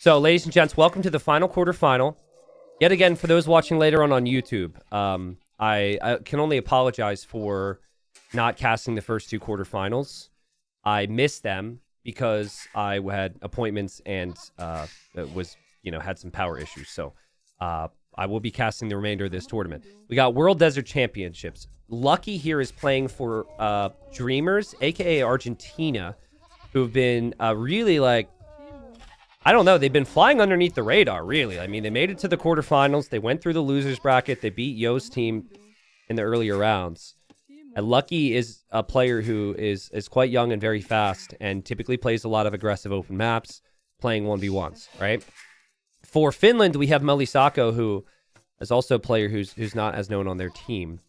So, ladies and gents, welcome to the final quarterfinal. Yet again, for those watching later on YouTube, I can only apologize for not casting the first two quarterfinals. I missed them because I had appointments and had some power issues. So I will be casting the remainder of this tournament. We got World Desert Championships. Lucky here is playing for Dreamers, aka Argentina, who have been really I don't know. They've been flying underneath the radar, really. I mean, they made it to the quarterfinals. They went through the losers bracket. They beat Yo's team in the earlier rounds. And Lucky is a player who is quite young and very fast and typically plays a lot of aggressive open maps, playing 1v1s, right? For Finland, we have Melisako, who is also a player who's not as known on their team.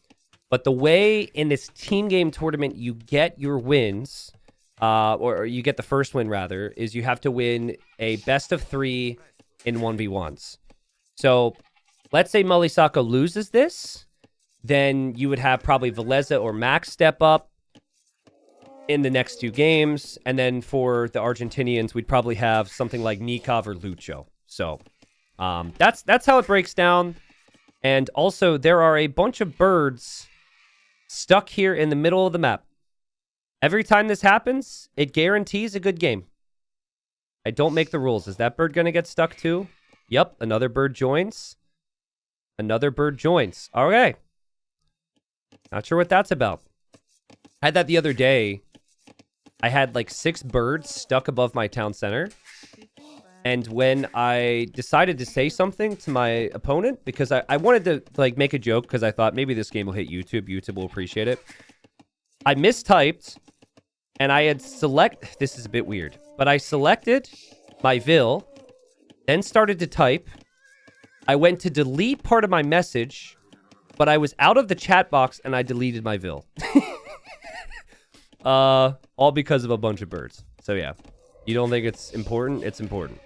But the way in this team game tournament you get your wins... or you get the first win, rather, is you have to win a best of 3 in 1v1s. So, let's say Melisako loses this, then you would have probably Veleza or Max step up in the next two games, and then for the Argentinians, we'd probably have something like Nikov or Lucho. So, that's how it breaks down. And also, there are a bunch of birds stuck here in the middle of the map. Every time this happens, it guarantees a good game. I don't make the rules. Is that bird going to get stuck too? Yep, another bird joins. Another bird joins. Okay. Not sure what that's about. I had that the other day. I had like 6 birds stuck above my town center. And when I decided to say something to my opponent, because I wanted to make a joke because I thought maybe this game will hit YouTube. YouTube will appreciate it. I mistyped. And I had this is a bit weird, but I selected my vil, then started to type. I went to delete part of my message, but I was out of the chat box and I deleted my vil. All because of a bunch of birds. So yeah, you don't think it's important? It's important.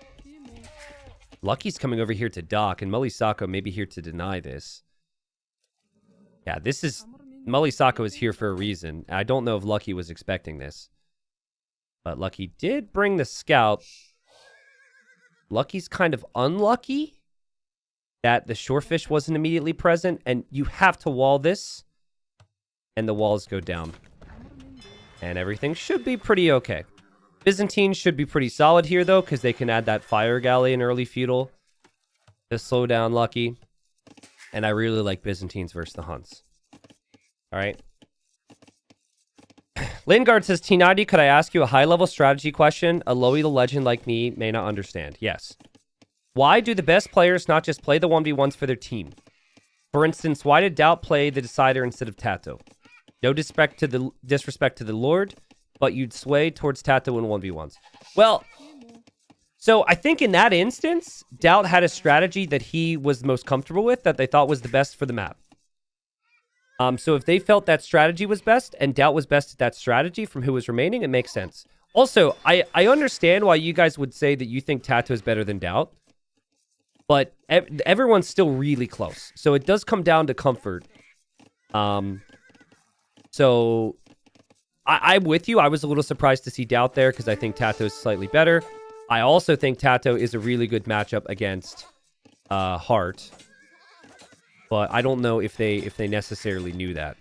Lucky's coming over here to dock, and Melisako may be here to deny this. Yeah, this is... Melisako is here for a reason. I don't know if Lucky was expecting this. But Lucky did bring the scout. Lucky's kind of unlucky that the shorefish wasn't immediately present. And you have to wall this. And the walls go down. And everything should be pretty okay. Byzantines should be pretty solid here, though, because they can add that fire galley in early feudal to slow down Lucky. And I really like Byzantines versus the Huns. All right. Lingard says, T90, could I ask you a high-level strategy question? A Lowy the legend like me may not understand. Yes. Why do the best players not just play the 1v1s for their team? For instance, why did Doubt play the Decider instead of Tato? No disrespect to the Lord, but you'd sway towards Tato in 1v1s. Well, so I think in that instance, Doubt had a strategy that he was most comfortable with, that they thought was the best for the map. So if they felt that strategy was best and Doubt was best at that strategy from who was remaining, it makes sense. Also, I understand why you guys would say that you think Tato is better than Doubt, but everyone's still really close. So it does come down to comfort. So I'm with you. I was a little surprised to see Doubt there because I think Tato is slightly better. I also think Tato is a really good matchup against Hart. But I don't know if they necessarily knew that,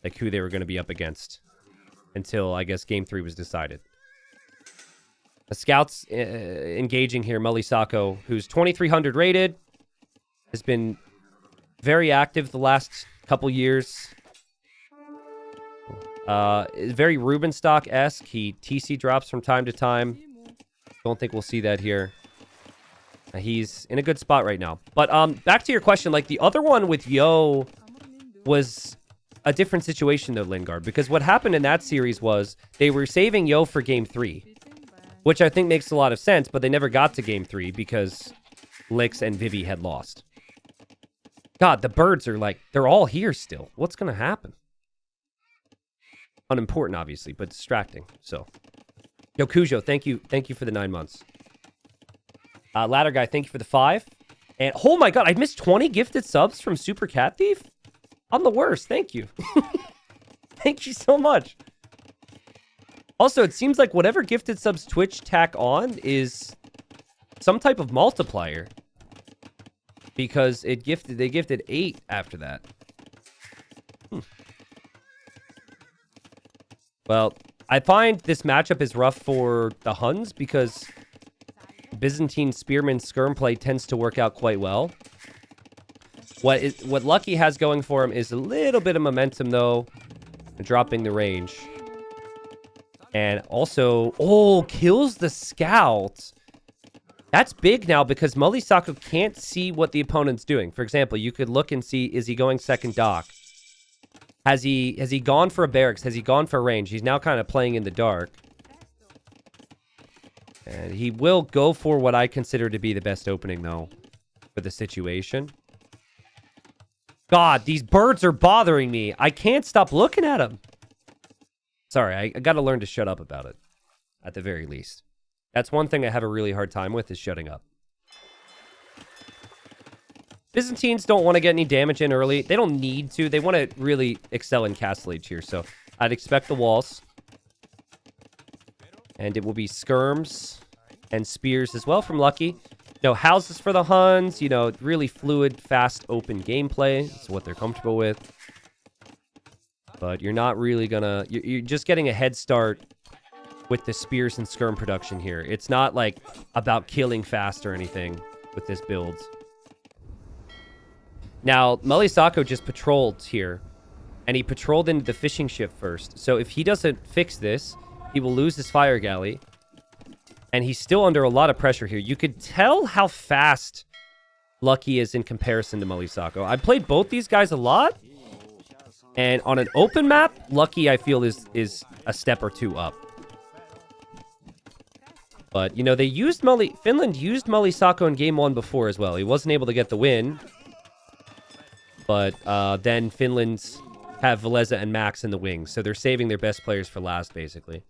like who they were going to be up against, until I guess Game 3 was decided. The scouts engaging here, Melisako, who's 2,300 rated, has been very active the last couple years. Very Rubenstock-esque. He TC drops from time to time. Don't think we'll see that here. He's in a good spot right now. But back to your question, like the other one with Yo was a different situation though, Lingard, because what happened in that series was they were saving Yo for Game 3, which I think makes a lot of sense, but they never got to Game 3 because Lix and Vivi had lost. God, the birds are they're all here still. What's going to happen? Unimportant, obviously, but distracting. So, Yo, Cujo, thank you for the 9 months. Ladder Guy, thank you for the 5. And oh my god, I missed 20 gifted subs from Super Cat Thief? I'm the worst, thank you. Thank you so much. Also, it seems like whatever gifted subs Twitch tack on is some type of multiplier. Because they gifted 8 after that. Well, I find this matchup is rough for the Huns because Byzantine Spearman skirm play tends to work out quite well. What Lucky has going for him is a little bit of momentum, though, dropping the range. And also, oh, kills the scout. That's big now because Mulisako can't see what the opponent's doing. For example, you could look and see, is he going second dock? Has he gone for a barracks? Has he gone for a range? He's now kind of playing in the dark. And he will go for what I consider to be the best opening, though, for the situation. God, these birds are bothering me. I can't stop looking at them. Sorry, I got to learn to shut up about it, at the very least. That's one thing I have a really hard time with, is shutting up. Byzantines don't want to get any damage in early. They don't need to. They want to really excel in Castle Age here, so I'd expect the walls. And it will be skirms and spears as well from Lucky. No houses for the Huns, you know, really fluid, fast, open gameplay. It's what they're comfortable with. But you're not really gonna... You're just getting a head start with the spears and skirm production here. It's not, like, about killing fast or anything with this build. Now, Mulisako just patrolled here. And he patrolled into the fishing ship first. So if he doesn't fix this, he will lose his fire galley. And he's still under a lot of pressure here. You could tell how fast Lucky is in comparison to Mulisako. I've played both these guys a lot. And on an open map, Lucky, I feel, is a step or two up. But, you know, they used Finland used Mulisako in game 1 before as well. He wasn't able to get the win. But then Finland have Veleza and Max in the wings. So they're saving their best players for last, basically.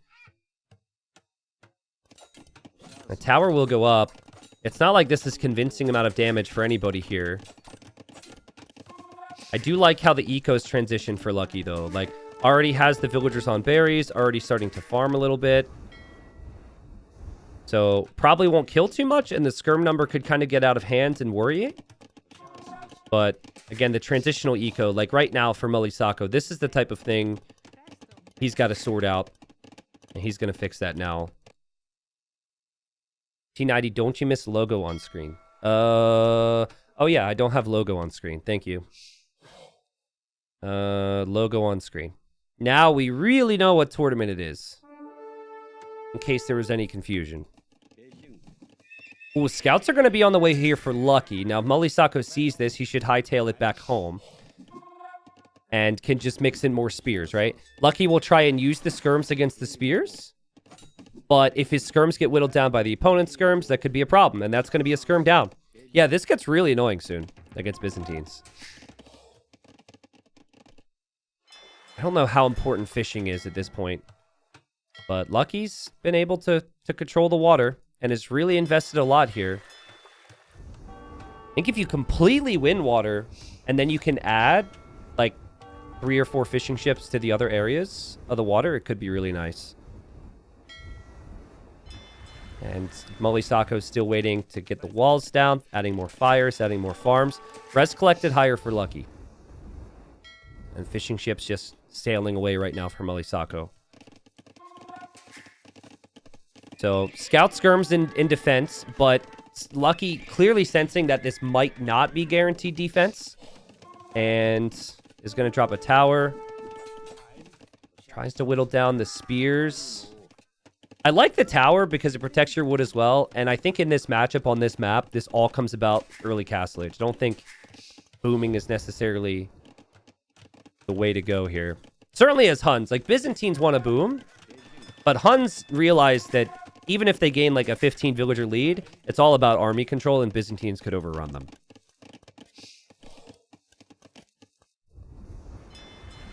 The tower will go up. It's not like this is convincing amount of damage for anybody here. I do like how the ecos transition for Lucky, though. Like, already has the villagers on berries, already starting to farm a little bit. So, probably won't kill too much, and the skirm number could kind of get out of hand and worrying. But, again, the transitional eco, like right now for Mulisako, this is the type of thing he's got to sort out. And he's going to fix that now. T90, don't you miss logo on screen? Oh yeah, I don't have logo on screen. Thank you. Logo on screen. Now we really know what tournament it is. In case there was any confusion. Ooh, scouts are going to be on the way here for Lucky. Now, if Mulisako sees this, he should hightail it back home. And can just mix in more spears, right? Lucky will try and use the skirms against the spears. But if his skirms get whittled down by the opponent's skirms, that could be a problem. And that's going to be a skirm down. Yeah, this gets really annoying soon against Byzantines. I don't know how important fishing is at this point. But Lucky's been able to control the water. And has really invested a lot here. I think if you completely win water, and then you can add, like, 3 or 4 fishing ships to the other areas of the water, it could be really nice. And Mulisako's still waiting to get the walls down, adding more fires, adding more farms. Res collected higher for Lucky. And fishing ships just sailing away right now for Mulisako. So, scout skirms in defense, but Lucky clearly sensing that this might not be guaranteed defense. And is going to drop a tower. Tries to whittle down the spears. I like the tower because it protects your wood as well. And I think in this matchup on this map, this all comes about early Castle Age. I don't think booming is necessarily the way to go here. Certainly as Huns. Like, Byzantines want to boom. But Huns realize that even if they gain like a 15 villager lead, it's all about army control and Byzantines could overrun them.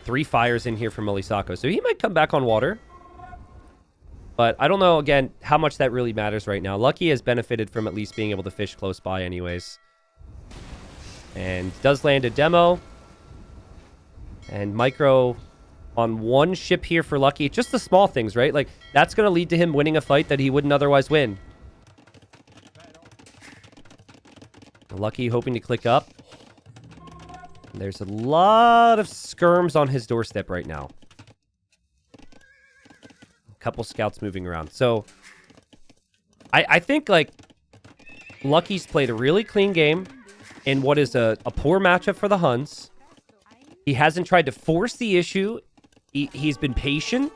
3 fires in here for Mulisako. So he might come back on water. But I don't know, again, how much that really matters right now. Lucky has benefited from at least being able to fish close by anyways. And does land a demo. And Micro on 1 ship here for Lucky. Just the small things, right? Like, that's going to lead to him winning a fight that he wouldn't otherwise win. Lucky hoping to click up. There's a lot of skirms on his doorstep right now. A couple scouts moving around. So, I think, like, Lucky's played a really clean game in what is a poor matchup for the Huns. He hasn't tried to force the issue. He's been patient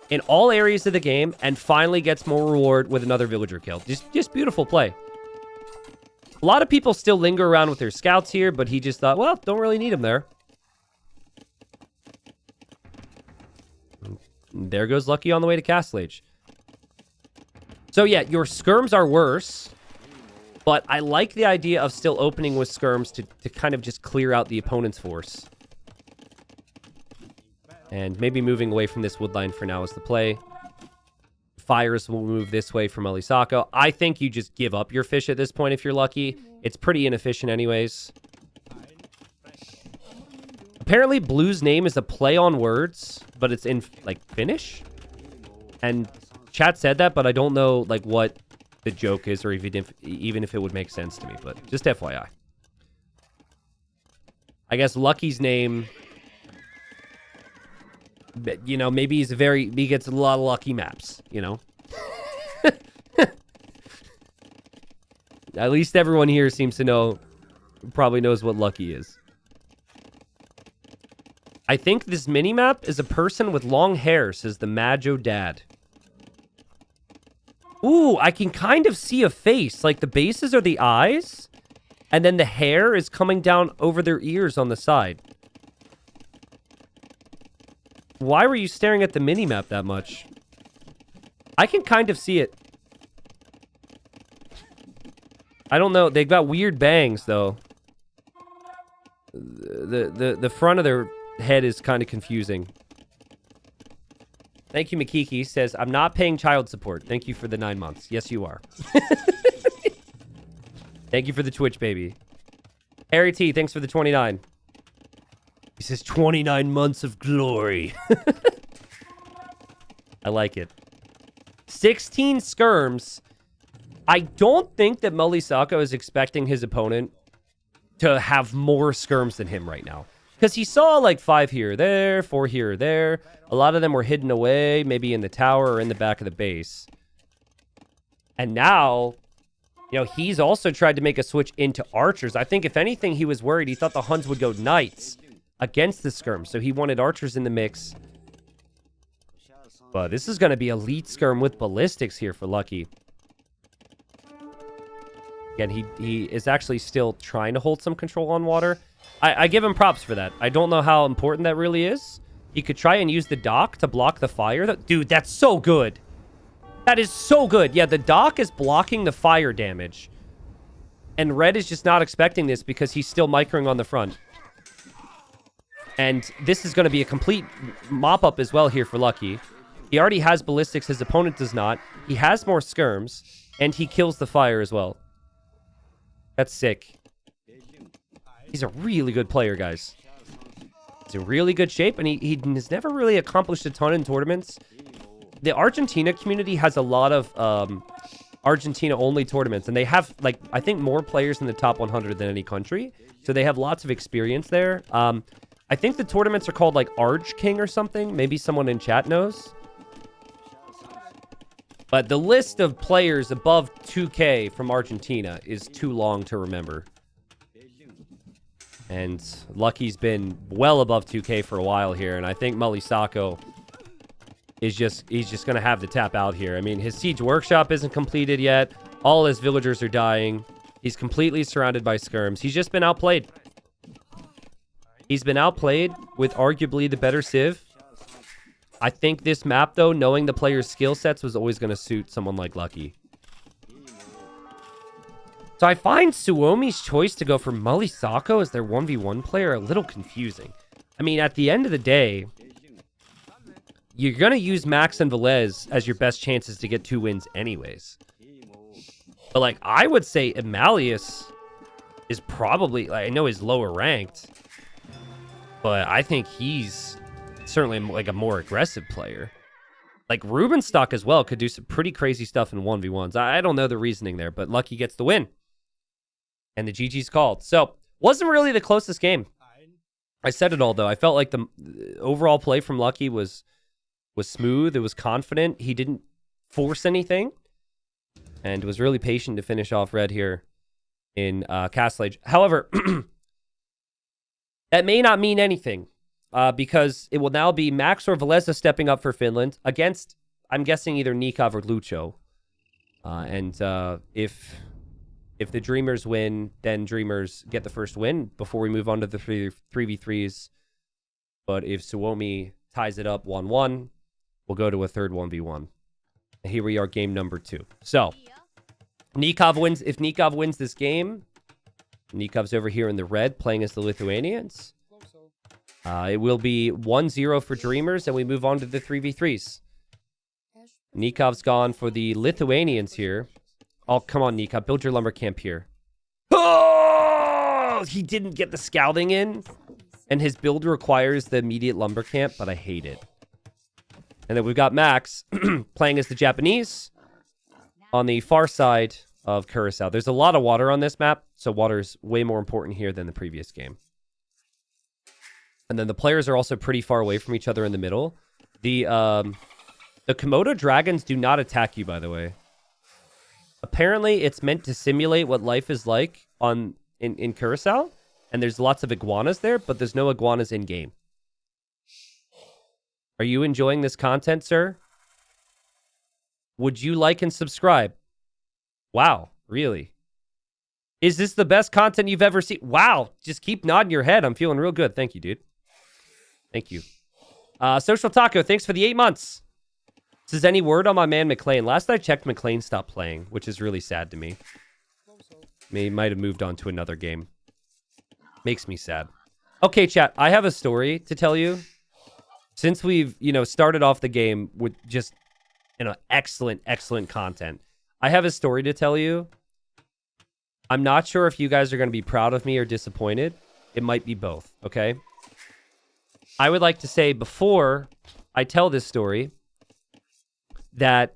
in all areas of the game and finally gets more reward with another villager kill. Just beautiful play. A lot of people still linger around with their scouts here, but he just thought, well, don't really need them there. And there goes Lucky on the way to Castle Age. So yeah, your skirms are worse, but I like the idea of still opening with skirms to kind of just clear out the opponent's force. And maybe moving away from this wood line for now is the play. Fires will move this way from Elisako. I think you just give up your fish at this point if you're Lucky. It's pretty inefficient anyways. Apparently, Blue's name is a play on words, but it's in, like, Finnish? And chat said that, but I don't know, like, what the joke is or even if it would make sense to me, but just FYI. I guess Lucky's name... You know, maybe he gets a lot of lucky maps, you know? At least everyone here seems to know, probably knows what lucky is. I think this mini-map is a person with long hair, says the Majo Dad. Ooh, I can kind of see a face. Like, the bases are the eyes, and then the hair is coming down over their ears on the side. Why were you staring at the mini-map that much? I can kind of see it. I don't know. They've got weird bangs, though. The front of their head is kind of confusing. Thank you, Makiki. Says, I'm not paying child support. Thank you for the 9 months. Yes, you are. Thank you for the Twitch, baby. Harry T, thanks for the 29. He says 29 months of glory. I like it. 16 skirms. I don't think that Mulisako is expecting his opponent to have more skirms than him right now. Because he saw like 5 here, there, 4 here, there. A lot of them were hidden away, maybe in the tower or in the back of the base. And now, you know, he's also tried to make a switch into archers. I think if anything, he was worried. He thought the Huns would go knights against the skirm, so he wanted archers in the mix. But this is going to be elite skirm with ballistics here for Lucky. Again, he is actually still trying to hold some control on water. I give him props for that. I don't know how important that really is. He could try and use the dock to block the fire. Dude, that's so good. That is so good. Yeah, the dock is blocking the fire damage. And Red is just not expecting this because he's still microing on the front. And this is going to be a complete mop-up as well here for Lucky. He already has ballistics. His opponent does not. He has more skirms. And he kills the fire as well. That's sick. He's a really good player, guys. He's in really good shape. And he has never really accomplished a ton in tournaments. The Argentina community has a lot of Argentina-only tournaments. And they have, like, I think more players in the top 100 than any country. So they have lots of experience there. I think the tournaments are called, like, Arge King or something. Maybe someone in chat knows. But the list of players above 2K from Argentina is too long to remember. And Lucky's been well above 2K for a while here. And I think Mulisako is he's just going to have to tap out here. I mean, his Siege Workshop isn't completed yet. All his villagers are dying. He's completely surrounded by skirms. He's just been outplayed. He's been outplayed with arguably the better Civ. I think this map, though, knowing the player's skill sets, was always going to suit someone like Lucky. So I find Suomi's choice to go for Mulisako as their 1v1 player a little confusing. I mean, at the end of the day, you're going to use Max and Velez as your best chances to get 2 wins anyways. But, like, I would say Emalius is probably... Like, I know he's lower ranked, but I think he's certainly, like, a more aggressive player. Like, Rubenstock as well could do some pretty crazy stuff in 1v1s. I don't know the reasoning there, but Lucky gets the win. And the GG's called. So, wasn't really the closest game. I said it all, though. I felt like the overall play from Lucky was smooth. It was confident. He didn't force anything. And was really patient to finish off red here in Castle Age. However, that may not mean anything. Because it will now be Max or Veleza stepping up for Finland against, I'm guessing, either Nikov or Lucho. If the Dreamers win, then Dreamers get the first win before we move on to the 3v3s. But if Suomi ties it up 1-1, we'll go to a third 1v1. Here we are, game number 2. So, Nikov wins. If Nikov wins this game, Nikov's over here in the red playing as the Lithuanians. It will be 1-0 for Dreamers, and we move on to the 3v3s. Nikov's gone for the Lithuanians here. Oh, come on, Nikov. Build your lumber camp here. Oh! He didn't get the scouting in, and his build requires the immediate lumber camp, but I hate it. And then we've got Max playing as the Japanese on the far side of Curacao. There's a lot of water on this map, so water's way more important here than the previous game. And then the players are also pretty far away from each other in the middle. The Komodo dragons do not attack you, by the way. Apparently, it's meant to simulate what life is like in Curacao. And there's lots of iguanas there, but there's no iguanas in-game. Are you enjoying this content, sir? Would you like and subscribe? Wow, really? Is this the best content you've ever seen? Wow, just keep nodding your head. I'm feeling real good. Thank you, dude. Thank you. Social Taco, thanks for the 8 months. Says any word on my man McLean? Last I checked, McLean stopped playing, which is really sad to me. He might have moved on to another game. Makes me sad. Okay, chat, I have a story to tell you. Since we've, started off the game with just, excellent, excellent content. I have a story to tell you. I'm not sure if you guys are going to be proud of me or disappointed. It might be both, okay? I would like to say before I tell this story that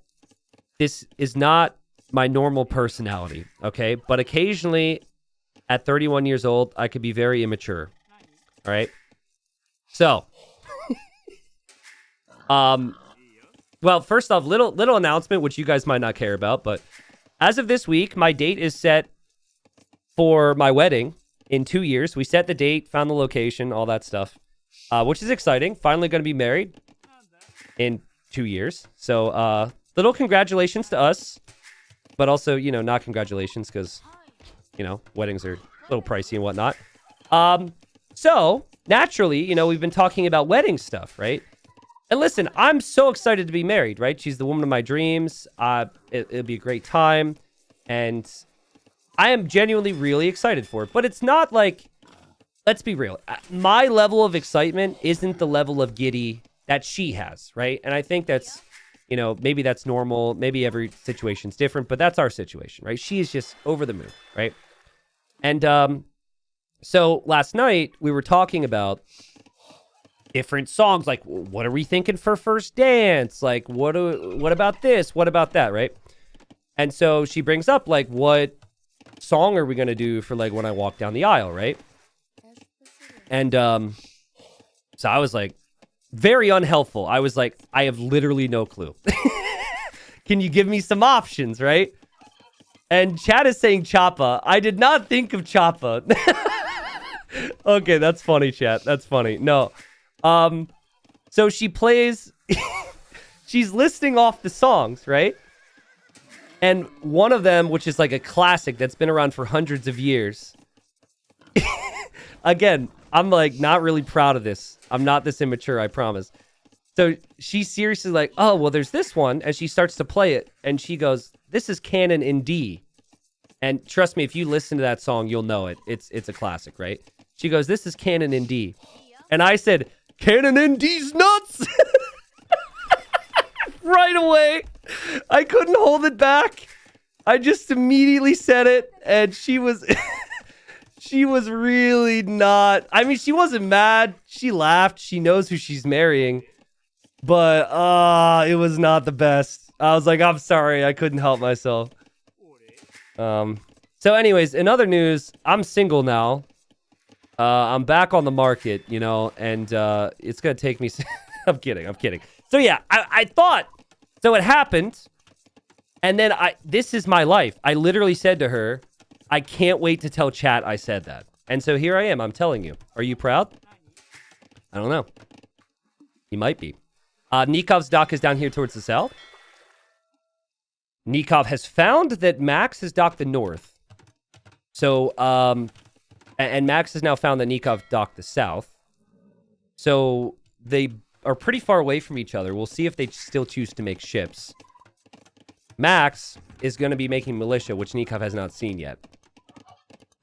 this is not my normal personality, okay? But occasionally, at 31 years old, I could be very immature, all right? So, well, first off, little announcement, which you guys might not care about, but as of this week, my date is set for my wedding in 2 years. We set the date, found the location, all that stuff, which is exciting. Finally going to be married in 2 years. So, little congratulations to us, but also, not congratulations because, weddings are a little pricey and whatnot. So, naturally, we've been talking about wedding stuff, right? And listen, I'm so excited to be married, right? She's the woman of my dreams. It'll be a great time. And I am genuinely really excited for it. But it's not like, let's be real. My level of excitement isn't the level of giddy that she has, right? And I think that's, maybe that's normal. Maybe every situation's different, but that's our situation, right? She is just over the moon, right? And so last night we were talking about different songs, like what are we thinking for first dance? Like what about this? What about that, right? And so she brings up like what song are we gonna do for like when I walk down the aisle, right? And so I was like very unhelpful. I was like, I have literally no clue. Can you give me some options, right? And chat is saying Choppa. I did not think of Choppa. Okay, that's funny, chat. That's funny. No. So she plays, she's listing off the songs, right? And one of them, which is like a classic that's been around for hundreds of years. Again, I'm like not really proud of this. I'm not this immature, I promise. So she's seriously like, oh, well, there's this one. And she starts to play it. And she goes, this is canon in D. And trust me, if you listen to that song, you'll know it. It's a classic, right? She goes, this is canon in D. And I said, canon in D's nuts. Right away. I couldn't hold it back. I just immediately said it. And she was... She was really not... I mean, she wasn't mad. She laughed. She knows who she's marrying. But, it was not the best. I was like, I'm sorry. I couldn't help myself. So So anyways, in other news, I'm single now. I'm back on the market, you know, and it's going to take me... I'm kidding. So yeah, I thought... So it happened, and then this is my life. I literally said to her, I can't wait to tell chat I said that. And so here I am, I'm telling you. Are you proud? I don't know. He might be. Nikov's dock is down here towards the south. Nikov has found that Max has docked the north. So, and Max has now found that Nikov docked the south. So they are pretty far away from each other. We'll see if they still choose to make ships. Max is going to be making militia, which Nikov has not seen yet.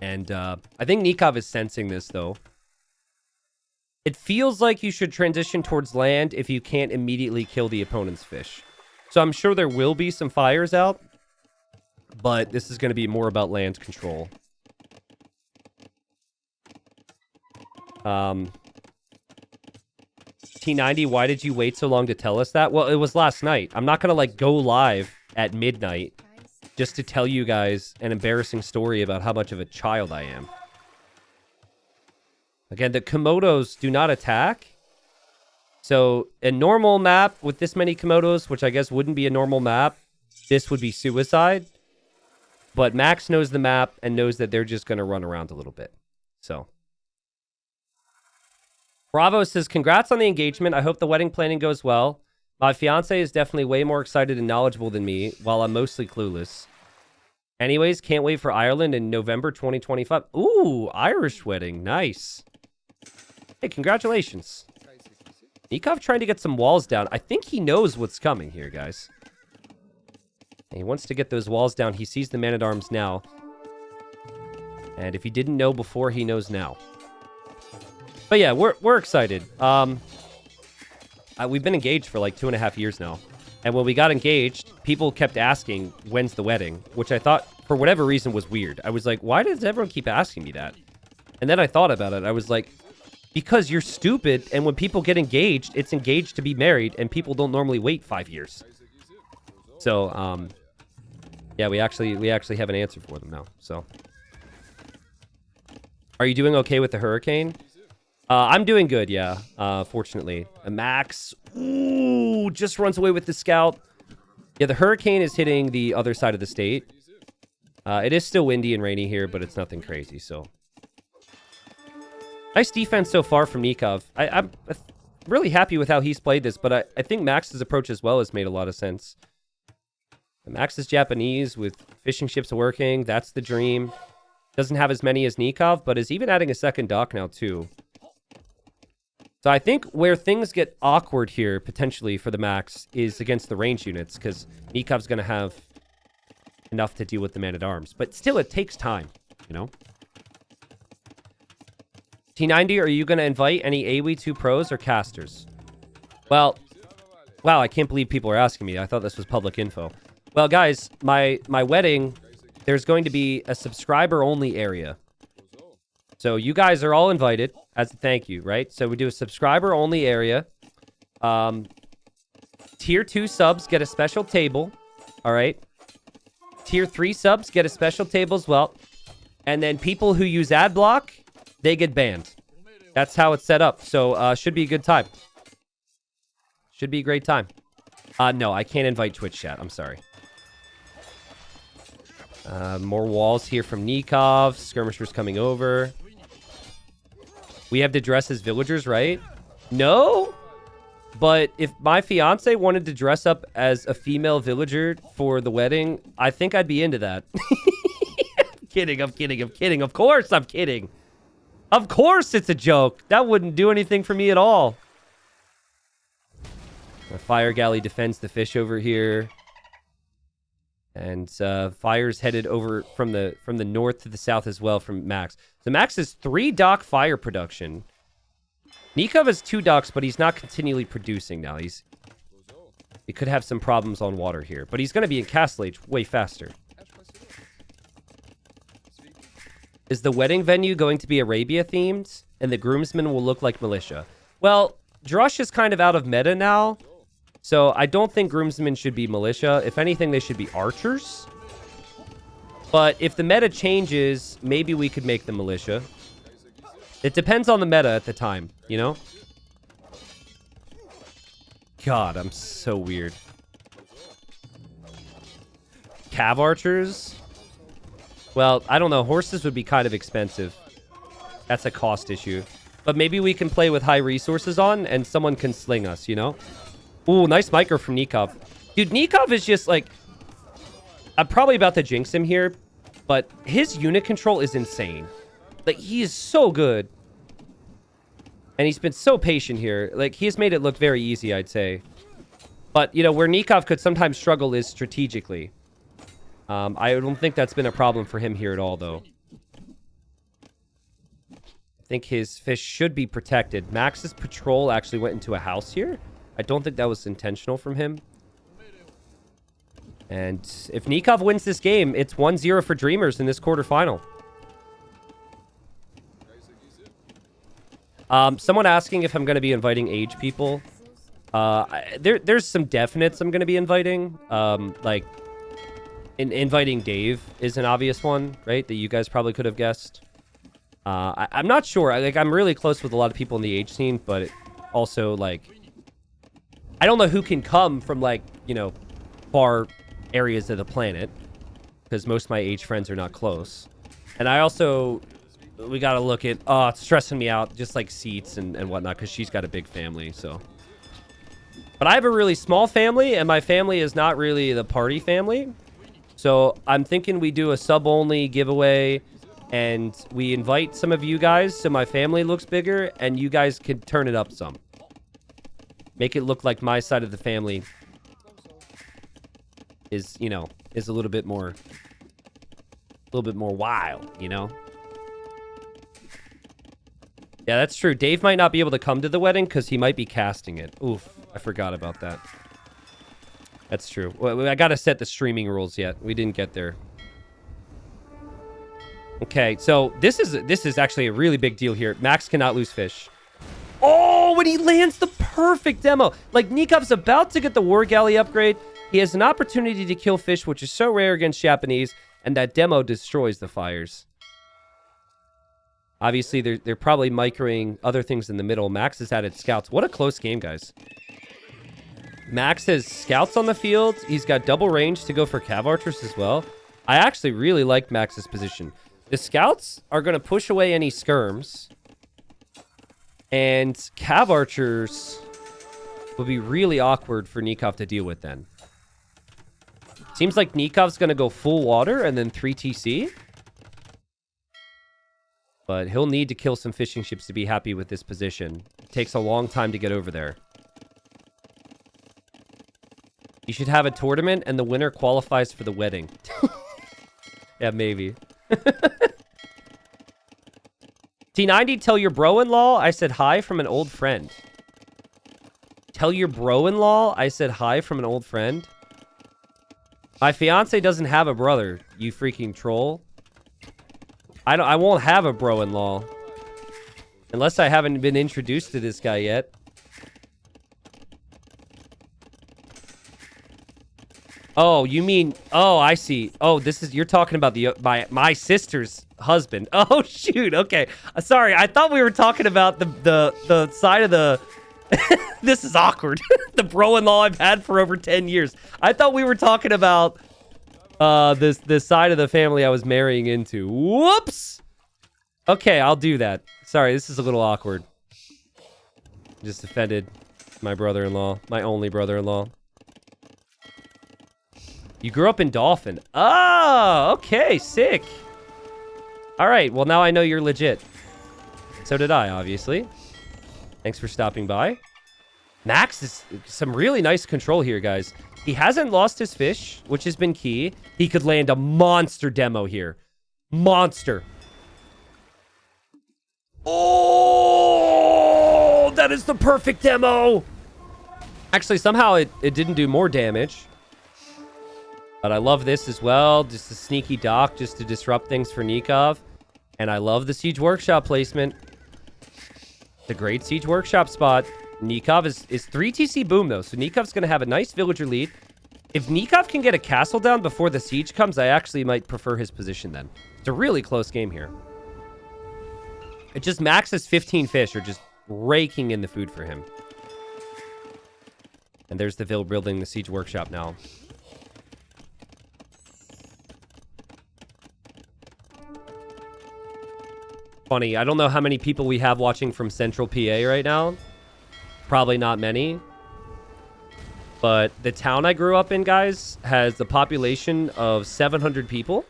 And I think Nikov is sensing this, though. It feels like you should transition towards land if you can't immediately kill the opponent's fish. So I'm sure there will be some fires out, but this is going to be more about land control. T90, why did you wait so long to tell us that? Well, it was last night. I'm not going to, like, go live at midnight just to tell you guys an embarrassing story about how much of a child I am. Again, the Komodos do not attack. So a normal map with this many Komodos, which I guess wouldn't be a normal map, this would be suicide. But Max knows the map and knows that they're just going to run around a little bit. So. Bravo says, congrats on the engagement. I hope the wedding planning goes well. My fiance is definitely way more excited and knowledgeable than me, while I'm mostly clueless. Anyways, can't wait for Ireland in November 2025. Ooh, Irish wedding. Nice. Hey, congratulations. Nikov trying to get some walls down. I think he knows what's coming here, guys. And he wants to get those walls down. He sees the man-at-arms now. And if he didn't know before, he knows now. But yeah, we're excited. We've been engaged for like 2.5 years now. And when we got engaged, people kept asking, when's the wedding? Which I thought, for whatever reason, was weird. I was like, why does everyone keep asking me that? And then I thought about it. I was like, because you're stupid, and when people get engaged, it's engaged to be married, and people don't normally wait 5 years. So, yeah, we actually have an answer for them now. So, are you doing okay with the hurricane? I'm doing good, yeah. Fortunately, Max, ooh, just runs away with the scout. Yeah, the hurricane is hitting the other side of the state. It is still windy and rainy here, but it's nothing crazy. So. Nice defense so far from Nikov. I'm really happy with how he's played this, but I think Max's approach as well has made a lot of sense. Max is Japanese with fishing ships working. That's the dream. Doesn't have as many as Nikov, but is even adding a second dock now too. So I think where things get awkward here, potentially, for the Max, is against the range units, because Nikov's going to have enough to deal with the man-at-arms. But still, it takes time, you know? T90, are you going to invite any AWE2 pros or casters? Well, wow, I can't believe people are asking me. I thought this was public info. Well, guys, my wedding, there's going to be a subscriber-only area. So you guys are all invited as a thank you, right? So we do a subscriber-only area. Tier 2 subs get a special table, all right? Tier 3 subs get a special table as well. And then people who use ad block, they get banned. That's how it's set up. So should be a good time. Should be a great time. No, I can't invite Twitch chat. I'm sorry. More walls here from Nikov. Skirmishers coming over. We have to dress as villagers, right? No? But if my fiance wanted to dress up as a female villager for the wedding, I think I'd be into that. I'm kidding. Of course I'm kidding. Of course it's a joke. That wouldn't do anything for me at all. The fire galley defends the fish over here. And fire's headed over from the north to the south as well from Max. So Max has 3 dock fire production. Nikov has 2 docks, but he's not continually producing now. He could have some problems on water here. But he's going to be in Castle Age way faster. Is the wedding venue going to be Arabia themed? And the groomsmen will look like militia? Well, Drush is kind of out of meta now. So I don't think groomsmen should be militia. If anything, they should be archers. But if the meta changes, maybe we could make the militia. It depends on the meta at the time, you know? God, I'm so weird. Cav archers? Well, I don't know. Horses would be kind of expensive. That's a cost issue. But maybe we can play with high resources on, and someone can sling us, you know? Ooh, nice micro from Nikov. Dude, Nikov is just like... I'm probably about to jinx him here, but his unit control is insane. Like, he is so good. And he's been so patient here. Like, he has made it look very easy, I'd say. But, you know, where Nikov could sometimes struggle is strategically. I don't think that's been a problem for him here at all, though. I think his fish should be protected. Max's patrol actually went into a house here. I don't think that was intentional from him. And if Nikov wins this game, it's 1-0 for Dreamers in this quarterfinal. Someone asking if I'm going to be inviting age people. There's some definites I'm going to be inviting. Like, inviting Dave is an obvious one, right? That you guys probably could have guessed. I'm not sure. I'm really close with a lot of people in the age scene, but also, like, I don't know who can come from, like, you know, far areas of the planet, because most of my age friends are not close. And I also, we got to look at, it's stressing me out, just like seats and whatnot, because she's got a big family, so. But I have a really small family, and my family is not really the party family. So I'm thinking we do a sub-only giveaway, and we invite some of you guys so my family looks bigger, and you guys can turn it up some. Make it look like my side of the family is, you know, is a little bit more wild, you know? Yeah, that's true. Dave might not be able to come to the wedding because he might be casting it. Oof, I forgot about that. That's true. Well, I gotta set the streaming rules yet. We didn't get there. Okay, so this is actually a really big deal here. Max cannot lose fish. Oh, when he lands the perfect demo. Like, Nikov's about to get the War Galley upgrade. He has an opportunity to kill fish, which is so rare against Japanese, and that demo destroys the fires. Obviously, they're probably microing other things in the middle. Max has added scouts. What a close game, guys. Max has scouts on the field. He's got double range to go for cav archers as well. I actually really like Max's position. The scouts are going to push away any skirms. And cav archers will be really awkward for Nikov to deal with then. Seems like Nikov's going to go full water and then 3 TC. But he'll need to kill some fishing ships to be happy with this position. It takes a long time to get over there. You should have a tournament and the winner qualifies for the wedding. Yeah, maybe. T90, tell your bro-in-law I said hi from an old friend. Tell your bro-in-law I said hi from an old friend. My fiance doesn't have a brother, you freaking troll. I won't have a bro-in-law. Unless I haven't been introduced to this guy yet. Oh, you mean... Oh, I see. Oh, this is... You're talking about the my sister's husband. Oh, shoot. Okay. Sorry, I thought we were talking about the side of the... This is awkward. The bro-in-law I've had for over 10 years. I thought we were talking about this side of the family I was marrying into. Whoops! Okay, I'll do that. Sorry, this is a little awkward. Just offended my brother-in-law. My only brother-in-law. You grew up in Dolphin. Oh, okay, sick. All right, well, now I know you're legit. So did I, obviously. Thanks for stopping by. Max is some really nice control here, guys. He hasn't lost his fish, which has been key. He could land a monster demo here. Monster. Oh, that is the perfect demo. Actually, somehow it didn't do more damage. But I love this as well. Just a sneaky dock just to disrupt things for Nikov. And I love the Siege Workshop placement. It's a great Siege Workshop spot. Nikov is 3 TC boom, though. So Nikov's going to have a nice villager lead. If Nikov can get a castle down before the siege comes, I actually might prefer his position then. It's a really close game here. It just Max's 15 fish are just raking in the food for him. And there's the Vil building the siege workshop now. Funny, I don't know how many people we have watching from Central PA right now. Probably not many. But the town I grew up in, guys, has a population of 700 people.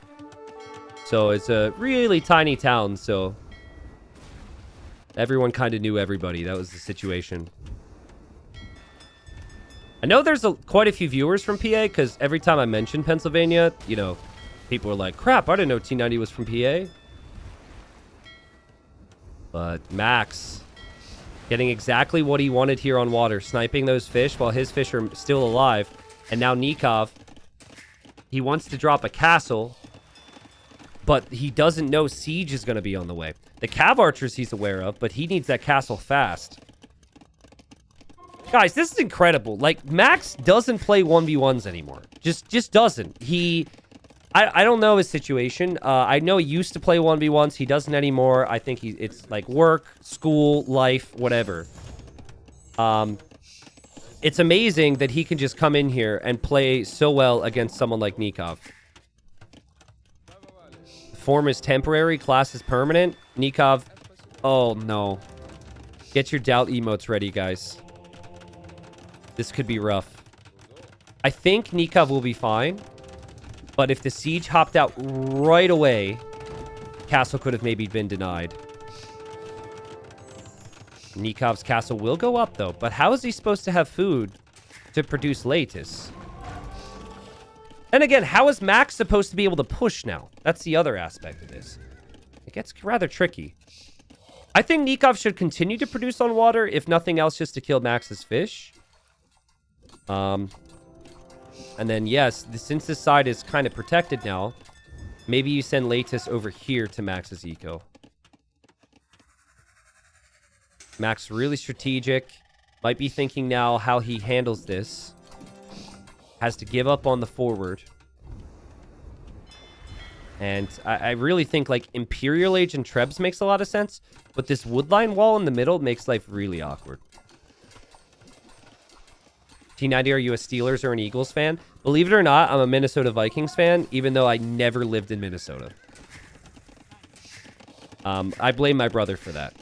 So it's a really tiny town, so everyone kind of knew everybody. That was the situation. I know there's quite a few viewers from PA, because every time I mention Pennsylvania, you know, people are like, crap, I didn't know T90 was from PA. But Max getting exactly what he wanted here on water, sniping those fish while his fish are still alive. And now Nikov, he wants to drop a castle, but he doesn't know siege is going to be on the way. The cav archers he's aware of, but he needs that castle fast. Guys, this is incredible. Like, Max doesn't play 1v1s anymore. Just doesn't. I don't know his situation. I know he used to play 1v1s. He doesn't anymore. I think it's like work, school, life, whatever. It's amazing that he can just come in here and play so well against someone like Nikov. Form is temporary. Class is permanent. Nikov. Oh, no. Get your doubt emotes ready, guys. This could be rough. I think Nikov will be fine. But if the siege hopped out right away, castle could have maybe been denied. Nikov's castle will go up, though. But how is he supposed to have food to produce Latus? And again, how is Max supposed to be able to push now? That's the other aspect of this. It gets rather tricky. I think Nikov should continue to produce on water, if nothing else, just to kill Max's fish. And then, yes, since this side is kind of protected now, maybe you send Latus over here to Max's eco. Max really strategic. Might be thinking now how he handles this. Has to give up on the forward. And I really think, like, Imperial Age and Trebs makes a lot of sense. But this woodline wall in the middle makes life really awkward. T90, are you a Steelers or an Eagles fan? Believe it or not, I'm a Minnesota Vikings fan, even though I never lived in Minnesota. I blame my brother for that.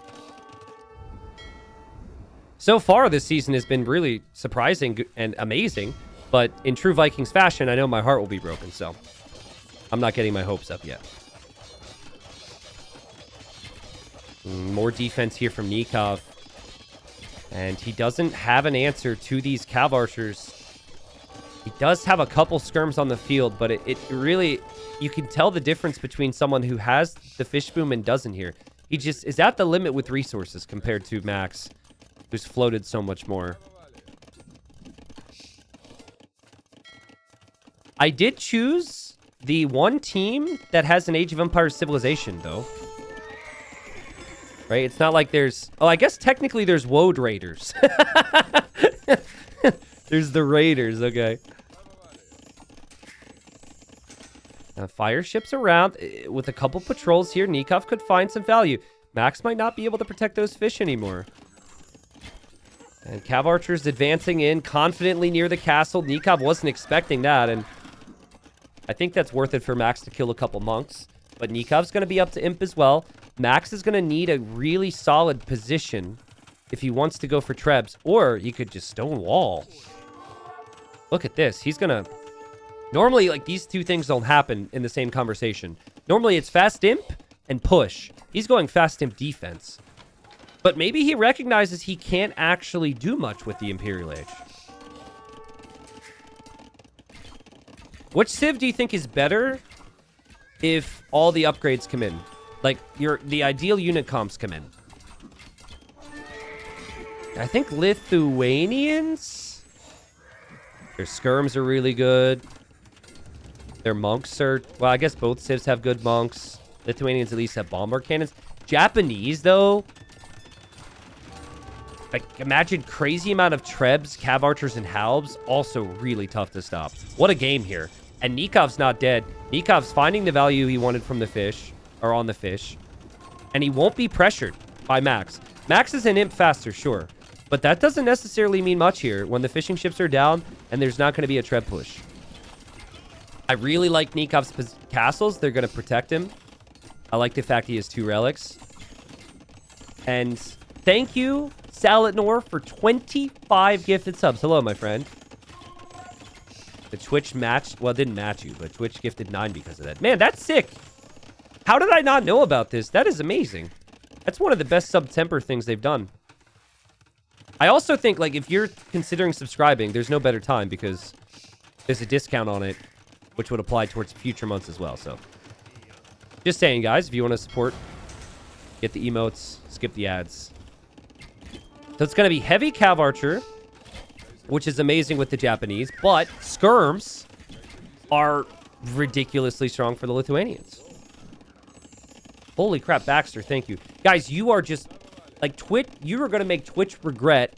So far, this season has been really surprising and amazing, but in true Vikings fashion, I know my heart will be broken, so I'm not getting my hopes up yet. More defense here from Nikov. And he doesn't have an answer to these cav archers. He does have a couple skirms on the field, but it really... You can tell the difference between someone who has the fish boom and doesn't here. He just is at the limit with resources compared to Max, who's floated so much more. I did choose the one team that has an Age of Empires civilization, though. Right? It's not like there's... Oh, I guess technically there's Woad Raiders. There's the Raiders, okay. Fire ships around. With a couple patrols here, Nikov could find some value. Max might not be able to protect those fish anymore. And cav archers advancing in confidently near the castle. Nikov wasn't expecting that, and I think that's worth it for Max to kill a couple monks. But Nikov's going to be up to Imp as well. Max is going to need a really solid position if he wants to go for Trebs. Or he could just stone wall. Look at this. He's going to... Normally, like, these two things don't happen in the same conversation. Normally, it's fast Imp and push. He's going fast Imp defense. But maybe he recognizes he can't actually do much with the Imperial Age. Which Civ do you think is better if all the upgrades come in? Like, the ideal unit comps come in. I think Lithuanians? Their skirms are really good. Their monks are... Well, I guess both civs have good monks. Lithuanians at least have bombard cannons. Japanese, though... Like, imagine crazy amount of Trebs, Cav Archers, and Halbs. Also really tough to stop. What a game here. And Nikov's not dead. Nikov's finding the value he wanted from the fish, or on the fish. And he won't be pressured by Max. Max is an imp faster, sure. But that doesn't necessarily mean much here when the fishing ships are down and there's not going to be a Treb push. I really like Nikov's castles. They're going to protect him. I like the fact he has 2 relics. And thank you, Salatnor, for 25 gifted subs. Hello, my friend. The Twitch matched... Well, it didn't match you, but Twitch gifted 9 because of that. Man, that's sick. How did I not know about this? That is amazing. That's one of the best sub-temper things they've done. I also think, like, if you're considering subscribing, there's no better time because there's a discount on it, which would apply towards future months as well. So, just saying, guys, if you want to support, get the emotes, skip the ads. So it's going to be heavy Cav Archer, which is amazing with the Japanese, but skirms are ridiculously strong for the Lithuanians. Holy crap, Baxter, thank you. Guys, you are just, like, Twitch, you are going to make Twitch regret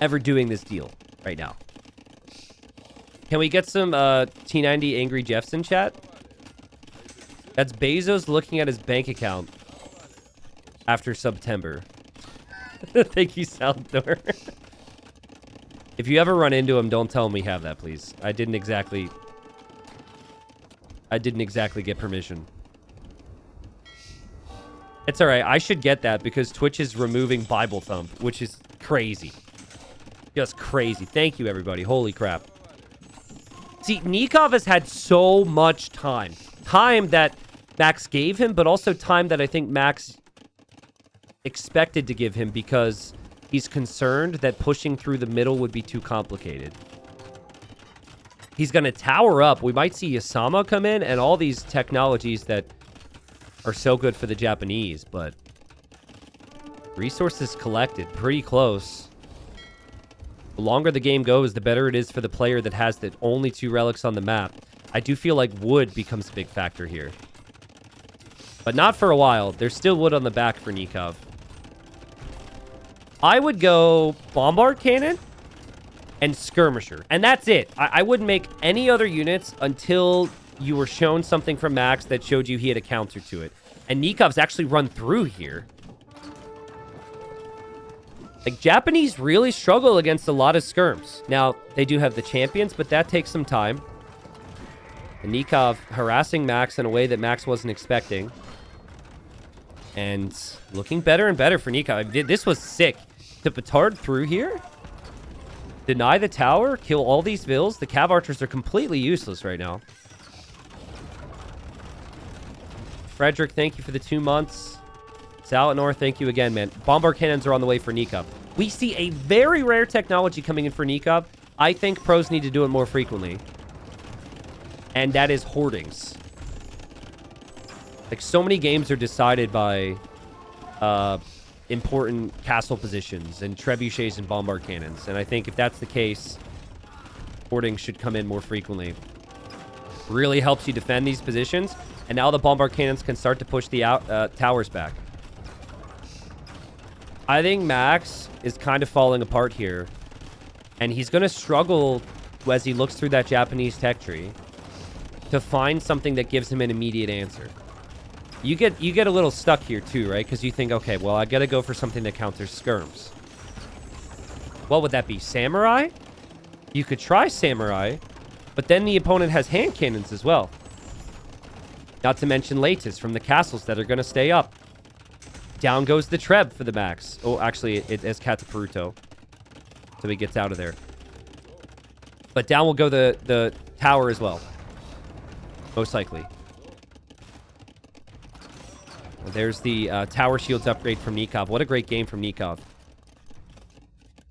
ever doing this deal right now. Can we get some T90 Angry Jeffs in chat? That's Bezos looking at his bank account after September. Thank you, Saldor. If you ever run into him, don't tell him we have that, please. I didn't exactly get permission. It's all right. I should get that because Twitch is removing Bible Thump, which is crazy. Just crazy. Thank you, everybody. Holy crap. See, Nikov has had so much time. Time that Max gave him, but also time that I think Max expected to give him because he's concerned that pushing through the middle would be too complicated. He's going to tower up. We might see Yasama come in and all these technologies that are so good for the Japanese, but resources collected pretty close. The longer the game goes, the better it is for the player that has the only 2 relics on the map. I do feel like wood becomes a big factor here. But not for a while. There's still wood on the back for Nikov. I would go Bombard Cannon and Skirmisher. And that's it. I wouldn't make any other units until you were shown something from Max that showed you he had a counter to it. And Nikov's actually run through here. Like, Japanese really struggle against a lot of skirms. Now, they do have the champions, but that takes some time. And Nikov harassing Max in a way that Max wasn't expecting. And looking better and better for Nikov. This was sick. To petard through here. Deny the tower. Kill all these vills. The Cav Archers are completely useless right now. Frederick, thank you for the 2 months. Salatnor, thank you again, man. Bombard cannons are on the way for Nikov. We see a very rare technology coming in for Nikov. I think pros need to do it more frequently. And that is hoardings. Like, so many games are decided by important castle positions and trebuchets and bombard cannons. And I think if that's the case, hoarding should come in more frequently. Really helps you defend these positions. And now the bombard cannons can start to push the towers back. I think Max is kind of falling apart here. And he's going to struggle as he looks through that Japanese tech tree to find something that gives him an immediate answer. You get a little stuck here too, right? Because you think, okay, well, I got to go for something that counters skirms. What would that be? Samurai? You could try Samurai, but then the opponent has hand cannons as well. Not to mention Latus from the castles that are going to stay up. Down goes the Treb for the Max. Oh, actually, it's Katapuruto. So he gets out of there. But down will go the tower as well. Most likely. There's the tower shields upgrade from Nikov. What a great game from Nikov.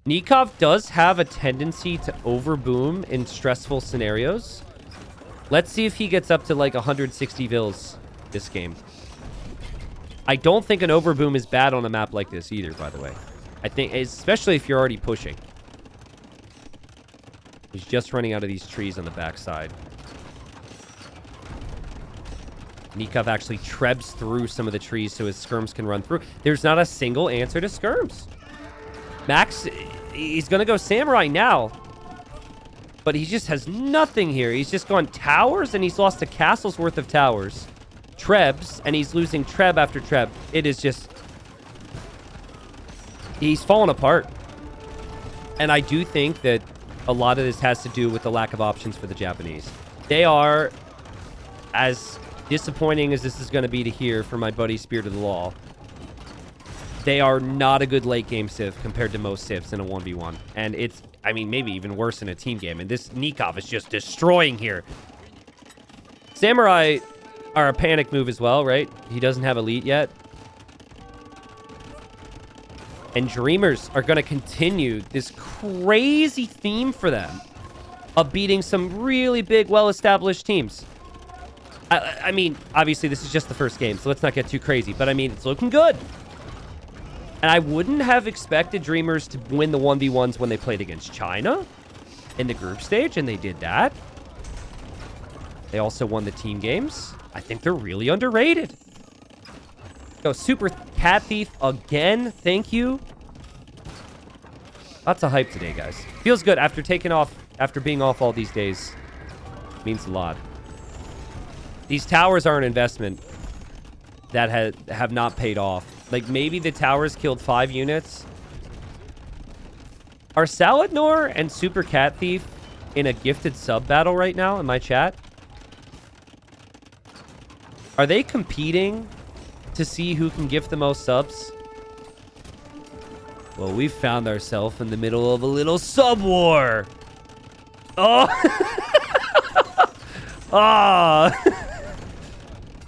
Nikov does have a tendency to overboom in stressful scenarios. Let's see if he gets up to like 160 vills this game. I don't think an overboom is bad on a map like this either, by the way. I think, especially if you're already pushing. He's just running out of these trees on the backside. Nikov actually trebs through some of the trees so his skirms can run through. There's not a single answer to skirms. Max, he's going to go Samurai now. But he just has nothing here. He's just gone towers, and he's lost a castle's worth of towers. Trebs, and he's losing Treb after Treb. It is just... He's fallen apart. And I do think that a lot of this has to do with the lack of options for the Japanese. They are, as disappointing as this is going to be to hear from my buddy Spirit of the Law, they are not a good late game Civ compared to most Civs in a 1v1. And it's, I mean, maybe even worse in a team game. And this Nikov is just destroying here. Samurai are a panic move as well, right? He doesn't have elite yet. And Dreamers are going to continue this crazy theme for them of beating some really big, well-established teams. I mean, obviously, this is just the first game, so let's not get too crazy. But, I mean, it's looking good. And I wouldn't have expected Dreamers to win the 1v1s when they played against China in the group stage, and they did that. They also won the team games. I think they're really underrated. Go Super Cat Thief again. Thank you. Lots of hype today, guys. Feels good after being off all these days. Means a lot. These towers are an investment that have not paid off. Like, maybe the towers killed 5 units. Are Salad Nor and Super Cat Thief in a gifted sub battle right now in my chat? Are they competing to see who can gift the most subs? Well, we found ourselves in the middle of a little sub war. Oh. Ah.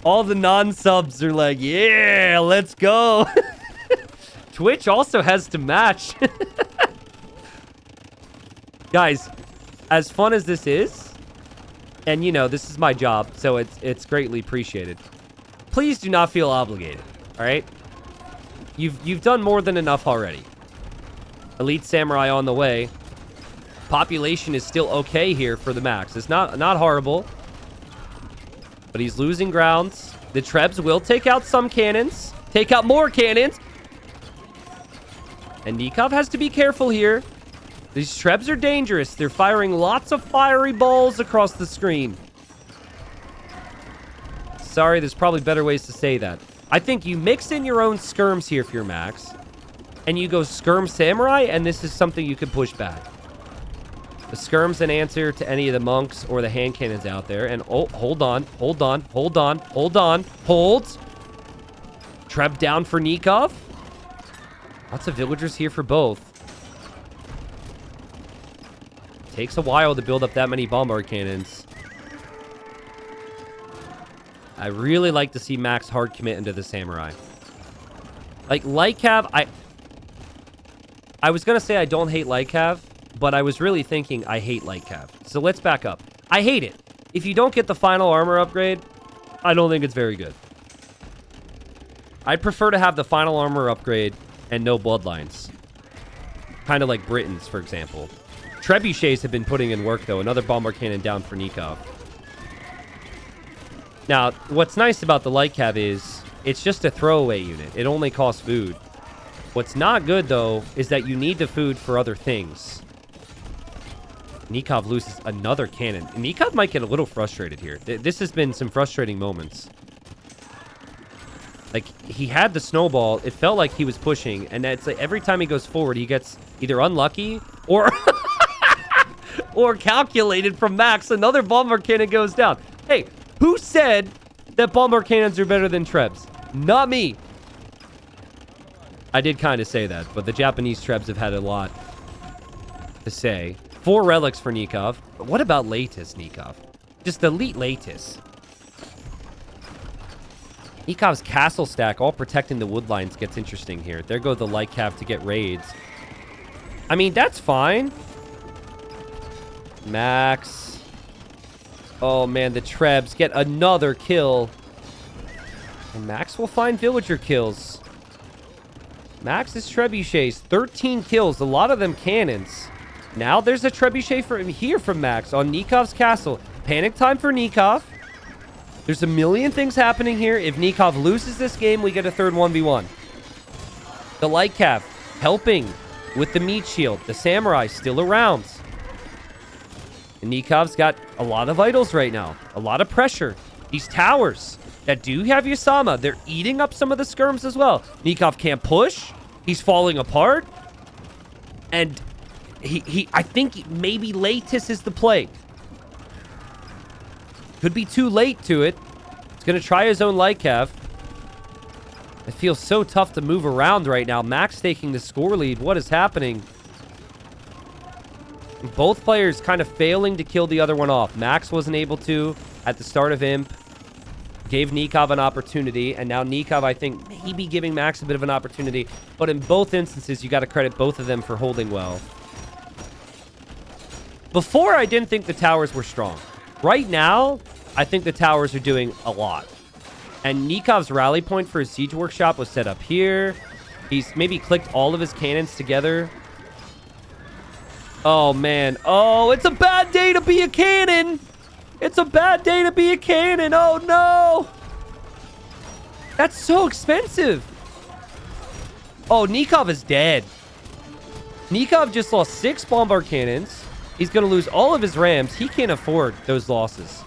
All the non-subs are like, yeah, let's go. Twitch also has to match. Guys, as fun as this is, and you know, this is my job, so it's greatly appreciated. Please do not feel obligated, all right? You've done more than enough already. Elite Samurai on the way. Population is still okay here for the Max. It's not horrible. But he's losing grounds. The Trebs will take out some cannons. Take out more cannons. And Nikov has to be careful here. These Trebs are dangerous. They're firing lots of fiery balls across the screen. Sorry, there's probably better ways to say that. I think you mix in your own skirms here for your Max. And you go Skirm Samurai, and this is something you can push back. The Skirm's an answer to any of the monks or the hand cannons out there. And, oh, hold on. Hold. Treb down for Nikov. Lots of villagers here for both. Takes a while to build up that many bombard cannons. I really like to see Max hard commit into the Samurai. Like, Lycav, I was going to say I don't hate Lycav, but I was really thinking I hate Lycav. So let's back up. I hate it. If you don't get the final armor upgrade, I don't think it's very good. I'd prefer to have the final armor upgrade and no bloodlines. Kind of like Britons, for example. Trebuchets have been putting in work, though. Another bomber cannon down for Nikov. Now, what's nice about the Lycav is it's just a throwaway unit. It only costs food. What's not good, though, is that you need the food for other things. Nikov loses another cannon. Nikov might get a little frustrated here. This has been some frustrating moments. Like, he had the snowball. It felt like he was pushing. And it's like every time he goes forward, he gets either unlucky or... or calculated from Max. Another bomber cannon goes down. Hey, who said that bomber cannons are better than Trebs? Not me. I did kind of say that, but the Japanese Trebs have had a lot to say. 4 relics for Nikov. But what about Latis, Nikov? Just elite Latis. Nikov's castle stack, all protecting the wood lines, gets interesting here. There go the Lycav to get raids. I mean, that's fine. Max. Oh, man, the Trebs get another kill. And Max will find villager kills. Max's trebuchets, 13 kills, a lot of them cannons. Now there's a trebuchet from Max on Nikov's castle. Panic time for Nikov. There's a million things happening here. If Nikov loses this game, we get a third 1v1. The Lycav helping with the meat shield. The samurai still around. And Nikov's got a lot of idols right now. A lot of pressure. These towers that do have Yasama, they're eating up some of the skirms as well. Nikov can't push. He's falling apart. And I think maybe Latus is the play. Could be too late to it. He's going to try his own light cav. It feels so tough to move around right now. Max taking the score lead. What is happening? Both players kind of failing to kill the other one off. Max wasn't able to at the start of Imp. Gave Nikov an opportunity. And now Nikov, I think, maybe giving Max a bit of an opportunity. But in both instances, you got to credit both of them for holding well. Before, I didn't think the towers were strong. Right now, I think the towers are doing a lot. And Nikov's rally point for his siege workshop was set up here. He's maybe clicked all of his cannons together. Oh, man. Oh, it's a bad day to be a cannon. It's a bad day to be a cannon. Oh, no. That's so expensive. Oh, Nikov is dead. Nikov just lost 6 bombard cannons. He's going to lose all of his rams. He can't afford those losses.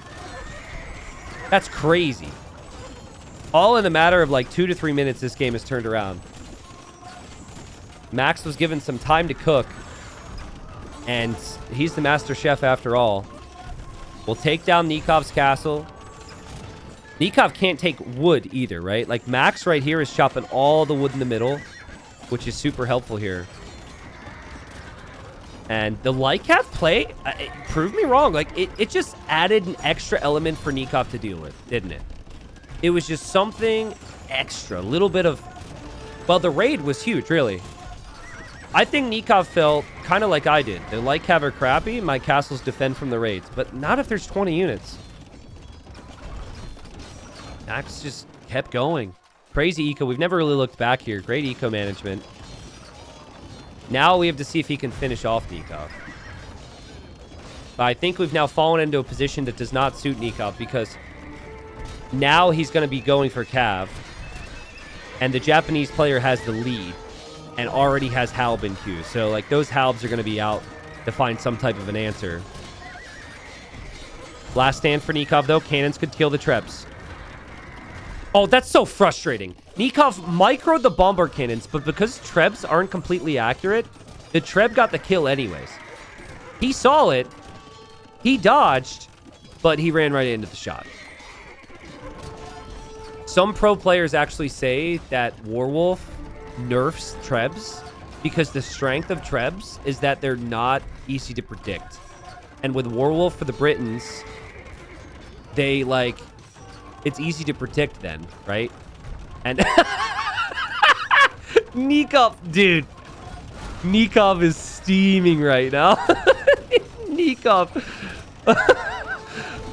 That's crazy. All in a matter of like 2 to 3 minutes, this game has turned around. Max was given some time to cook. And he's the master chef after all. We'll take down Nikov's castle. Nikov can't take wood either, right? Like Max right here is chopping all the wood in the middle, which is super helpful here. And the Lycav play, it proved me wrong. Like, it just added an extra element for Nikov to deal with, didn't it? It was just something extra. A little bit of... Well, the raid was huge, really. I think Nikov felt kind of like I did. The Lycav are crappy. My castles defend from the raids. But not if there's 20 units. Max just kept going. Crazy eco. We've never really looked back here. Great eco management. Now we have to see if he can finish off Nikov. But I think we've now fallen into a position that does not suit Nikov because now he's going to be going for Cav. And the Japanese player has the lead and already has Halb in queue. So, like, those Halbs are going to be out to find some type of an answer. Last stand for Nikov, though. Cannons could kill the Trebs. Oh, that's so frustrating. Nikov microed the bombard cannons, but because Trebs aren't completely accurate, the Treb got the kill anyways. He saw it, he dodged, but he ran right into the shot. Some pro players actually say that Warwolf nerfs Trebs because the strength of Trebs is that they're not easy to predict. And with Warwolf for the Britons, they, like... It's easy to predict then, right? And Nikov, dude. Nikov is steaming right now. Nikov.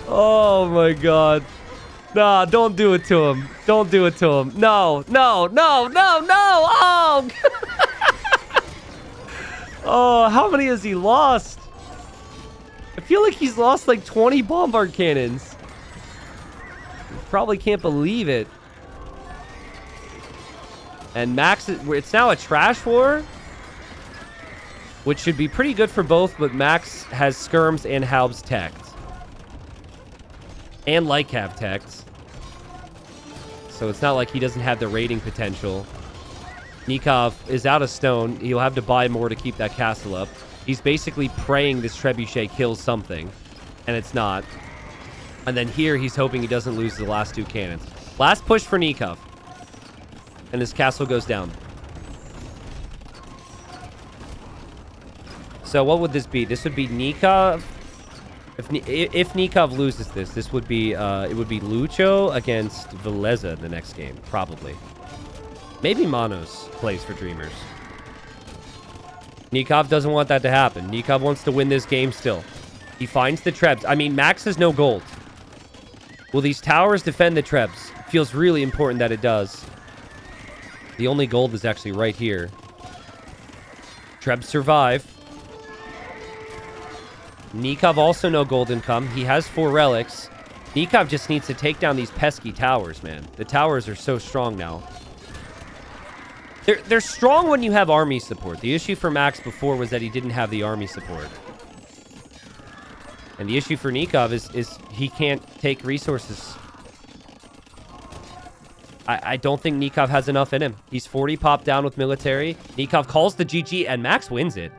Oh my god. Nah, don't do it to him. Don't do it to him. No, no, no, no, no. Oh. Oh, how many has he lost? I feel like he's lost like 20 bombard cannons. Probably can't believe it. And Max, it's now a trash war, which should be pretty good for both, but Max has skirms and Halbs teched. And Lycav teched. So it's not like he doesn't have the raiding potential. Nikov is out of stone. He'll have to buy more to keep that castle up. He's basically praying this trebuchet kills something, and it's not. And then here, he's hoping he doesn't lose the last 2 cannons. Last push for Nikov. And his castle goes down. So what would this be? This would be Nikov. If Nikov loses this, this would be it would be Lucho against Veleza in the next game, probably. Maybe Manos plays for Dreamers. Nikov doesn't want that to happen. Nikov wants to win this game still. He finds the Trebs. I mean, Max has no gold. Will these towers defend the Trebs? Feels really important that it does. The only gold is actually right here. Trebs survive. Nikov also no gold income. He has 4 relics. Nikov just needs to take down these pesky towers, man. The towers are so strong now. They're strong when you have army support. The issue for Max before was that he didn't have the army support. And the issue for Nikov is he can't take resources. I don't think Nikov has enough in him. He's 40 popped down with military. Nikov calls the GG, and Max wins it.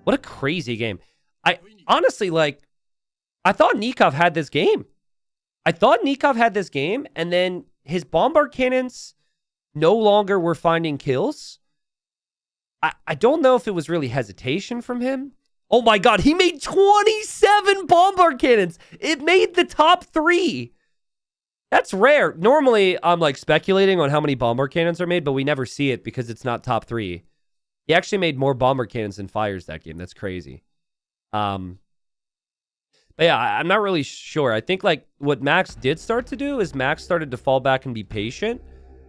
What a crazy game. I honestly, like, I thought Nikov had this game. And then his bombard cannons no longer were finding kills. I don't know if it was really hesitation from him. Oh my god, he made 27 bombard cannons. It made the top 3. That's rare. Normally, I'm like speculating on how many bombard cannons are made, but we never see it because it's not top 3. He actually made more bombard cannons than fires that game. That's crazy. But yeah, I'm not really sure. I think like what Max did start to do is Max started to fall back and be patient.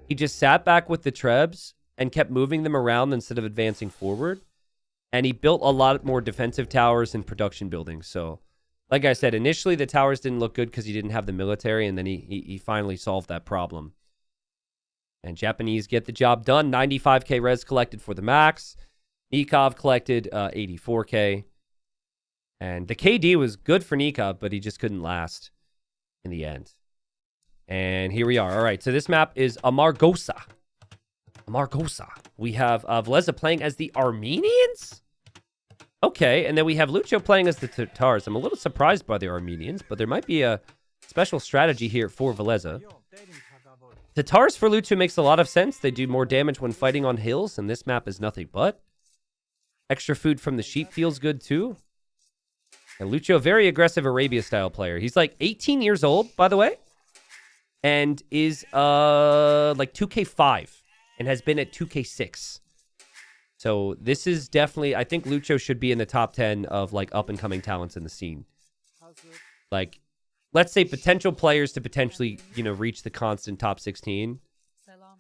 He just sat back with the trebs and kept moving them around instead of advancing forward. And he built a lot more defensive towers and production buildings. So, like I said, initially the towers didn't look good because he didn't have the military, and then he finally solved that problem. And Japanese get the job done. 95k res collected for the Max. Nikov collected 84k. And the KD was good for Nikov, but he just couldn't last in the end. And here we are. All right, so this map is Amargosa. We have Veleza playing as the Armenians? Okay, and then we have Lucho playing as the Tatars. I'm a little surprised by the Armenians, but there might be a special strategy here for Veleza. Tatars for Lucho makes a lot of sense. They do more damage when fighting on hills, and this map is nothing but. Extra food from the sheep feels good too. And Lucho, very aggressive Arabia-style player. He's like 18 years old, by the way, and is like 2K5 and has been at 2K6. So this is definitely, I think Lucho should be in the top 10 of like up-and-coming talents in the scene. Like, let's say potential players to potentially, you know, reach the constant top 16.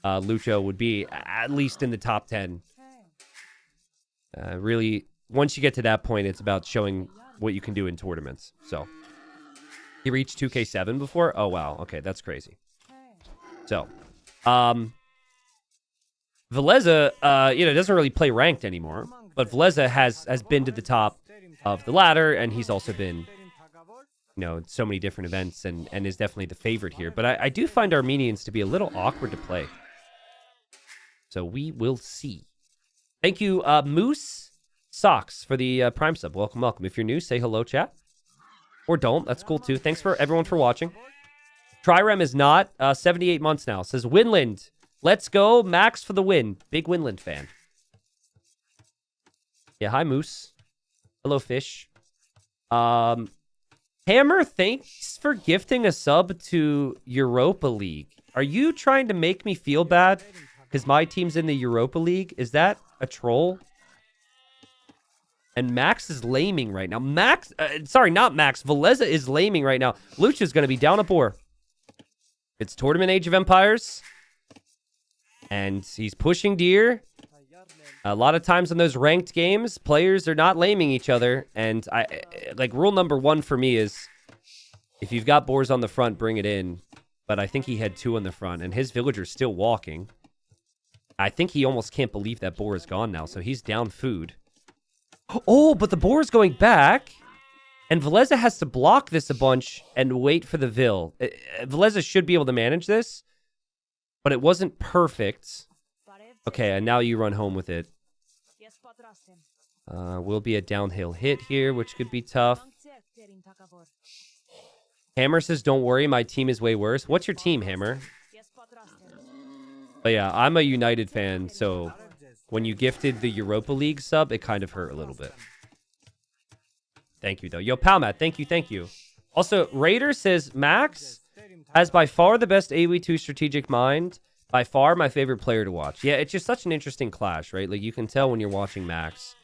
Lucho would be at least in the top 10. Really, once you get to that point, it's about showing what you can do in tournaments. So, he reached 2K7 before? Oh, wow. Okay, that's crazy. So, Veleza, doesn't really play ranked anymore, but Veleza has been to the top of the ladder, and he's also been, so many different events, and is definitely the favorite here. But I do find Armenians to be a little awkward to play. So we will see. Thank you, Moose Socks, for the Prime sub. Welcome, welcome. If you're new, say hello, chat. Or don't. That's cool, too. Thanks for everyone for watching. Trirem is not 78 months now. Says Winland. Let's go. Max for the win. Big Winland fan. Yeah, hi, Moose. Hello, Fish. Hammer, thanks for gifting a sub to Europa League. Are you trying to make me feel bad because my team's in the Europa League? Is that a troll? And Max is laming right now. Sorry, not Max. Veleza is laming right now. Lucha's going to be down a boar. It's Tournament Age of Empires. And he's pushing deer. A lot of times in those ranked games, players are not laming each other. And rule number 1 for me is if you've got boars on the front, bring it in. But I think he had 2 on the front, and his villager's still walking. I think he almost can't believe that boar is gone now, so he's down food. Oh, but the boar is going back, and Veleza has to block this a bunch and wait for the Vil. Veleza should be able to manage this, but it wasn't perfect. Okay, and now you run home with it. Will be a downhill hit here, which could be tough. Hammer says, don't worry, my team is way worse. What's your team, Hammer? But yeah, I'm a United fan, so when you gifted the Europa League sub, it kind of hurt a little bit. Thank you, though. Yo, Palmat, thank you. Also, Raider says, Max has by far the best AoE2 strategic mind. By far my favorite player to watch. Yeah, it's just such an interesting clash, right? Like, you can tell when you're watching Max.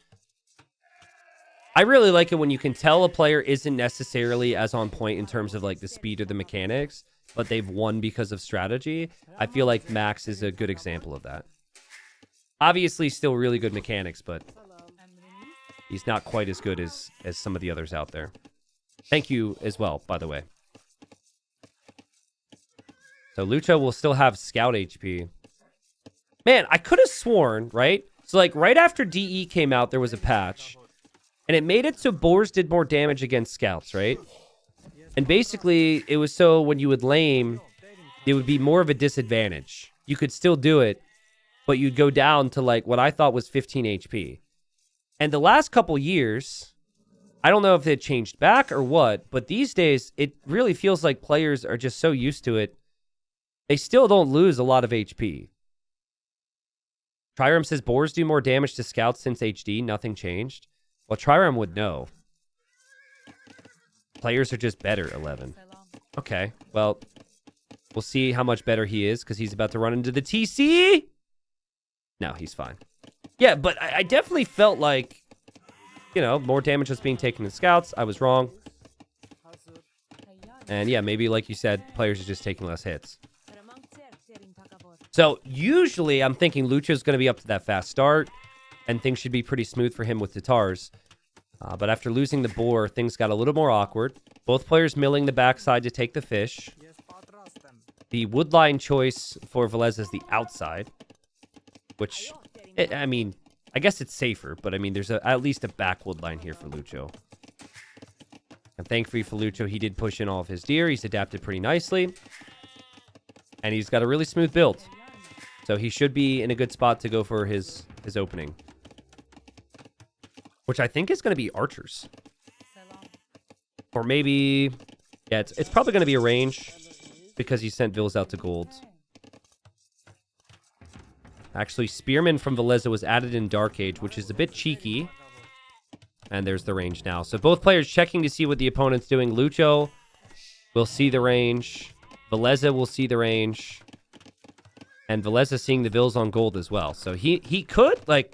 I really like it when you can tell a player isn't necessarily as on point in terms of, like, the speed or the mechanics, but they've won because of strategy. I feel like Max is a good example of that. Obviously, still really good mechanics, but he's not quite as good as some of the others out there. Thank you as well, by the way. So Lucha will still have scout HP. Man, I could have sworn, right? So, like, right after DE came out, there was a patch. And it made it so boars did more damage against scouts, right? And basically, it was so when you would lame, it would be more of a disadvantage. You could still do it, but you'd go down to, like, what I thought was 15 HP. And the last couple years, I don't know if it changed back or what, but these days, it really feels like players are just so used to it. They still don't lose a lot of HP. Trirem says, boars do more damage to scouts since HD. Nothing changed. Well, Trirem would know. Players are just better, 11. Okay, well, we'll see how much better he is because he's about to run into the TC. No, he's fine. Yeah, but I definitely felt like, you know, more damage was being taken to scouts. I was wrong. And yeah, maybe like you said, players are just taking less hits. So usually I'm thinking Lucho's going to be up to that fast start and things should be pretty smooth for him with Tatars. But after losing the boar, things got a little more awkward. Both players milling the backside to take the fish. The woodline choice for Velez is the outside, which, I mean, I guess it's safer, but I mean, there's at least a back woodline here for Lucho. And thankfully for Lucho, he did push in all of his deer. He's adapted pretty nicely. And he's got a really smooth build. So he should be in a good spot to go for his opening. Which I think is going to be archers. Or maybe... Yeah, it's probably going to be a range. Because he sent Vils out to gold. Actually, Spearman from Veleza was added in Dark Age, which is a bit cheeky. And there's the range now. So both players checking to see what the opponent's doing. Lucho will see the range. Veleza will see the range. And Veleza seeing the Vils on gold as well. So he could, like...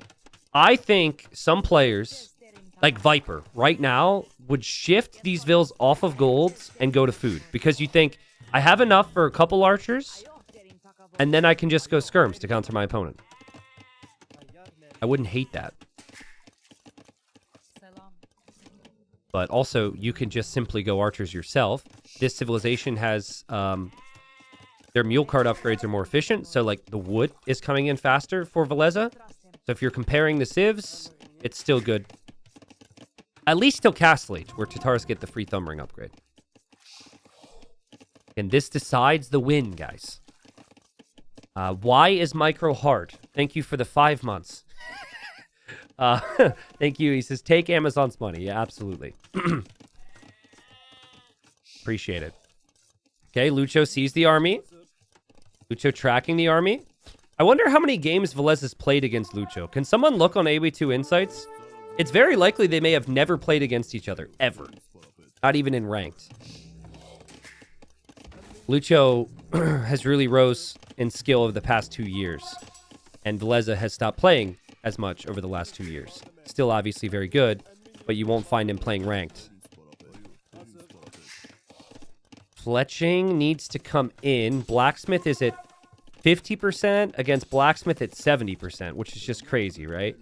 I think some players, like Viper, right now, would shift these Vils off of golds and go to food. Because you think, I have enough for a couple archers, and then I can just go skirms to counter my opponent. I wouldn't hate that. But also, you can just simply go archers yourself. This civilization has... their mule cart upgrades are more efficient, so like the wood is coming in faster for Veleza. So if you're comparing the civs, it's still good. At least till Castle Age, where Tatars get the free thumb ring upgrade. And this decides the win, guys. Why is Micro hard? Thank you for the 5 months. Thank you. He says, take Amazon's money. Yeah, absolutely. Appreciate it. Okay, Lucho sees the army. Lucho tracking the army. I wonder how many games Velez has played against Lucho. Can someone look on AW2 Insights? It's very likely they may have never played against each other, ever. Not even in ranked. Lucho has really rose in skill over the past 2 years. And Veleza has stopped playing as much over the last 2 years. Still obviously very good, but you won't find him playing ranked. Fletching needs to come in. Blacksmith is at 50% against Blacksmith at 70%, which is just crazy, right?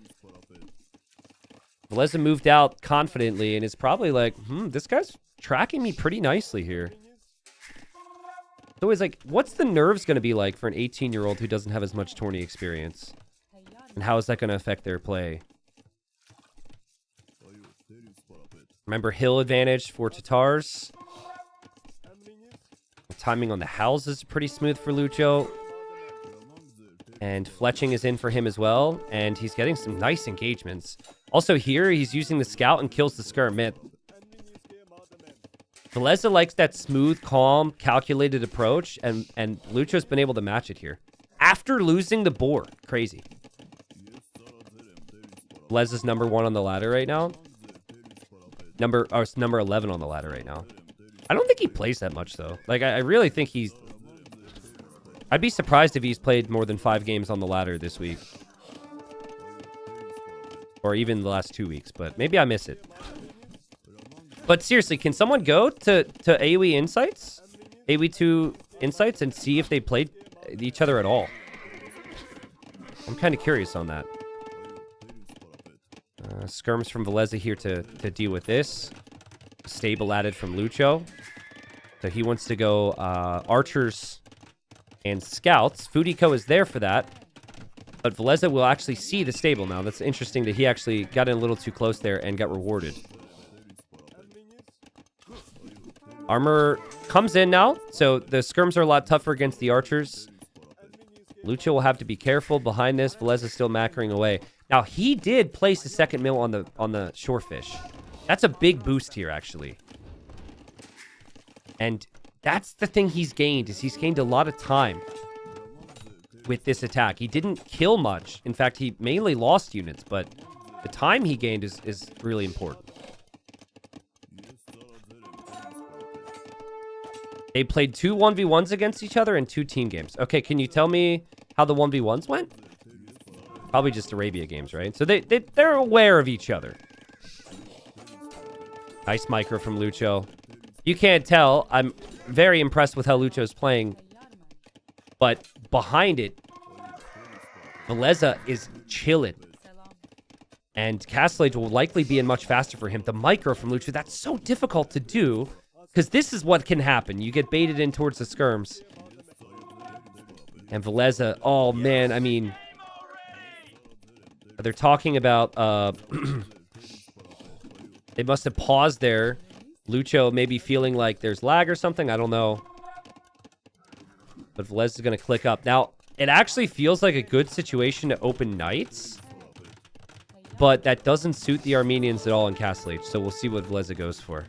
Veleza moved out confidently and is probably like, this guy's tracking me pretty nicely here. So it's like, what's the nerves going to be like for an 18-year-old who doesn't have as much tourney experience? And how is that going to affect their play? Remember, hill advantage for Tatars. Timing on the howls is pretty smooth for Lucho. And fletching is in for him as well. And he's getting some nice engagements. Also here, he's using the scout and kills the skirm mid. Veleza likes that smooth, calm, calculated approach. And Lucho's been able to match it here. After losing the boar. Crazy. Veleza's number 1 on the ladder right now. Number 11 on the ladder right now. I don't think he plays that much, though. Like, I really think he's... I'd be surprised if he's played more than 5 games on the ladder this week. Or even the last 2 weeks, but maybe I miss it. But seriously, can someone go to AoE Insights? AoE2 Insights and see if they played each other at all? I'm kind of curious on that. Skirms from Veleza here to deal with this. Stable added from Lucho. So he wants to go archers and scouts. Fudiko is there for that. But Veleza will actually see the stable now. That's interesting that he actually got in a little too close there and got rewarded. Armor comes in now, so the skirms are a lot tougher against the archers. Lucho will have to be careful behind this. Veleza still macroing away. Now, he did place a second mill on the shorefish. That's a big boost here, actually. And that's the thing he's gained, is he's gained a lot of time with this attack. He didn't kill much. In fact, he mainly lost units, but the time he gained is really important. They played 2 1v1s against each other and 2 team games. Okay, can you tell me how the 1v1s went? Probably just Arabia games, right? So they're aware of each other. Nice micro from Lucho. You can't tell. I'm very impressed with how Lucho's playing. But behind it, Veleza is chilling. And Castle Age will likely be in much faster for him. The micro from Lucho, that's so difficult to do. Because this is what can happen. You get baited in towards the skirms. And Veleza, oh man, I mean... They're talking about... they must have paused there. Lucho maybe feeling like there's lag or something. I don't know. But Velez is going to click up. Now, it actually feels like a good situation to open knights. But that doesn't suit the Armenians at all in Castle Age. So we'll see what Veleza goes for.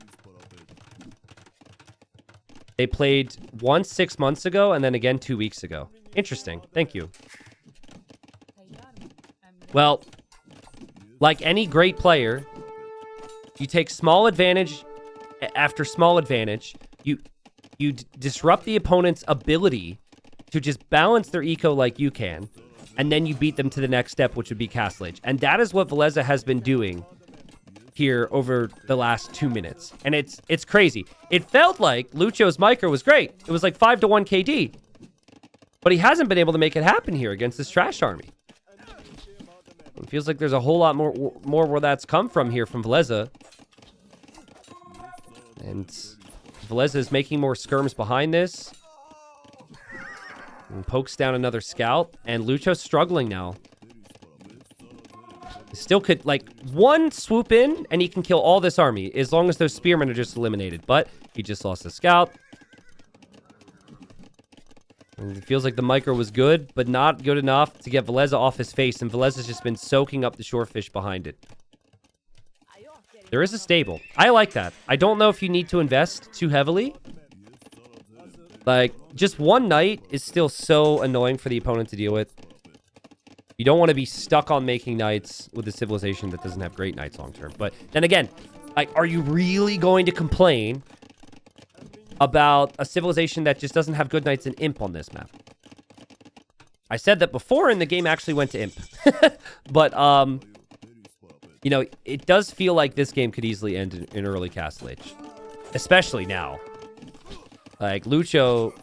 They played once 6 months ago and then again 2 weeks ago. Interesting. Thank you. Well, like any great player, you take small advantage after small advantage. You disrupt the opponent's ability to just balance their eco like you can, and then you beat them to the next step, which would be Castle Age. And that is what Veleza has been doing here over the last 2 minutes. And it's crazy. It felt like Lucho's micro was great. It was like 5-1 KD. But he hasn't been able to make it happen here against this trash army. It feels like there's a whole lot more where that's come from here from Veleza. And Veleza is making more skirms behind this. And pokes down another scout. And Lucho's struggling now. Still could, like, one swoop in, and he can kill all this army, as long as those spearmen are just eliminated. But he just lost a scout. And it feels like the micro was good, but not good enough to get Veleza off his face, and Veleza's just been soaking up the shorefish behind it. There is a stable. I like that. I don't know if you need to invest too heavily. Like, just one knight is still so annoying for the opponent to deal with. You don't want to be stuck on making knights with a civilization that doesn't have great knights long term. But then again, like, are you really going to complain about a civilization that just doesn't have good knights and imp on this map? I said that before, and the game actually went to imp. But, you know, it does feel like this game could easily end in early Castle Age. Especially now. Like, Lucho,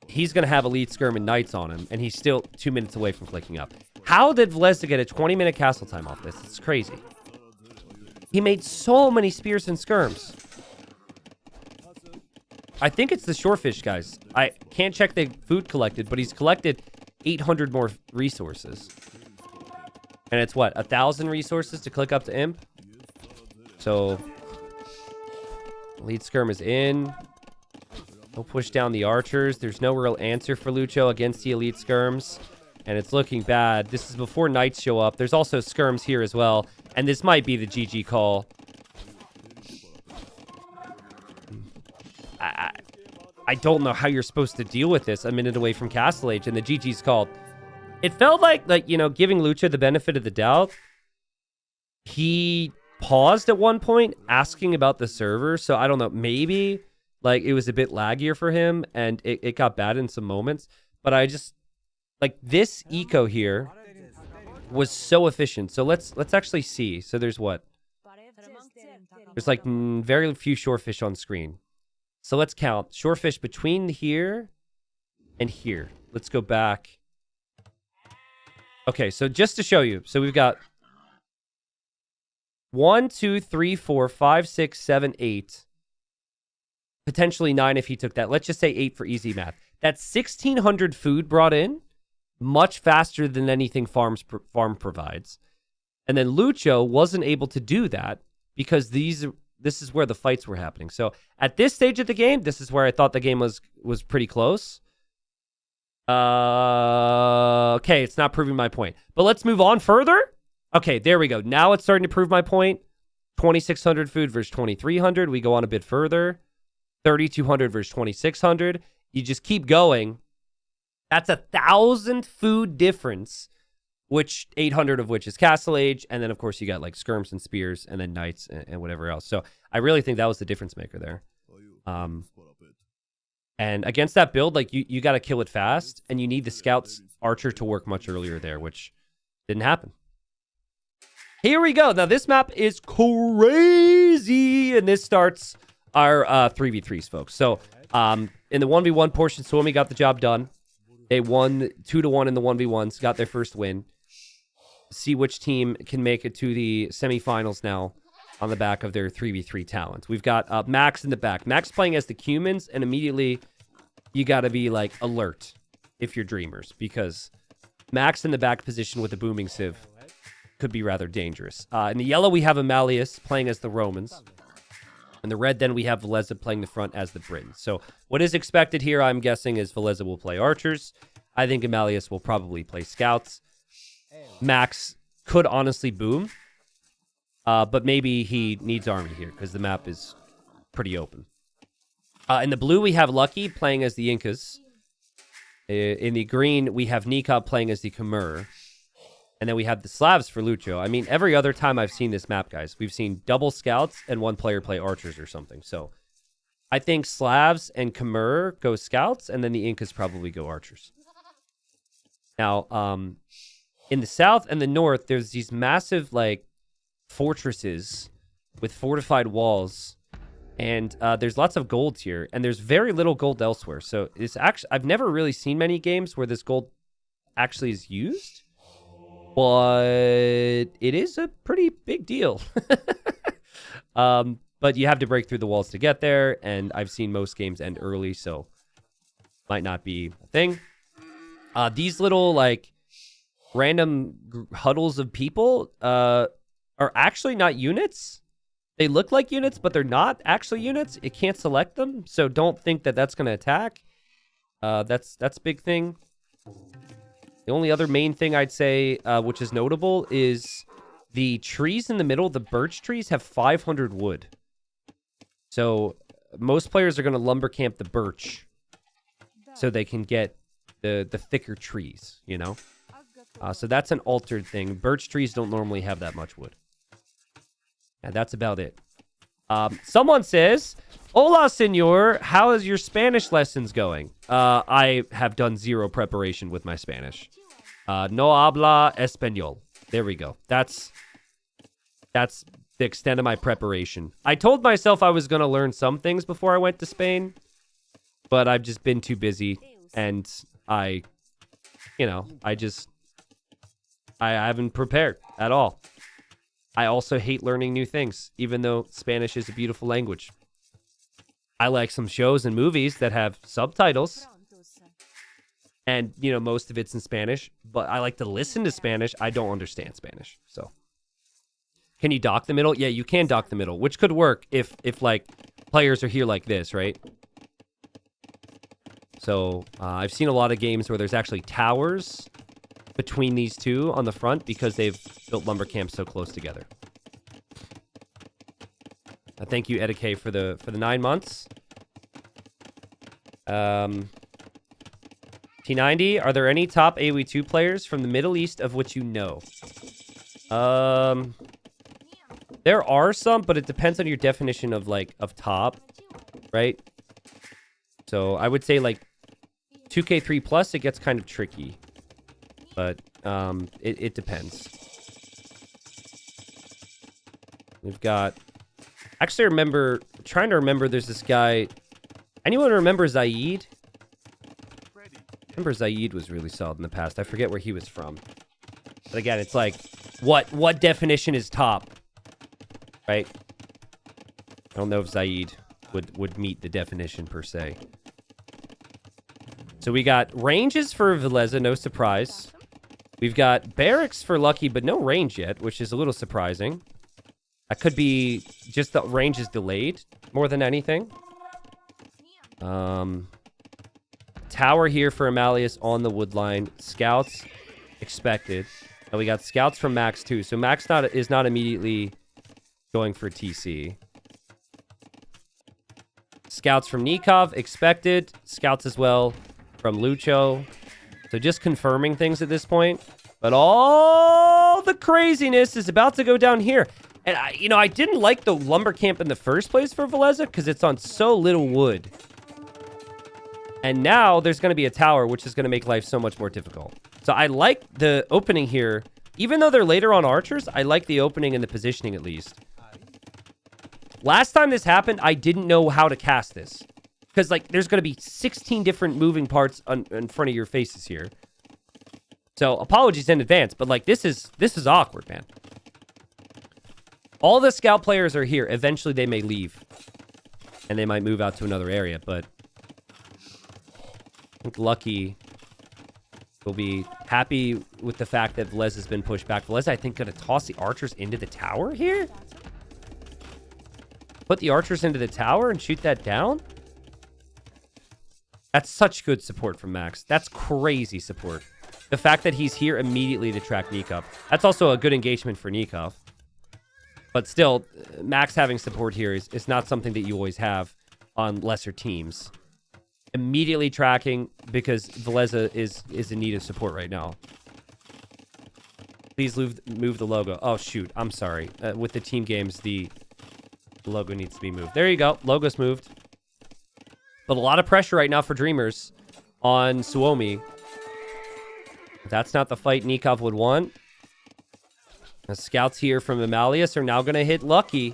he's going to have elite skirm and knights on him, and he's still 2 minutes away from clicking up. How did Veleza get a 20-minute castle time off this? It's crazy. He made so many spears and skirms. I think it's the shorefish, guys. I can't check the food collected, but he's collected 800 more resources. And it's what, 1,000 resources to click up to imp? So, elite skirm is in. He'll push down the archers. There's no real answer for Lucho against the elite skirms. And it's looking bad. This is before knights show up. There's also skirms here as well. And this might be the GG call. I don't know how you're supposed to deal with this a minute away from Castle Age, and the GG's called. It felt like, you know, giving Lucho the benefit of the doubt. He paused at one point asking about the server. So I don't know, maybe... like, it was a bit laggier for him, and it got bad in some moments. But I just... like, this eco here was so efficient. So let's actually see. So there's what? There's, like, very few shorefish on screen. So let's count. Shorefish between here and here. Let's go back. Okay, so just to show you. So we've got 1, 2, 3, 4, 5, 6, 7, 8... potentially 9 if he took that. Let's just say 8 for easy math. That's 1,600 food brought in much faster than anything farm provides. And then Lucho wasn't able to do that because this is where the fights were happening. So at this stage of the game, this is where I thought the game was pretty close. Okay, it's not proving my point. But let's move on further. Okay, there we go. Now it's starting to prove my point. 2,600 food versus 2,300. We go on a bit further. 3,200 versus 2,600. You just keep going. That's 1,000 food difference, which 800 of which is Castle Age. And then, of course, you got like skirms and spears and then knights and whatever else. So I really think that was the difference maker there. And against that build, like you got to kill it fast. And you need the scouts archer to work much earlier there, which didn't happen. Here we go. Now, this map is crazy. And this starts our 3v3s, folks. So in the 1v1 portion, Suomi got the job done. They won 2-1 in the 1v1s, got their first win. See which team can make it to the semifinals now on the back of their 3v3 talent. We've got Max in the back. Max playing as the Cumans, and immediately you got to be like alert if you're dreamers, because Max in the back position with the booming civ could be rather dangerous. In the yellow, we have Amalius playing as the Romans. In the red, then we have Veleza playing the front as the Britons. So what is expected here, I'm guessing, is Veleza will play archers. I think Amalius will probably play scouts. Max could honestly boom, but maybe he needs army here because the map is pretty open. In the blue, we have Lucky playing as the Incas. In the green, we have Nika playing as the Khmer. And then we have the Slavs for Lucho. I mean, every other time I've seen this map, guys, we've seen double scouts and one player play archers or something. So I think Slavs and Khmer go scouts, and then the Incas probably go archers. Now, in the south and the north, there's these massive, like, fortresses with fortified walls. And there's lots of gold here, and there's very little gold elsewhere. So it's actually, I've never really seen many games where this gold actually is used. But it is a pretty big deal. But you have to break through the walls to get there, and I've seen most games end early, so might not be a thing. These little, like, random huddles of people are actually not units. They look like units, but they're not actually units. It can't select them, so don't think that that's going to attack. That's a big thing. The only other main thing I'd say, which is notable, is the trees in the middle, the birch trees, have 500 wood. So most players are going to lumber camp the birch so they can get the thicker trees, you know? So that's an altered thing. Birch trees don't normally have that much wood. And that's about it. Someone says, "Hola, senor. How is your Spanish lessons going?" I have done zero preparation with my Spanish. No habla español. There we go. That's the extent of my preparation. I told myself I was going to learn some things before I went to Spain, but I've just been too busy, and I haven't prepared at all. I also hate learning new things, even though Spanish is a beautiful language. I like some shows and movies that have subtitles. And, you know, most of it's in Spanish. But I like to listen to Spanish. I don't understand Spanish. So, can you dock the middle? Yeah, you can dock the middle, which could work if like, players are here like this, right? So, I've seen a lot of games where there's actually towers between these two on the front because they've built lumber camps so close together. Thank you, Edike, for the 9 months. T90, are there any top AoE2 players from the Middle East of which you know? There are some, but it depends on your definition of top, right? So I would say like 2K3 plus, it gets kind of tricky. But it depends. We've got... Actually, trying to remember, there's this guy... Anyone remember Zaid? I remember Zaid was really solid in the past. I forget where he was from. But again, it's like, what definition is top? Right? I don't know if Zaid would meet the definition per se. So we got ranges for Veleza, no surprise. We've got barracks for Lucky, but no range yet, which is a little surprising. That could be just the range is delayed more than anything. Tower here for Amalius on the wood line. Scouts expected. And we got scouts from Max too. So Max is not immediately going for TC. Scouts from Nikov expected. Scouts as well from Lucho. So just confirming things at this point. But all the craziness is about to go down here. And, I didn't like the lumber camp in the first place for Veleza because it's on so little wood. And now there's going to be a tower, which is going to make life so much more difficult. So I like the opening here. Even though they're later on archers, I like the opening and the positioning at least. Last time this happened, I didn't know how to cast this. Because, there's going to be 16 different moving parts in front of your faces here. So, apologies in advance, but, this is awkward, man. All the scout players are here. Eventually, they may leave. And they might move out to another area, but I think Lucky will be happy with the fact that Velez has been pushed back. Velez, I think, going to toss the archers into the tower here? Put the archers into the tower and shoot that down? That's such good support from Max. That's crazy support. The fact that he's here immediately to track Nikov. That's also a good engagement for Nikov. But still, Max having support here is not something that you always have on lesser teams. Immediately tracking because Veleza is in need of support right now. Please move the logo. Oh, shoot. I'm sorry. With the team games, the logo needs to be moved. There you go. Logo's moved. But a lot of pressure right now for Dreamers on Suomi. That's not the fight Nikov would want. The scouts here from Amalius are now going to hit Lucky.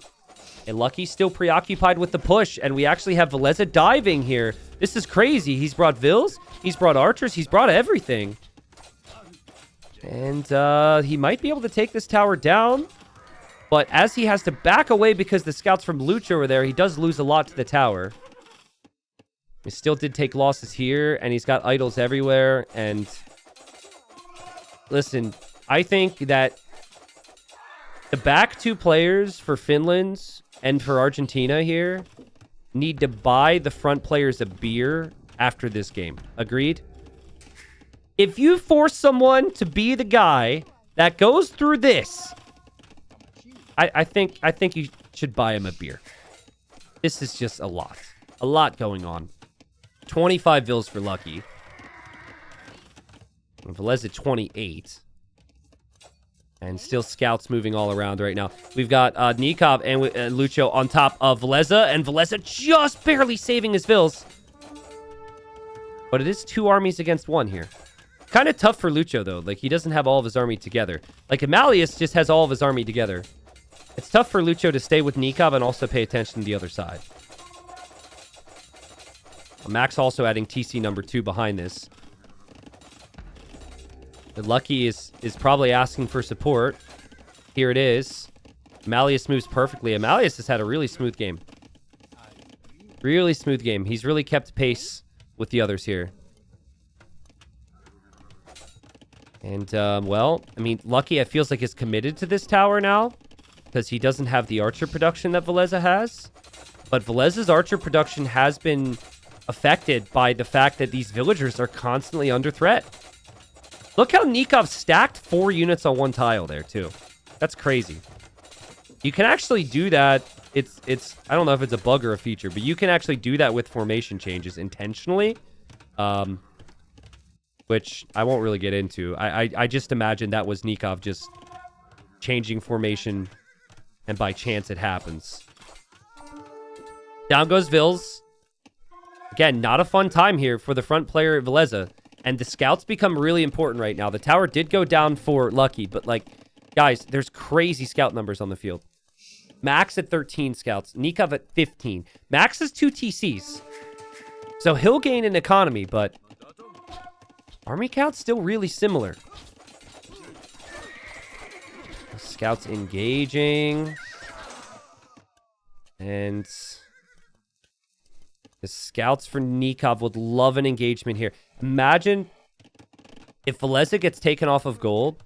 And Lucky's still preoccupied with the push. And we actually have Veleza diving here. This is crazy. He's brought Vils. He's brought archers. He's brought everything. And he might be able to take this tower down. But as he has to back away because the scouts from Lucha are there, he does lose a lot to the tower. He still did take losses here. And he's got idols everywhere. And listen, I think that the back two players for Finland and for Argentina here need to buy the front players a beer after this game. Agreed? If you force someone to be the guy that goes through this, I think you should buy him a beer. This is just a lot going on. 25 Vils for Lucky. Veleza 28. And still scouts moving all around right now. We've got Nikov and Lucho on top of Veleza. And Veleza just barely saving his Vils. But it is two armies against one here. Kind of tough for Lucho, though. He doesn't have all of his army together. Amalius just has all of his army together. It's tough for Lucho to stay with Nikov and also pay attention to the other side. Max also adding TC number 2 behind this. Lucky is probably asking for support. Here it is. Amalius moves perfectly. Amalius has had a really smooth game. Really smooth game. He's really kept pace with the others here. And, Lucky, it feels like is committed to this tower now. Because he doesn't have the archer production that Veleza has. But Veleza's archer production has been affected by the fact that these villagers are constantly under threat. Look how Nikov stacked 4 units on one tile there, too. That's crazy. You can actually do that. It's I don't know if it's a bug or a feature, but you can actually do that with formation changes intentionally. Which I won't really get into. I just imagine that was Nikov just changing formation, and by chance it happens. Down goes Vils. Again, not a fun time here for the front player at Veleza. And the scouts become really important right now. The tower did go down for Lucky, but guys, there's crazy scout numbers on the field. Max at 13 scouts. Nikov at 15. Max has 2 TCs. So he'll gain an economy, but army count's still really similar. Scouts engaging. And the scouts for Nikov would love an engagement here. Imagine if Veleza gets taken off of gold,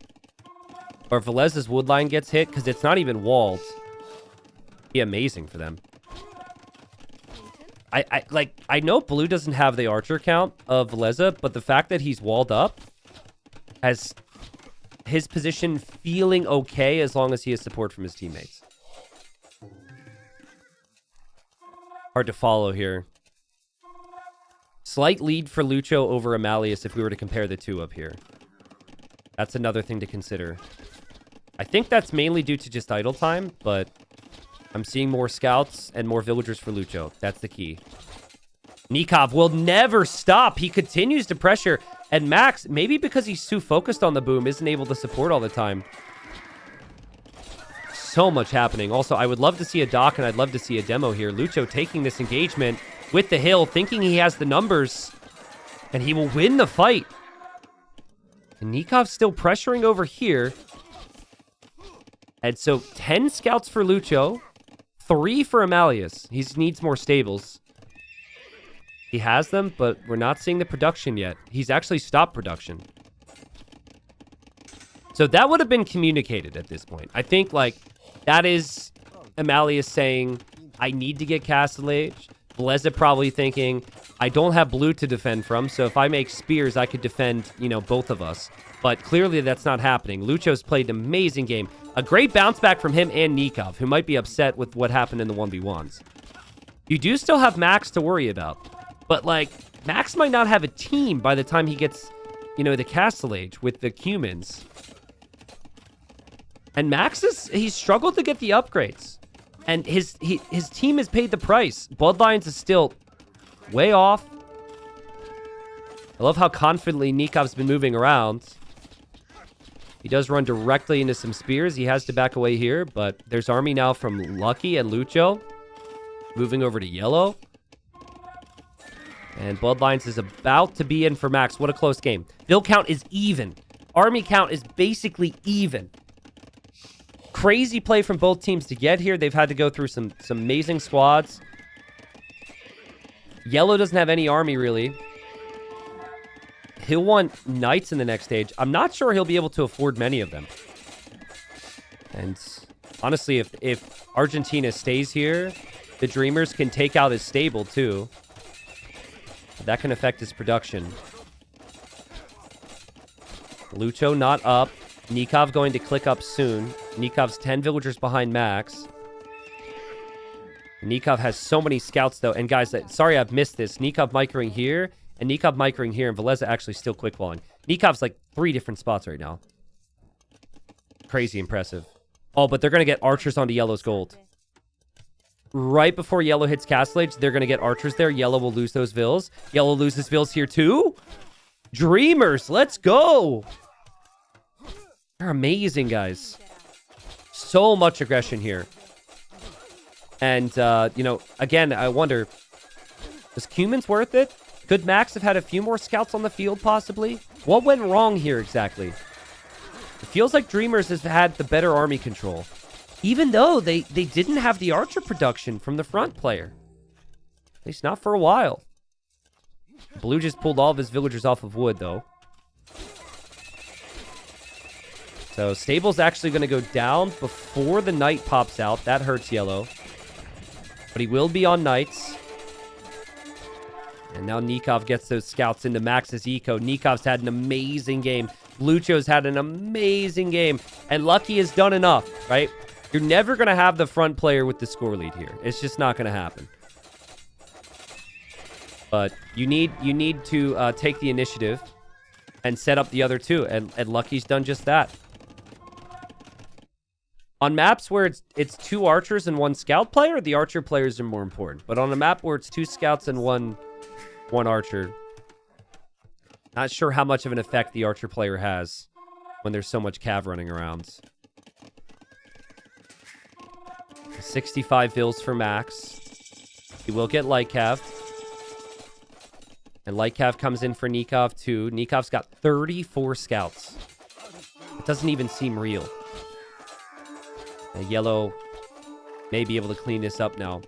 or if Veleza's wood line gets hit, because it's not even walled. It'd be amazing for them. I know blue doesn't have the archer count of Veleza, but the fact that he's walled up has his position feeling okay as long as he has support from his teammates. Hard to follow here. Slight lead for Lucho over Amalius if we were to compare the two up here. That's another thing to consider. I think that's mainly due to just idle time, but I'm seeing more scouts and more villagers for Lucho. That's the key. Nikov will never stop. He continues to pressure. And Max, maybe because he's too focused on the boom, isn't able to support all the time. So much happening. Also, I would love to see a dock, and I'd love to see a demo here. Lucho taking this engagement with the hill, thinking he has the numbers, and he will win the fight. And Nikov's still pressuring over here. And so 10 scouts for Lucho, 3 for Amalius. He needs more stables. He has them, but we're not seeing the production yet. He's actually stopped production. So that would have been communicated at this point. I think, like, that is Amalius saying, I need to get Castle Age. Veleza probably thinking, I don't have blue to defend from, so if I make spears, I could defend, you know, both of us. But clearly that's not happening. Lucho's played an amazing game. A great bounce back from him and Nikov, who might be upset with what happened in the 1v1s. You do still have Max to worry about. But, like, Max might not have a team by the time he gets, you know, the Castle Age with the humans. And Max he's struggled to get the upgrades. And his team has paid the price. Bloodlines is still way off. I love how confidently Nikov's been moving around. He does run directly into some spears. He has to back away here, but there's army now from Lucky and Lucho. Moving over to yellow. And Bloodlines is about to be in for Max. What a close game. Bill count is even. Army count is basically even. Crazy play from both teams to get here. They've had to go through some amazing squads. Yellow doesn't have any army, really. He'll want knights in the next stage. I'm not sure he'll be able to afford many of them. And honestly, if Argentina stays here, the Dreamers can take out his stable, too. That can affect his production. Lucho not up. Nikov going to click up soon. Nikov's 10 villagers behind Max. Nikov has so many scouts, though. And guys, sorry I've missed this. Nikov microing here, and Nikov microing here, and Veleza actually still quick walling. Nikov's like 3 different spots right now. Crazy impressive. Oh, but they're going to get archers onto yellow's gold. Right before yellow hits Castle Age, they're going to get archers there. Yellow will lose those vills. Yellow loses vills here too. Dreamers, let's go. They're amazing, guys. So much aggression here. And, you know, again, I wonder, is Cuman's worth it? Could Max have had a few more scouts on the field, possibly? What went wrong here exactly? It feels like Dreamers has had the better army control. Even though they didn't have the archer production from the front player. At least not for a while. Blue just pulled all of his villagers off of wood, though. So Stable's actually going to go down before the knight pops out. That hurts yellow. But he will be on knights. And now Nikov gets those scouts into Max's eco. Nikov's had an amazing game. Lucho's had an amazing game. And Lucky has done enough, right? You're never going to have the front player with the score lead here. It's just not going to happen. But you need to take the initiative and set up the other two. And Lucky's done just that. On maps where it's 2 archers and 1 scout player, the archer players are more important. But on a map where it's 2 scouts and one archer, not sure how much of an effect the archer player has when there's so much cav running around. 65 vills for Max. He will get light cav. And light cav comes in for Nikov too. Nikov's got 34 scouts. It doesn't even seem real. Yellow may be able to clean this up now.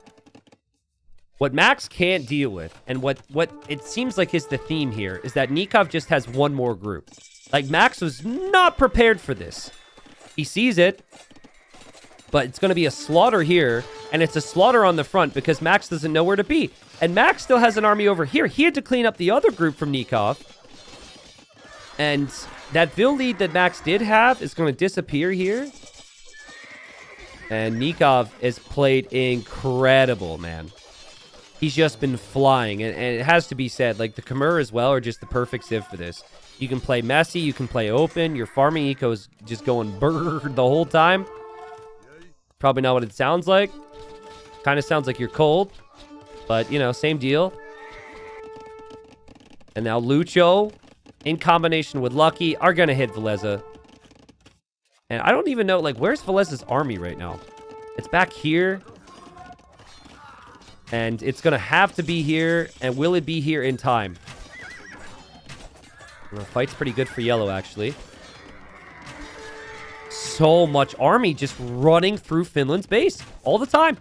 What Max can't deal with, and what it seems like is the theme here, is that Nikov just has one more group. Like, Max was not prepared for this. He sees it, but it's going to be a slaughter here, and it's a slaughter on the front because Max doesn't know where to be. And Max still has an army over here. He had to clean up the other group from Nikov. And that Vil lead that Max did have is going to disappear here. And Nikov has played incredible, man. He's just been flying. And it has to be said, like, the Khmer as well are just the perfect civ for this. You can play messy, you can play open. Your farming eco is just going brrr the whole time. Probably not what it sounds like. Kind of sounds like you're cold. But, you know, same deal. And now Lucho, in combination with Lucky, are going to hit Veleza. And I don't even know, like, where's Veleza's army right now? It's back here. And it's going to have to be here. And will it be here in time? Well, the fight's pretty good for yellow, actually. So much army just running through Finland's base all the time.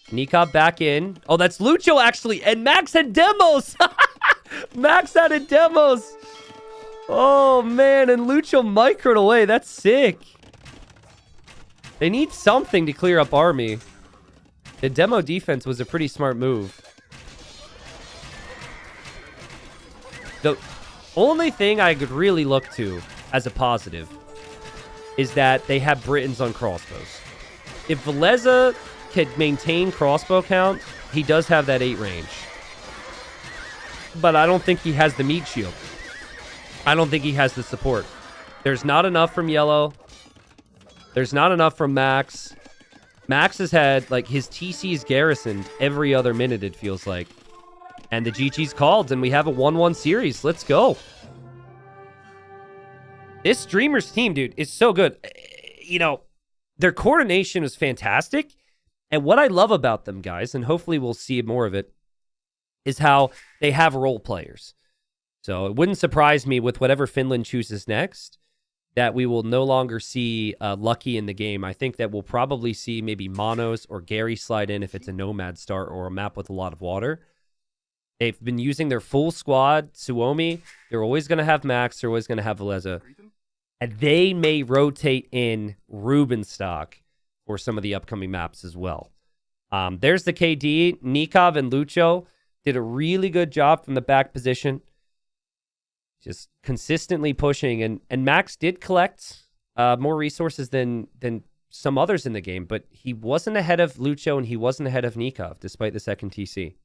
Nikov back in. Oh, that's Lucho, actually. And Max had demos. Max had a demos. Oh, man. And Lucho microed away. That's sick. They need something to clear up army. The demo defense was a pretty smart move. The only thing I could really look to as a positive is that they have Britons on crossbows. If Veleza could maintain crossbow count, he does have that 8 range. But I don't think he has the meat shield. I don't think he has the support. There's not enough from yellow. There's not enough from Max. Max has had, like, his TC's garrisoned every other minute, it feels like. And the GG's called, and we have a 1-1 series. Let's go. This Streamers team, dude, is so good. You know, their coordination is fantastic. And what I love about them, guys, and hopefully we'll see more of it, is how they have role players. So it wouldn't surprise me with whatever Finland chooses next that we will no longer see Lucky in the game. I think that we'll probably see maybe Monos or Gary slide in if it's a Nomad start or a map with a lot of water. They've been using their full squad. Suomi, they're always going to have Max. They're always going to have Veleza. And they may rotate in Rubenstock for some of the upcoming maps as well. There's the KD. Nikov and Lucho did a really good job from the back position. Just consistently pushing. And Max did collect more resources than some others in the game. But he wasn't ahead of Lucho and he wasn't ahead of Nikov, despite the second TC.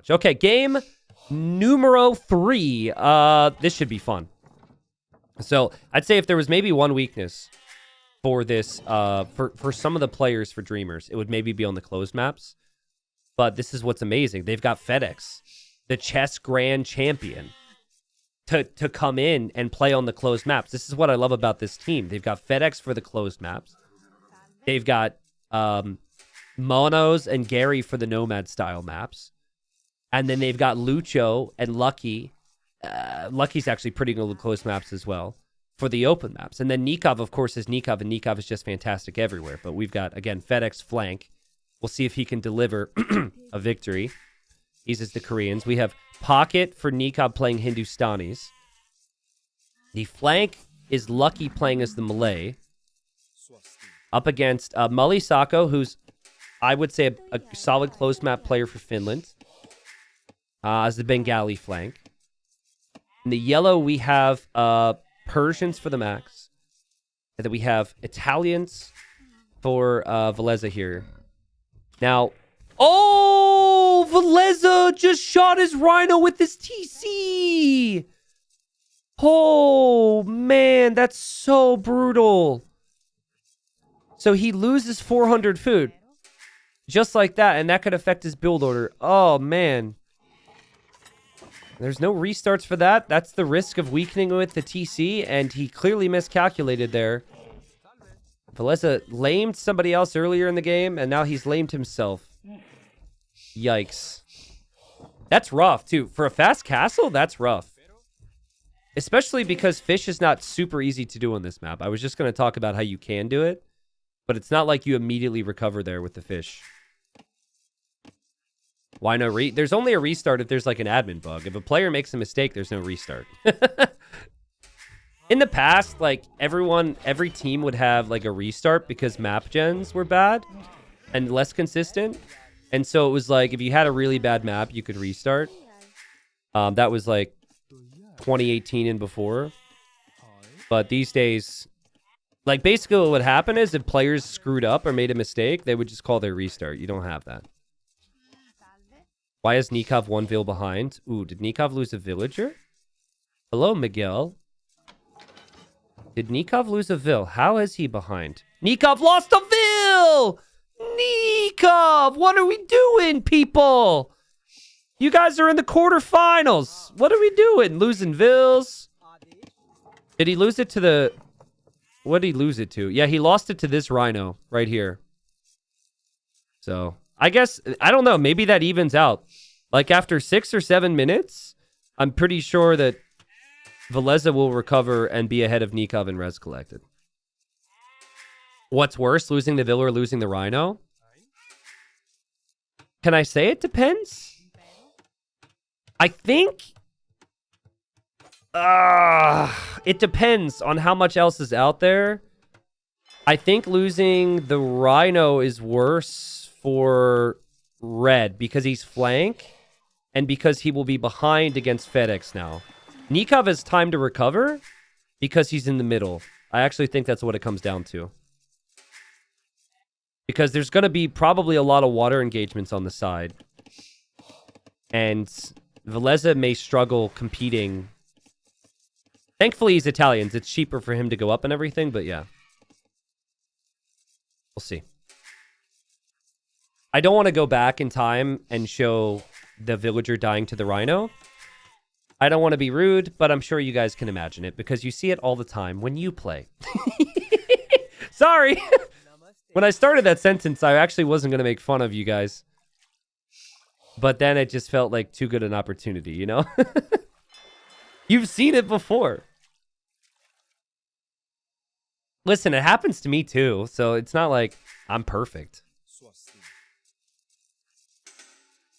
Okay, game numero 3. This should be fun. So I'd say if there was maybe one weakness for this, for some of the players for Dreamers, it would maybe be on the closed maps. But this is what's amazing. They've got FedEx, the chess grand champion, to come in and play on the closed maps. This is what I love about this team. They've got FedEx for the closed maps. They've got Monos and Gary for the Nomad style maps. And then they've got Lucho and Lucky. Lucky's actually pretty good with closed maps as well for the open maps. And then Nikov, of course, is Nikov, and Nikov is just fantastic everywhere. But we've got, again, FedEx flank. We'll see if he can deliver a victory. These is the Koreans. We have Pocket for Nikov playing Hindustanis. The flank is Lucky playing as the Malay. Up against Mully Sako, who's, I would say, a solid closed map player for Finland. As the Bengali flank. In the yellow, we have Persians for the Max. And then we have Italians for Veleza here. Now, oh, Veleza just shot his Rhino with his TC. Oh, man, that's so brutal. So he loses 400 food. Just like that, and that could affect his build order. Oh, man. There's no restarts for that. That's the risk of weakening with the TC, and he clearly miscalculated there. Veleza lamed somebody else earlier in the game, and now he's lamed himself. Yikes. That's rough, too. For a fast castle, that's rough. Especially because fish is not super easy to do on this map. I was just going to talk about how you can do it, but it's not like you immediately recover there with the fish. Why no There's only a restart if there's like an admin bug. If a player makes a mistake, there's no restart. In the past, like every team would have like a restart because map gens were bad and less consistent. And so it was like if you had a really bad map, you could restart. That was like 2018 and before. But these days, like basically what would happen is if players screwed up or made a mistake, they would just call their restart. You don't have that. Why is Nikov 1 vill behind? Ooh, did Nikov lose a villager? Hello, Miguel. Did Nikov lose a vill? How is he behind? Nikov lost a vill! Nikov! What are we doing, people? You guys are in the quarterfinals. What are we doing? Losing vills? Did he lose it to the... What did he lose it to? Yeah, he lost it to this rhino right here. So, I guess... I don't know. Maybe that evens out. Like, after 6 or 7 minutes, I'm pretty sure that Veleza will recover and be ahead of Nikov and res collected. What's worse, losing the vill or losing the rhino? Can I say it depends? I think... it depends on how much else is out there. I think losing the rhino is worse for red because he's flank and because he will be behind against FedEx now. Nikov has time to recover because he's in the middle. I actually think that's what it comes down to. Because there's going to be probably a lot of water engagements on the side. And Veleza may struggle competing. Thankfully, he's Italian. It's cheaper for him to go up and everything, but yeah. We'll see. I don't want to go back in time and show the villager dying to the rhino. I don't want to be rude, but I'm sure you guys can imagine it because you see it all the time when you play. Sorry. When I started that sentence, I actually wasn't going to make fun of you guys. But then it just felt like too good an opportunity, you know? You've seen it before. Listen, it happens to me too, so it's not like I'm perfect.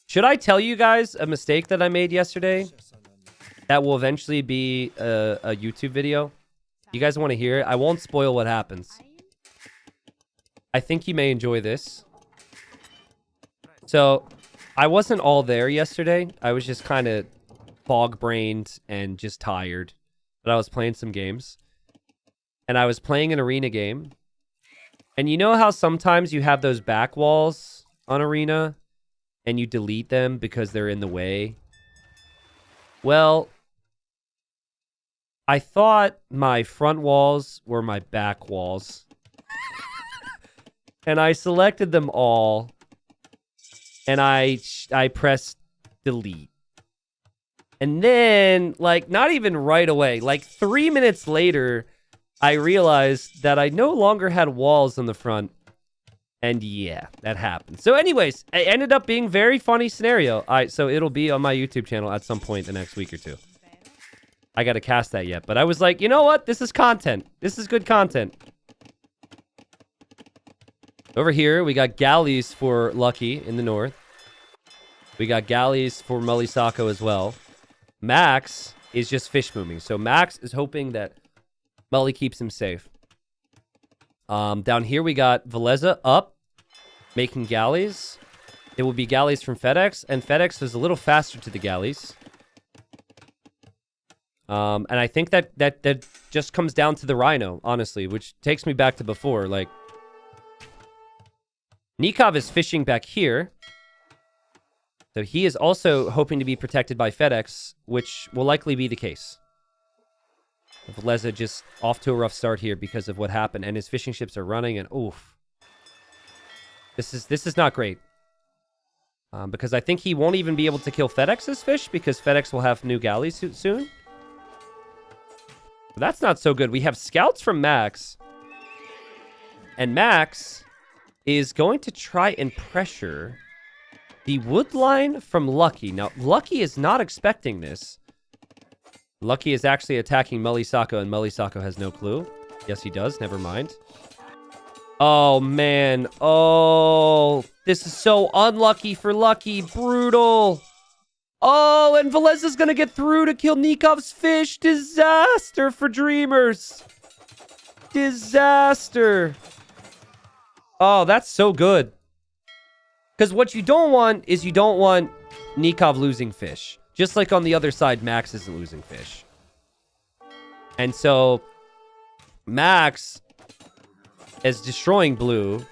Should I tell you guys a mistake that I made yesterday that will eventually be a YouTube video? You guys want to hear it? I won't spoil what happens. I think you may enjoy this. So, I wasn't all there yesterday. I was just kind of fog-brained and just tired. But I was playing some games. And I was playing an arena game. And you know how sometimes you have those back walls on arena and you delete them because they're in the way? Well, I thought my front walls were my back walls. And I selected them all. And I pressed delete. And then, like, not even right away, like 3 minutes later, I realized that I no longer had walls on the front. And yeah, that happened. So anyways, it ended up being a very funny scenario. So it'll be on my YouTube channel at some point the next week or two. I got to cast that yet. But I was like, you know what? This is content. This is good content. Over here, we got galleys for Lucky in the north. We got galleys for Mulisako as well. Max is just fish moving. So Max is hoping that Mully keeps him safe. Down here, we got Veleza up, making galleys. It will be galleys from FedEx, and FedEx is a little faster to the galleys. And I think that just comes down to the rhino, honestly, which takes me back to before. Like, Nikov is fishing back here. So he is also hoping to be protected by FedEx, which will likely be the case. Veleza just off to a rough start here because of what happened, and his fishing ships are running, and oof. This is not great. Because I think he won't even be able to kill FedEx's fish because FedEx will have new galleys soon. But that's not so good. We have scouts from Max. And Max is going to try and pressure the wood line from Lucky. Now, Lucky is not expecting this. Lucky is actually attacking Mulisako, and Mulisako has no clue. Yes, he does. Never mind. Oh, man. Oh, this is so unlucky for Lucky. Brutal. Oh, and Velez is going to get through to kill Nikov's fish. Disaster for Dreamers. Disaster. Oh, that's so good. Because what you don't want is you don't want Nikov losing fish. Just like on the other side, Max isn't losing fish. And so Max is destroying Blue.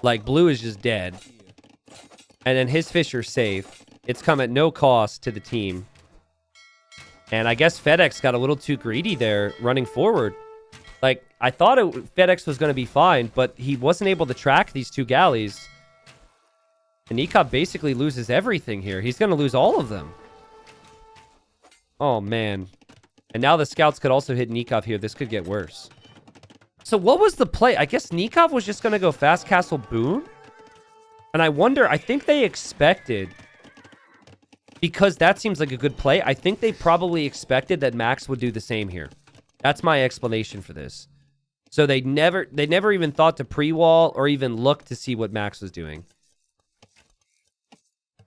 Like, Blue is just dead. And then his fish are safe. It's come at no cost to the team. And I guess FedEx got a little too greedy there running forward. Like, I thought FedEx was going to be fine, but he wasn't able to track these two galleys. And Nikov basically loses everything here. He's going to lose all of them. Oh, man. And now the scouts could also hit Nikov here. This could get worse. So what was the play? I guess Nikov was just going to go fast castle boom. And I wonder, I think they expected, because that seems like a good play, I think they probably expected that Max would do the same here. That's my explanation for this. So they never even thought to pre-wall or even look to see what Max was doing.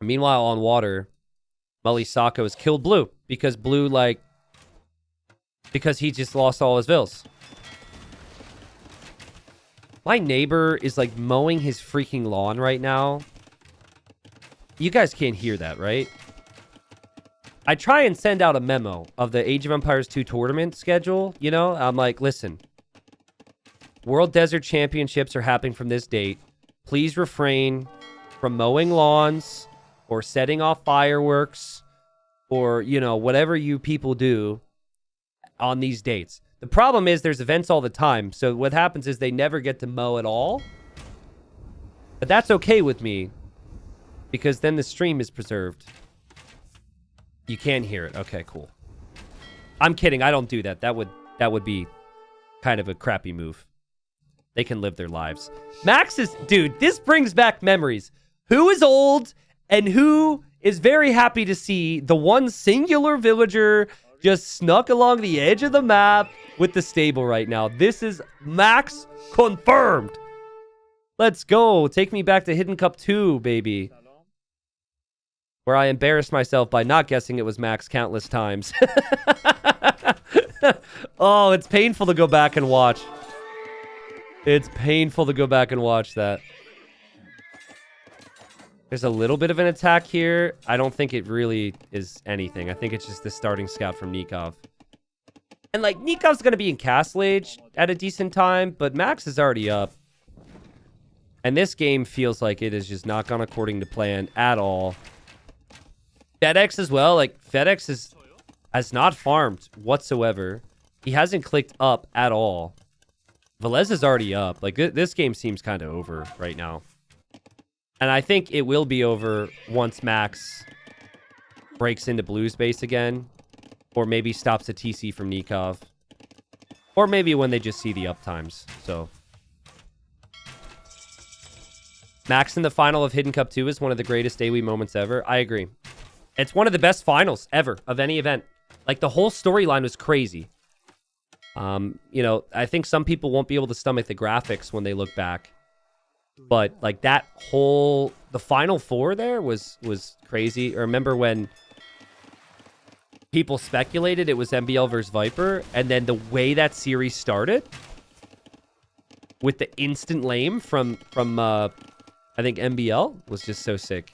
Meanwhile, on water, Mulisako has killed Blue because Blue, because he just lost all his vills. My neighbor is, mowing his freaking lawn right now. You guys can't hear that, right? I try and send out a memo of the Age of Empires 2 tournament schedule, you know? I'm like, listen, World Desert Championships are happening from this date. Please refrain from mowing lawns or setting off fireworks or, whatever you people do on these dates. The problem is there's events all the time. So what happens is they never get to mow at all. But that's okay with me because then the stream is preserved. You can't hear it. Okay, cool. I'm kidding. I don't do that. That would be kind of a crappy move. They can live their lives. Max is... Dude, this brings back memories. Who is old and who is very happy to see the one singular villager just snuck along the edge of the map with the stable right now? This is Max confirmed. Let's go. Take me back to Hidden Cup 2, baby. Where I embarrassed myself by not guessing it was Max countless times. Oh, it's painful to go back and watch. It's painful to go back and watch that. There's a little bit of an attack here. I don't think it really is anything. I think it's just the starting scout from Nikov. And, Nikov's going to be in Castle Age at a decent time, but Max is already up. And this game feels like it has just not gone according to plan at all. FedEx as well. FedEx has not farmed whatsoever. He hasn't clicked up at all. Velez is already up. This game seems kind of over right now. And I think it will be over once Max breaks into Blue's base again. Or maybe stops a TC from Nikov. Or maybe when they just see the uptimes. So Max in the final of Hidden Cup 2 is one of the greatest AoE moments ever. I agree. It's one of the best finals ever of any event. The whole storyline was crazy. I think some people won't be able to stomach the graphics when they look back. But, the Final Four there was crazy. I remember when people speculated it was MBL versus Viper, and then the way that series started with the instant lame from I think MBL was just so sick.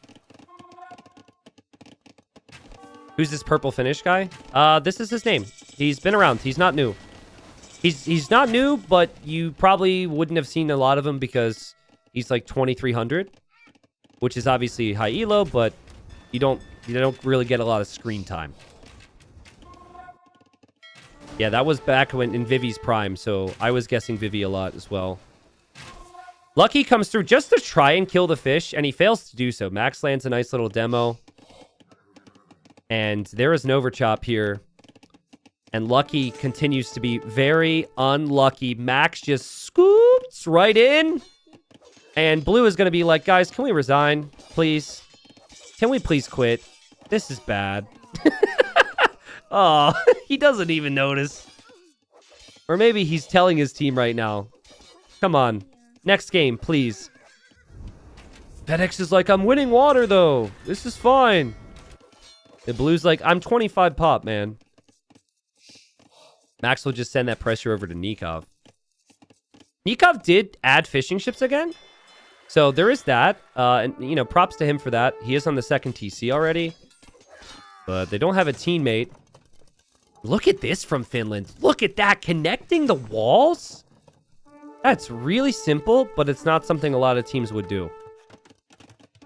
Who's this purple finish guy? This is his name. He's been around. He's not new. He's not new, but you probably wouldn't have seen a lot of him because he's 2300, which is obviously high elo, but you don't really get a lot of screen time. Yeah, that was back when in Vivi's prime, so I was guessing Vivi a lot as well. Lucky comes through just to try and kill the fish, and he fails to do so. Max lands a nice little demo. And there is an overchop here. And Lucky continues to be very unlucky. Max just scoops right in. And Blue is going to be like, guys, can we resign, please? Can we please quit? This is bad. Oh, he doesn't even notice. Or maybe he's telling his team right now. Come on. Next game, please. FedEx is like, I'm winning water, though. This is fine. The Blue's like, I'm 25 pop, man. Max will just send that pressure over to Nikov. Nikov did add fishing ships again. So there is that. And, you know, props to him for that. He is on the second TC already. But they don't have a teammate. Look at this from Finland. Look at that. Connecting the walls. That's really simple, but it's not something a lot of teams would do.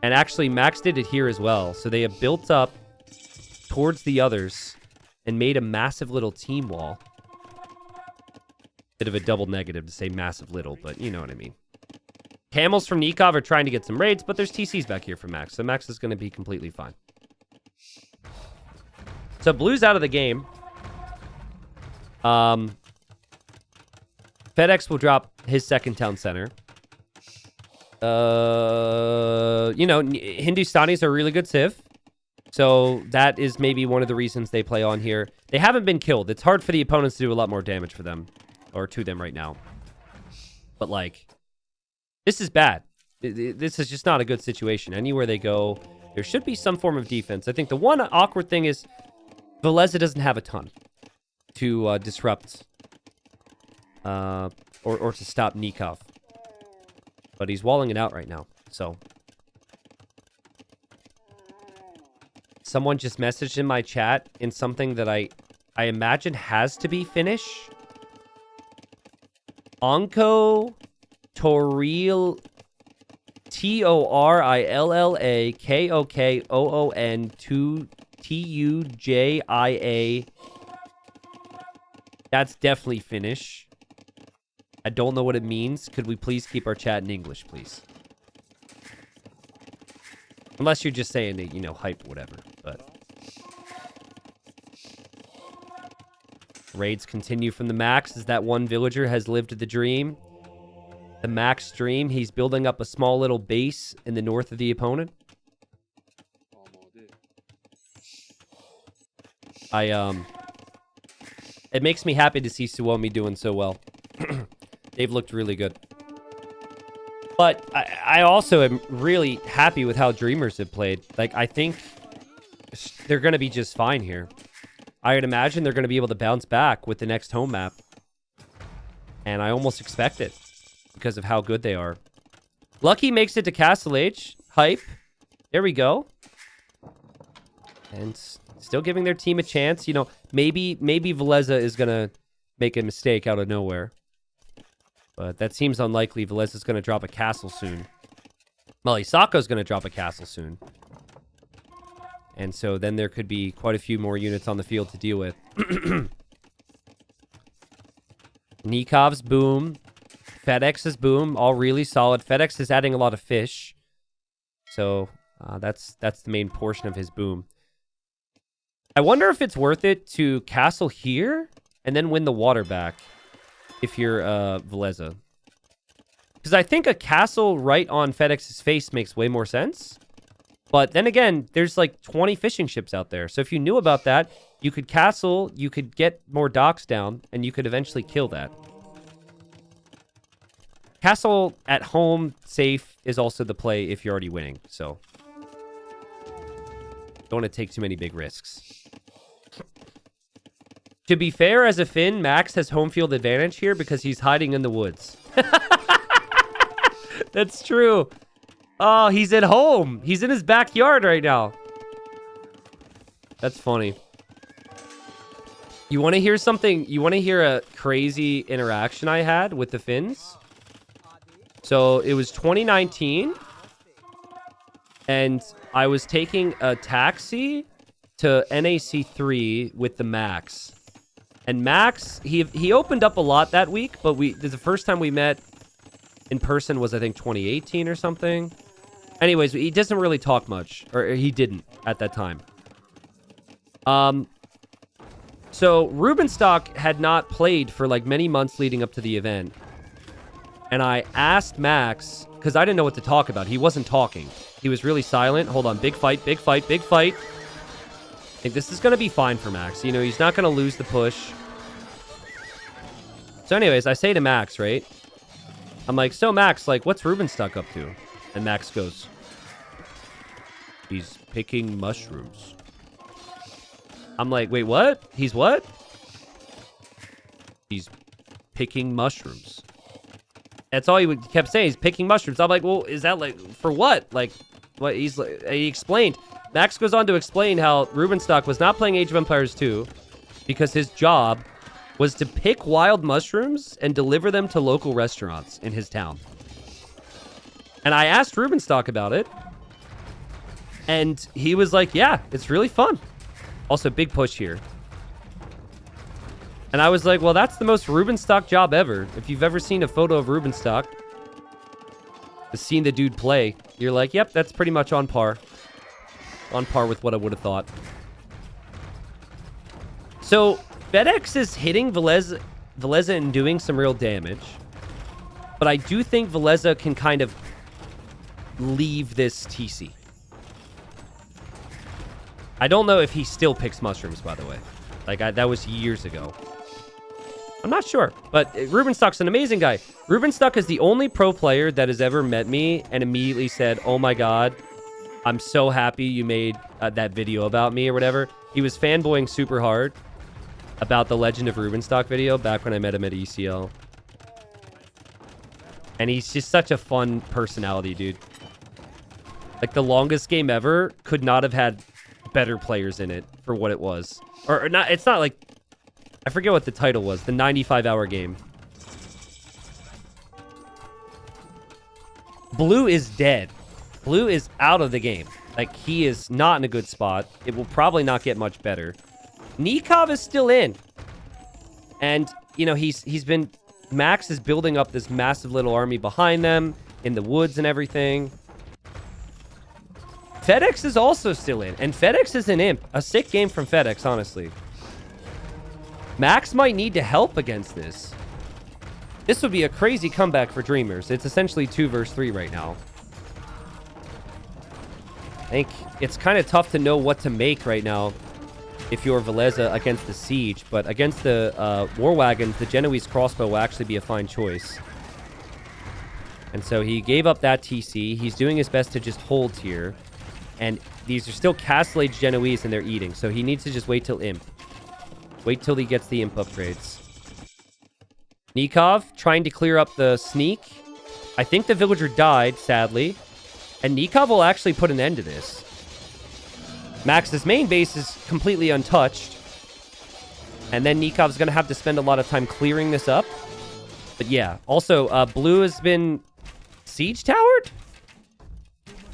And actually, Max did it here as well. So they have built up towards the others and made a massive little team wall. Bit of a double negative to say massive little, but you know what I mean. Camels from Nikov are trying to get some raids, but there's TCs back here for Max. So Max is going to be completely fine. So Blue's out of the game. FedEx will drop his second town center. You know, Hindustanis are a really good civ. So that is maybe one of the reasons they play on here. They haven't been killed. It's hard for the opponents to do a lot more damage for them. Or to them right now. But, like, this is bad. This is just not a good situation. Anywhere they go, there should be some form of defense. I think the one awkward thing is Veleza doesn't have a ton to disrupt or to stop Nikov. But he's walling it out right now, so. Someone just messaged in my chat in something that I imagine has to be Finnish. Onko Toril Torilla Tujia. That's definitely Finnish. I don't know what it means. Could we please keep our chat in English, please? Unless you're just saying it, you know, hype, whatever. But raids continue from the Max as that one villager has lived the dream. The Max dream. He's building up a small little base in the north of the opponent. It makes me happy to see Suomi doing so well. They've looked really good. But I also am really happy with how Dreamers have played. Like, I think they're going to be just fine here. I would imagine they're going to be able to bounce back with the next home map. And I almost expect it because of how good they are. Lucky makes it to Castle H. Hype. There we go. And still giving their team a chance. You know, maybe Veleza is going to make a mistake out of nowhere. But that seems unlikely. Veleza's going to drop a castle soon. Well, Isako's going to drop a castle soon. And so then there could be quite a few more units on the field to deal with. Nikov's boom. FedEx's boom. All really solid. FedEx is adding a lot of fish. So that's the main portion of his boom. I wonder if it's worth it to castle here and then win the water back. If you're Veleza. Because I think a castle right on FedEx's face makes way more sense. But then again, there's like 20 fishing ships out there. So if you knew about that, you could castle, you could get more docks down, and you could eventually kill that. Castle at home, safe, is also the play if you're already winning. So don't want to take too many big risks. To be fair, as a Finn, Max has home field advantage here because he's hiding in the woods. That's true. Oh, he's at home. He's in his backyard right now. That's funny. You want to hear something? You want to hear a crazy interaction I had with the Finns? So it was 2019. And I was taking a taxi to NAC3 with the Max. And Max, he opened up a lot that week, but the first time we met in person was, I think, 2018 or something. Anyways, he doesn't really talk much, or he didn't at that time. So Rubenstock had not played for like many months leading up to the event. And I asked Max, because I didn't know what to talk about. He wasn't talking. He was really silent. Hold on, big fight, big fight, big fight. I think this is going to be fine for Max. You know, he's not going to lose the push. So anyways, I say to Max, right? I'm like, so Max, like, what's Rubenstock up to? And Max goes, he's picking mushrooms. I'm like, wait, what? He's what? He's picking mushrooms. That's all he kept saying. He's picking mushrooms. I'm like, well, is that like for what? Like, what? He explained. Max goes on to explain how Rubenstock was not playing Age of Empires 2 because his job was to pick wild mushrooms and deliver them to local restaurants in his town. And I asked Rubenstock about it, and he was like, yeah, it's really fun. Also, big push here. And I was like, well, that's the most Rubenstock job ever. If you've ever seen a photo of Rubenstock, seen the dude play, you're like, yep, that's pretty much on par. On par with what I would have thought. So, FedEx is hitting Veleza and doing some real damage. But I do think Veleza can kind of leave this TC. I don't know if he still picks mushrooms, by the way. Like, that was years ago. I'm not sure, but Rubenstock's an amazing guy. Rubenstock is the only pro player that has ever met me and immediately said, oh my god, I'm so happy you made that video about me or whatever. He was fanboying super hard about the Legend of Rubenstock video back when I met him at ECL. And he's just such a fun personality, dude. Like, the longest game ever could not have had better players in it for what it was. Or not, it's not like, I forget what the title was, the 95-hour game. Blue is dead. Blue is out of the game. Like, he is not in a good spot. It will probably not get much better. Nikov is still in. And, you know, he's been... Max is building up this massive little army behind them in the woods and everything. FedEx is also still in. And FedEx is an imp. A sick game from FedEx, honestly. Max might need to help against this. This would be a crazy comeback for Dreamers. It's essentially 2 versus 3 right now. I think it's kind of tough to know what to make right now if you're Veleza against the Siege. But against the War Wagons, the Genoese crossbow will actually be a fine choice. And so he gave up that TC. He's doing his best to just hold here. And these are still Castle Age Genoese and they're eating. So he needs to just wait till Imp. Wait till he gets the Imp upgrades. Nikov trying to clear up the sneak. I think the villager died, sadly. And Nikov will actually put an end to this. Max's main base is completely untouched. And then Nikov's going to have to spend a lot of time clearing this up. But yeah, also, Blue has been siege towered?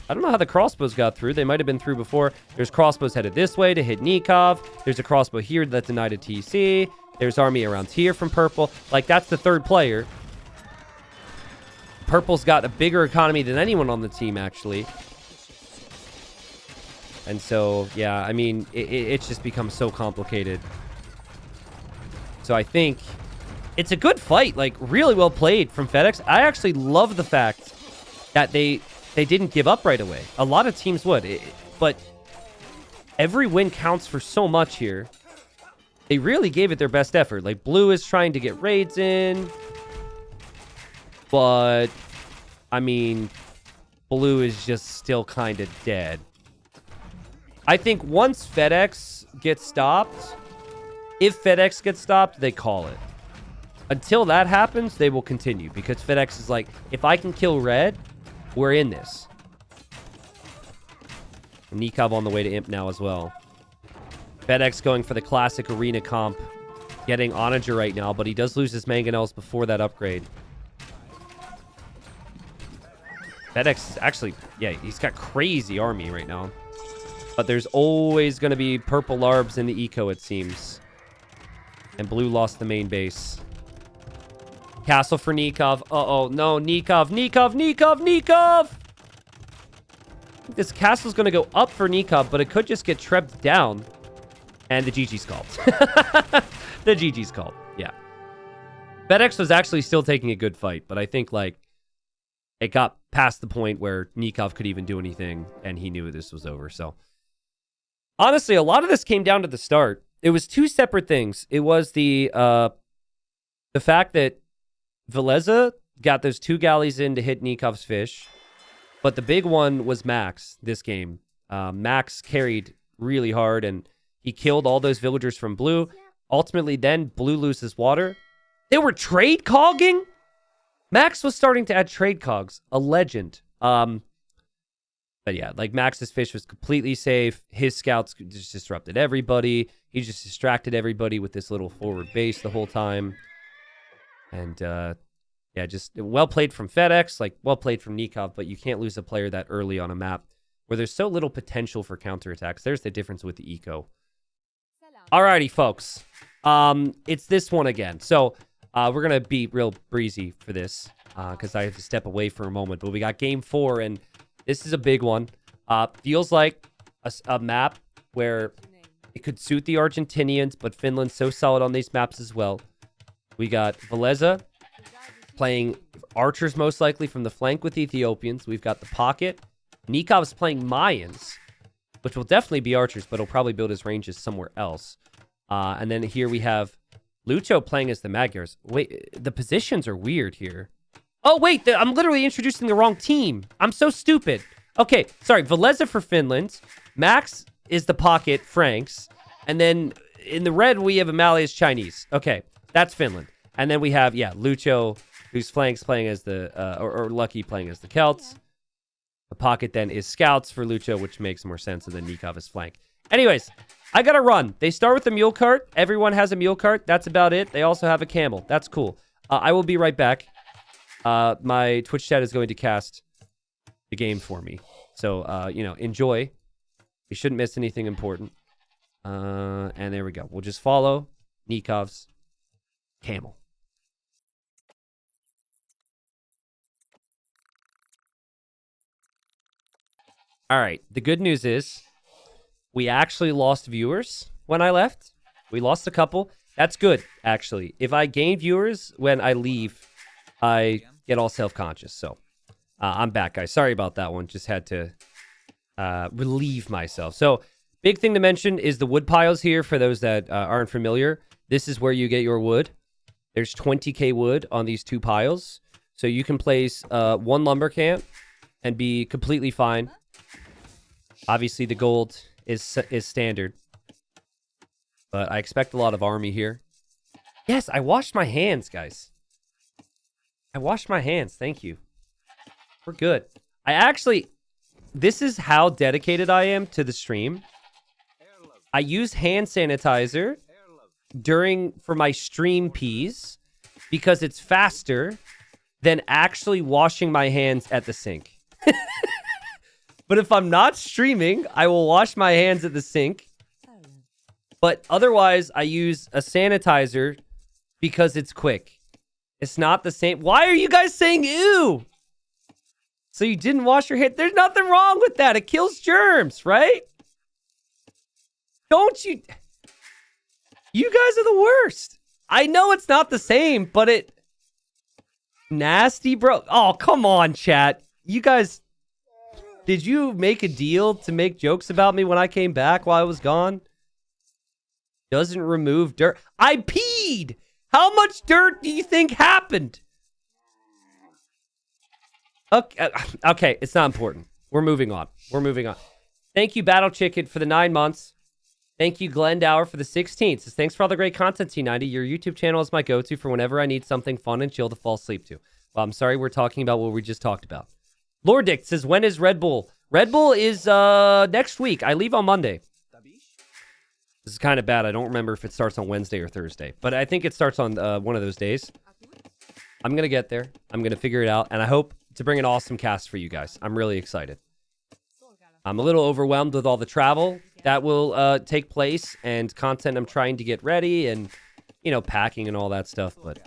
I don't know how the crossbows got through. They might have been through before. There's crossbows headed this way to hit Nikov. There's a crossbow here that denied a TC. There's army around here from Purple. Like, that's the third player. Purple's got a bigger economy than anyone on the team, actually. And so, yeah, I mean, it's just become so complicated. So I think it's a good fight. Like, really well played from FedEx. I actually love the fact that they didn't give up right away. A lot of teams would. But every win counts for so much here. They really gave it their best effort. Like, Blue is trying to get raids in. But, I mean, Blue is just still kind of dead. I think once FedEx gets stopped, if FedEx gets stopped, they call it. Until that happens, they will continue. Because FedEx is like, if I can kill Red, we're in this. Nikov on the way to Imp now as well. FedEx going for the classic arena comp. Getting Onager right now, but he does lose his mangonels before that upgrade. FedEx is actually, yeah, he's got crazy army right now. But there's always going to be purple larbs in the eco, it seems. And Blue lost the main base. Castle for Nikov. Uh-oh, no, Nikov, Nikov, Nikov, Nikov! This castle's going to go up for Nikov, but it could just get trebbed down. And the GG's called. The GG's called, yeah. FedEx was actually still taking a good fight, but I think, like, it got past the point where Nikov could even do anything, and he knew this was over, so. Honestly, a lot of this came down to the start. It was 2 separate things. It was the fact that Veleza got those 2 galleys in to hit Nikov's fish. But the big one was Max this game. Max carried really hard, and he killed all those villagers from blue. Ultimately, then, blue loses water. They were trade cogging? Max was starting to add trade cogs. A legend. But yeah, like, Max's fish was completely safe. His scouts just disrupted everybody. He just distracted everybody with this little forward base the whole time. And, yeah, just well played from FedEx, like, well played from Nikov, but you can't lose a player that early on a map where there's so little potential for counterattacks. There's the difference with the eco. Alrighty, folks. It's this one again. So, we're going to be real breezy for this, because I have to step away for a moment. But we got game 4, and this is a big one. Feels like a map where it could suit the Argentinians, but Finland's so solid on these maps as well. We got Valeza playing archers most likely from the flank with Ethiopians. We've got the pocket. Nikov's playing Mayans, which will definitely be archers, but he'll probably build his ranges somewhere else. And then here we have Lucho playing as the Magyars. Wait, the positions are weird here. Oh, wait, I'm literally introducing the wrong team. I'm so stupid. Okay, sorry, Valeza for Finland. Max is the pocket, Franks. And then in the red, we have Amalia as Chinese. Okay, that's Finland. And then we have, yeah, Lucho, who's flanks playing as the, or Lucky playing as the Celts. The pocket then is scouts for Lucho, which makes more sense, and then Nikov is flank. Anyways, I gotta run. They start with a mule cart. Everyone has a mule cart. That's about it. They also have a camel. That's cool. I will be right back. My Twitch chat is going to cast the game for me. So, you know, enjoy. You shouldn't miss anything important. And there we go. We'll just follow Nikov's camel. All right. The good news is we actually lost viewers when I left. We lost a couple. That's good, actually. If I gain viewers when I leave, I get all self-conscious. So I'm back, guys. Sorry about that one. Just had to relieve myself. So big thing to mention is the wood piles here. For those that aren't familiar, this is where you get your wood. There's 20k wood on these 2 piles. So you can place 1 lumber camp and be completely fine. Obviously, the gold is standard. But I expect a lot of army here. Yes, I washed my hands, guys. I washed my hands. Thank you. We're good. I actually... This is how dedicated I am to the stream. I use hand sanitizer for my stream peas because it's faster than actually washing my hands at the sink. But if I'm not streaming, I will wash my hands at the sink. But otherwise, I use a sanitizer because it's quick. It's not the same. Why are you guys saying ew? So you didn't wash your hands? There's nothing wrong with that. It kills germs, right? Don't you... You guys are the worst. I know it's not the same, but it... Nasty, bro. Oh, come on, chat. You guys... Did you make a deal to make jokes about me when I came back while I was gone? Doesn't remove dirt. I peed! How much dirt do you think happened? Okay, it's not important. We're moving on. Thank you, Battle Chicken, for the 9 months. Thank you, Glendower, for the 16th. Says, thanks for all the great content, T90. Your YouTube channel is my go-to for whenever I need something fun and chill to fall asleep to. Well, I'm sorry we're talking about what we just talked about. Lordic says, when is Red Bull? Red Bull is next week. I leave on Monday. This is kind of bad. I don't remember if it starts on Wednesday or Thursday. But I think it starts on one of those days. I'm going to get there. I'm going to figure it out. And I hope to bring an awesome cast for you guys. I'm really excited. I'm a little overwhelmed with all the travel that will take place and content I'm trying to get ready and, you know, packing and all that stuff. But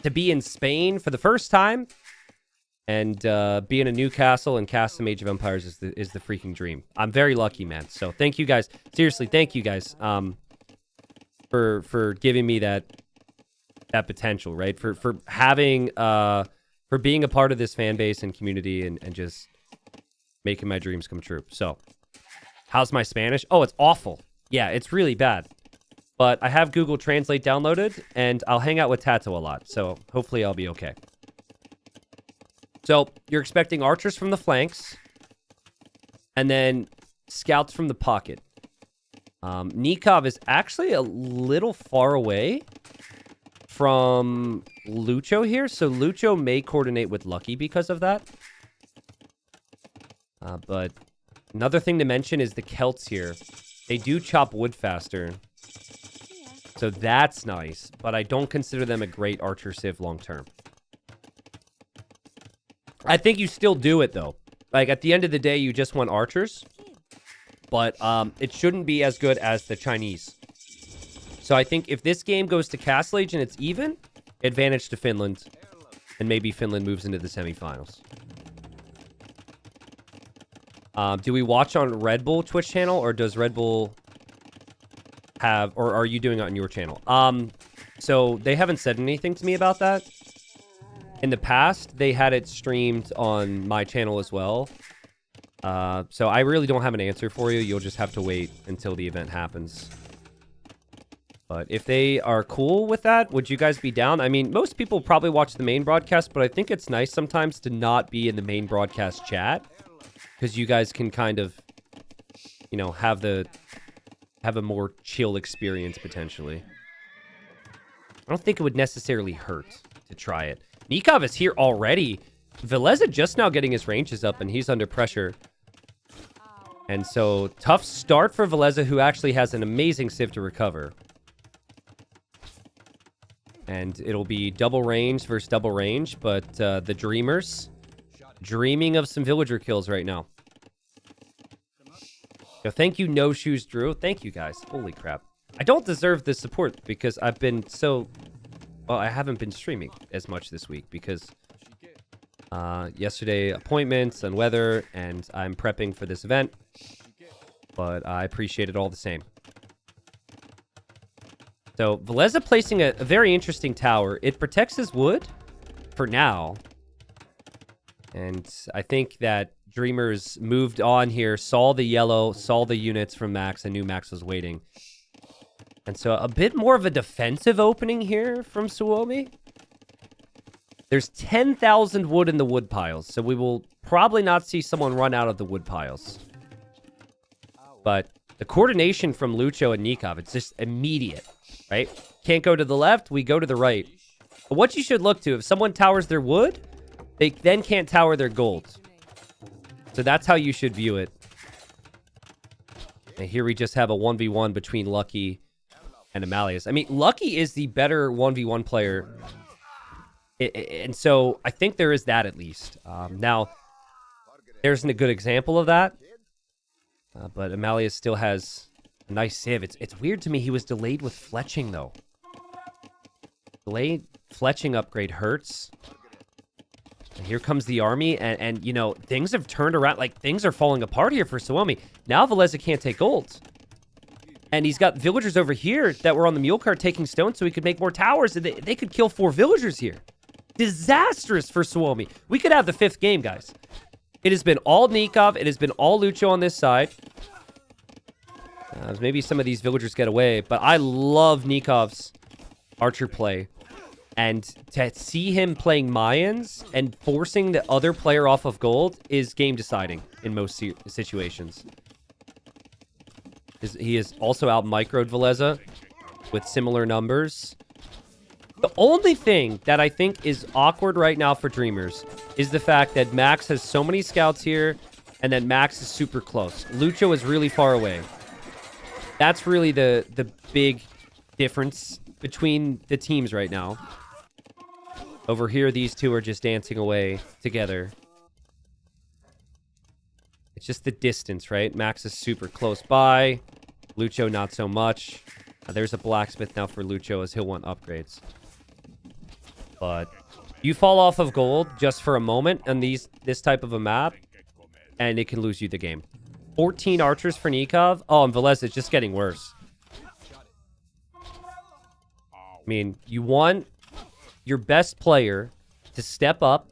to be in Spain for the first time and be in a Newcastle and cast some Age of Empires is the freaking dream. I'm very lucky, man. So thank you guys. Seriously, thank you guys for giving me that potential, right? For having for being a part of this fan base and community and just making my dreams come true. So how's my Spanish? Oh, it's awful. Yeah, it's really bad. But I have Google Translate downloaded and I'll hang out with Tato a lot. So hopefully I'll be okay. So you're expecting archers from the flanks and then scouts from the pocket. Nikov is actually a little far away from Lucho here. So Lucho may coordinate with Lucky because of that. But another thing to mention is the Celts here. They do chop wood faster. So that's nice. But I don't consider them a great archer civ long term. I think you still do it, though. Like, at the end of the day, you just want archers. But it shouldn't be as good as the Chinese. So I think if this game goes to Castle Age and it's even, advantage to Finland. And maybe Finland moves into the semifinals. Do we watch on Red Bull Twitch channel, or does Red Bull have, or are you doing it on your channel? So they haven't said anything to me about that. In the past, they had it streamed on my channel as well. So I really don't have an answer for you. You'll just have to wait until the event happens. But if they are cool with that, would you guys be down? I mean, most people probably watch the main broadcast, but I think it's nice sometimes to not be in the main broadcast chat. Because you guys can kind of, you know, have a more chill experience, potentially. I don't think it would necessarily hurt to try it. Nikov is here already. Veleza just now getting his ranges up, and he's under pressure. And so, tough start for Veleza, who actually has an amazing civ to recover. And it'll be double range versus double range, but the Dreamers dreaming of some villager kills right now. So thank you, No Shoes Drew. Thank you, guys. Holy crap. I don't deserve this support because I've been so... Well, I haven't been streaming as much this week because yesterday appointments and weather, and I'm prepping for this event. But I appreciate it all the same. So Veleza placing a very interesting tower. It protects his wood for now. And I think that Dreamers moved on here, saw the yellow, saw the units from Max, and knew Max was waiting. And so a bit more of a defensive opening here from Suomi. There's 10,000 wood in the wood piles, so we will probably not see someone run out of the wood piles. But the coordination from Lucho and Nikov, it's just immediate, right? Can't go to the left, we go to the right. But what you should look to, if someone towers their wood, they then can't tower their gold. So that's how you should view it. And here we just have a 1v1 between Lucky and Amalius. I mean, Lucky is the better 1v1 player. And so I think there is that at least. Now, there isn't a good example of that. But Amalius still has a nice civ. It's weird to me he was delayed with fletching, though. Delayed fletching upgrade hurts. And here comes the army, and you know, things have turned around. Like, things are falling apart here for Suomi. Now Veleza can't take gold. And he's got villagers over here that were on the mule cart taking stones so he could make more towers. And they could kill 4 villagers here. Disastrous for Suomi. We could have the 5th game, guys. It has been all Nikov. It has been all Lucho on this side. Maybe some of these villagers get away, but I love Nikov's archer play. And to see him playing Mayans and forcing the other player off of gold is game deciding in most situations. He is also out microed Veleza with similar numbers. The only thing that I think is awkward right now for Dreamers is the fact that Max has so many scouts here and that Max is super close. Lucho is really far away. That's really the big difference between the teams right now. Over here, these two are just dancing away together. It's just the distance, right? Max is super close by. Lucho, not so much. There's a blacksmith now for Lucho as he'll want upgrades. But you fall off of gold just for a moment on this type of a map, and it can lose you the game. 14 archers for Nikov. Oh, and Veleza is just getting worse. I mean, you want your best player to step up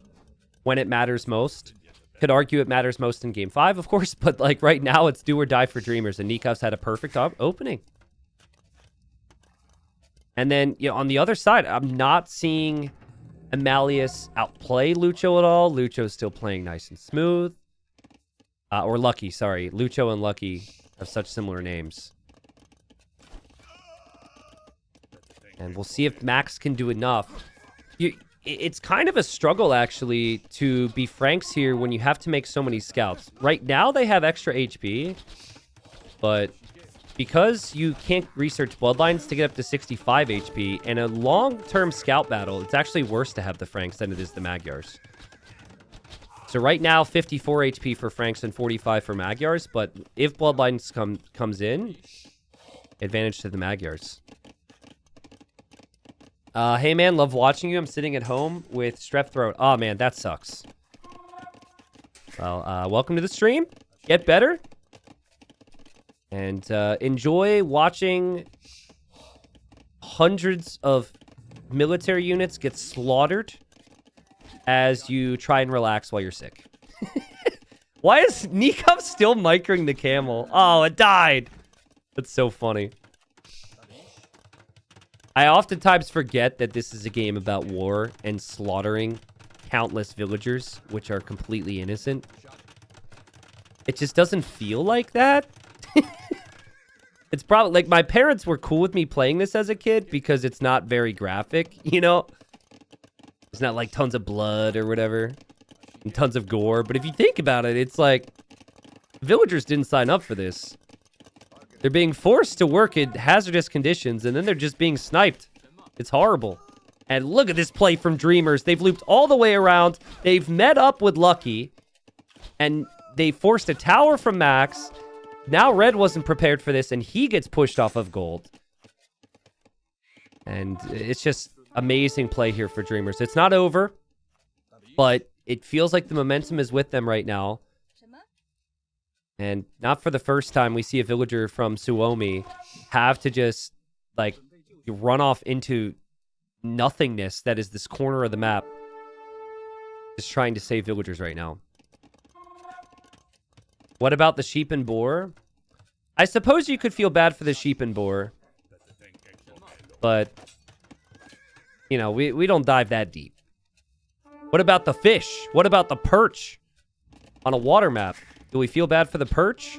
when it matters most. Could argue it matters most in Game 5, of course, but like right now, it's do or die for Dreamers, and Nikov's had a perfect opening. And then, you know, on the other side, I'm not seeing Amalius outplay Lucho at all. Lucho's still playing nice and smooth. Or Lucky, sorry. Lucho and Lucky have such similar names. And we'll see if Max can do enough. It's kind of a struggle, actually, to be Franks here when you have to make so many scouts. Right now, they have extra HP. But because you can't research bloodlines to get up to 65 HP, in a long-term scout battle, it's actually worse to have the Franks than it is the Magyars. So right now, 54 HP for Franks and 45 for Magyars. But if bloodlines comes in, advantage to the Magyars. Hey man, love watching you. I'm sitting at home with strep throat. Oh man, that sucks. Well, welcome to the stream. Get better. And enjoy watching hundreds of military units get slaughtered as you try and relax while you're sick. Why is Nikov still microing the camel? Oh, it died. That's so funny. I oftentimes forget that this is a game about war and slaughtering countless villagers, which are completely innocent. It just doesn't feel like that. It's probably like my parents were cool with me playing this as a kid because it's not very graphic, you know? It's not like tons of blood or whatever and tons of gore. But if you think about it, it's like villagers didn't sign up for this. They're being forced to work in hazardous conditions, and then they're just being sniped. It's horrible. And look at this play from Dreamers. They've looped all the way around. They've met up with Lucky, and they forced a tower from Max. Now Red wasn't prepared for this, and he gets pushed off of gold. And it's just amazing play here for Dreamers. It's not over, but it feels like the momentum is with them right now. And not for the first time, we see a villager from Suomi have to just, like, run off into nothingness that is this corner of the map. Just trying to save villagers right now. What about the sheep and boar? I suppose you could feel bad for the sheep and boar. But, you know, we don't dive that deep. What about the fish? What about the perch on a water map? Do we feel bad for the perch?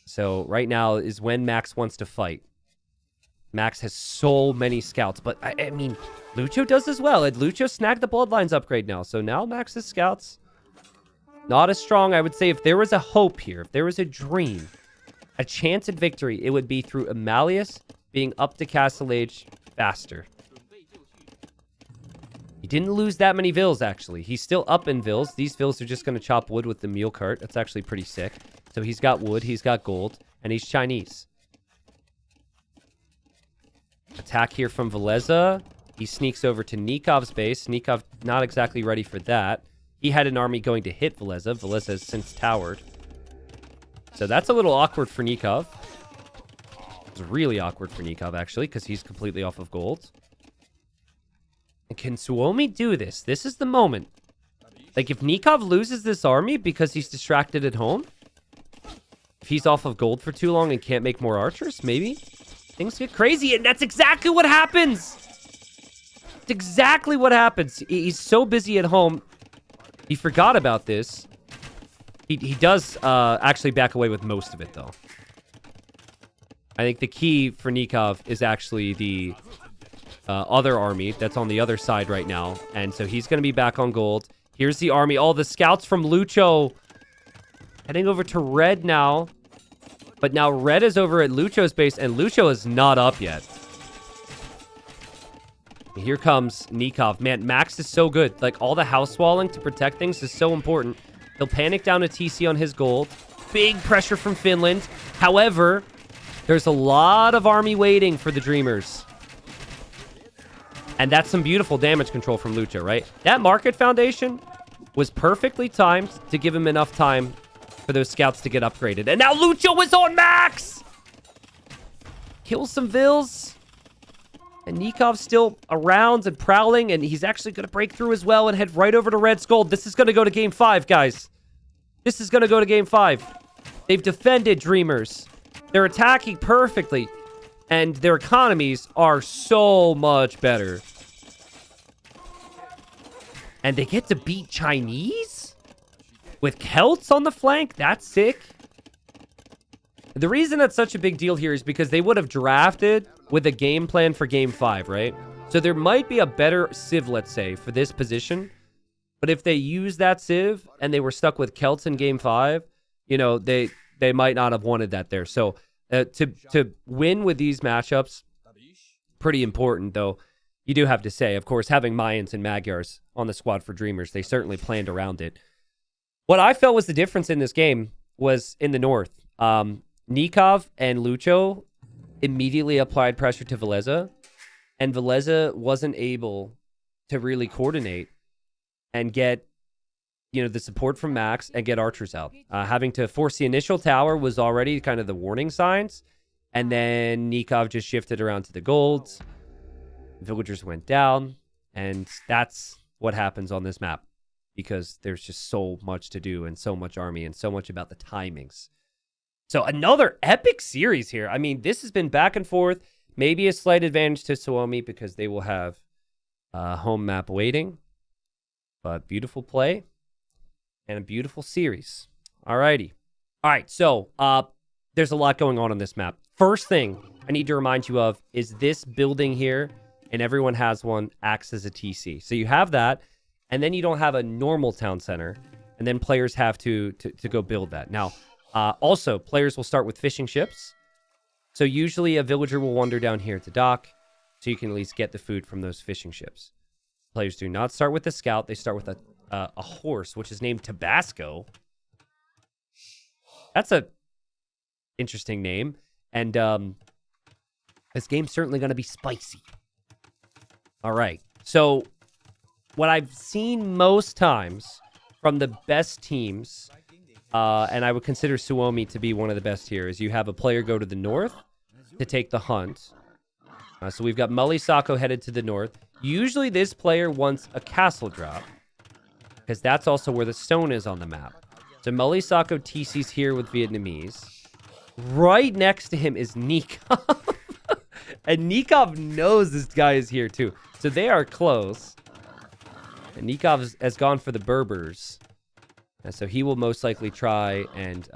So right now is when Max wants to fight. Max has so many scouts, but I mean, Lucho does as well. And Lucho snagged the Bloodlines upgrade now. So now Max's scouts, not as strong. I would say if there was a hope here, if there was a dream, a chance at victory, it would be through Amalius being up to Castle Age faster. He didn't lose that many vills, actually. He's still up in vills. These vills are just going to chop wood with the mule cart. That's actually pretty sick. So he's got wood, he's got gold, and he's Chinese. Attack here from Veleza. He sneaks over to Nikov's base. Nikov not exactly ready for that. He had an army going to hit Veleza. Veleza has since towered. So that's a little awkward for Nikov. It's really awkward for Nikov, actually, because he's completely off of gold. And can Suomi do this? This is the moment. Like, if Nikov loses this army because he's distracted at home, if he's off of gold for too long and can't make more archers, maybe things get crazy. And that's exactly what happens. It's exactly what happens. He's so busy at home. He forgot about this. He does actually back away with most of it, though. I think the key for Nikov is actually the other army that's on the other side right now. And so he's going to be back on gold. Here's the army. All the scouts from Lucho heading over to Red now. But now Red is over at Lucho's base, and Lucho is not up yet. Here comes Nikov. Man, Max is so good. Like, all the house walling to protect things is so important. He'll panic down a TC on his gold. Big pressure from Finland. However, there's a lot of army waiting for the Dreamers. And that's some beautiful damage control from Lucho, right? That market foundation was perfectly timed to give him enough time for those scouts to get upgraded. And now Lucho is on Max! Kills some vills. And Nikov's still around and prowling, and he's actually going to break through as well and head right over to Red's gold. This is going to go to game 5, guys. This is going to go to game 5. They've defended Dreamers. They're attacking perfectly. And their economies are so much better. And they get to beat Chinese? With Celts on the flank? That's sick. The reason that's such a big deal here is because they would have drafted with a game plan for Game 5, right? So there might be a better Civ, let's say, for this position. But if they use that Civ and they were stuck with Celts in Game 5, you know, they might not have wanted that there. So to win with these matchups, pretty important, though. You do have to say, of course, having Mayans and Magyars on the squad for Dreamers, they certainly planned around it. What I felt was the difference in this game was in the north. Nikov and Lucho immediately applied pressure to Veleza, and Veleza wasn't able to really coordinate and get, you know, the support from Max and get archers out. Having to force the initial tower was already kind of the warning signs, and then Nikov just shifted around to the golds. Villagers went down, and that's what happens on this map because there's just so much to do and so much army and so much about the timings. So another epic series here. I mean, this has been back and forth. Maybe a slight advantage to Suomi because they will have home map waiting. But beautiful play and a beautiful series. Alrighty. All right, so there's a lot going on this map. First thing I need to remind you of is this building here, and everyone has one, acts as a TC. So you have that, and then you don't have a normal town center, and then players have to go build that. Now, also, players will start with fishing ships. So usually a villager will wander down here to dock, so you can at least get the food from those fishing ships. Players do not start with a scout. They start with a horse, which is named Tabasco. That's a interesting name. And this game's certainly going to be spicy. All right. So what I've seen most times from the best teams... and I would consider Suomi to be one of the best here, is you have a player go to the north to take the hunt. So we've got Mully headed to the north. Usually this player wants a castle drop, because that's also where the stone is on the map. So Mully TC's here with Vietnamese. Right next to him is Nikov. And Nikov knows this guy is here too. So they are close. And Nikov has gone for the Berbers. And so he will most likely try and,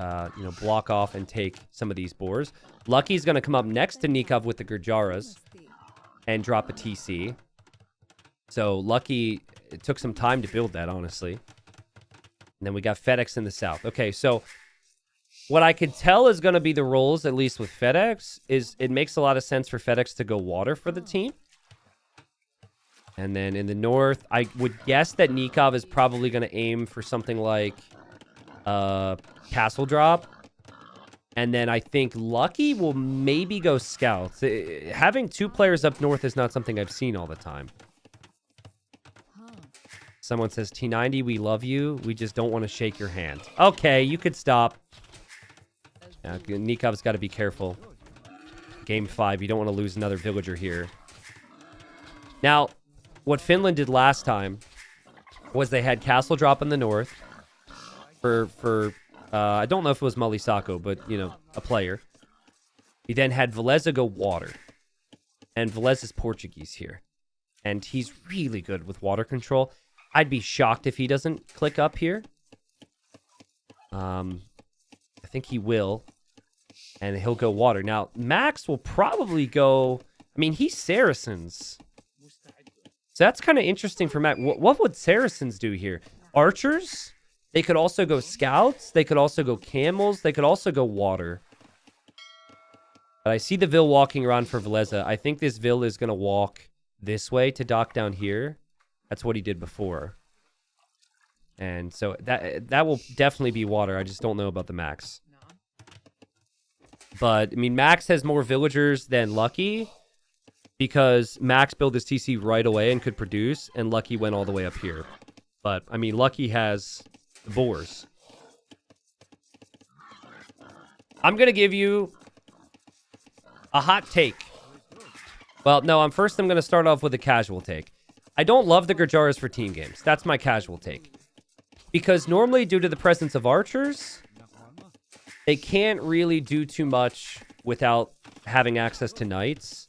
block off and take some of these boars. Lucky's going to come up next to Nikov with the Gurjaras and drop a TC. So Lucky, it took some time to build that, honestly. And then we got FedEx in the south. Okay, so what I could tell is going to be the roles, at least with FedEx, is it makes a lot of sense for FedEx to go water for the team. And then in the north, I would guess that Nikov is probably going to aim for something like castle drop. And then I think Lucky will maybe go scouts. Having two players up north is not something I've seen all the time. Someone says, T90, we love you. We just don't want to shake your hand. Okay, you could stop. Nikov's got to be careful. Game 5, you don't want to lose another villager here. Now... what Finland did last time was they had castle drop in the north for I don't know if it was Mully, but, a player. He then had Veleza go water. And Veleza's Portuguese here. And he's really good with water control. I'd be shocked if he doesn't click up here. I think he will. And he'll go water. Now, Max will probably go... I mean, he's Saracens. So that's kind of interesting for Matt. What would Saracens do here? Archers? They could also go scouts. They could also go camels. They could also go water. But I see the Vil walking around for Veleza. I think this Vil is going to walk this way to dock down here. That's what he did before. And so that will definitely be water. I just don't know about the Max. But, I mean, Max has more villagers than Lucky. Because Max built his TC right away and could produce, and Lucky went all the way up here. But, I mean, Lucky has the boars. I'm going to give you a hot take. Well, no, I'm going to start off with a casual take. I don't love the Gurjaras for team games. That's my casual take. Because normally, due to the presence of archers, they can't really do too much without having access to knights.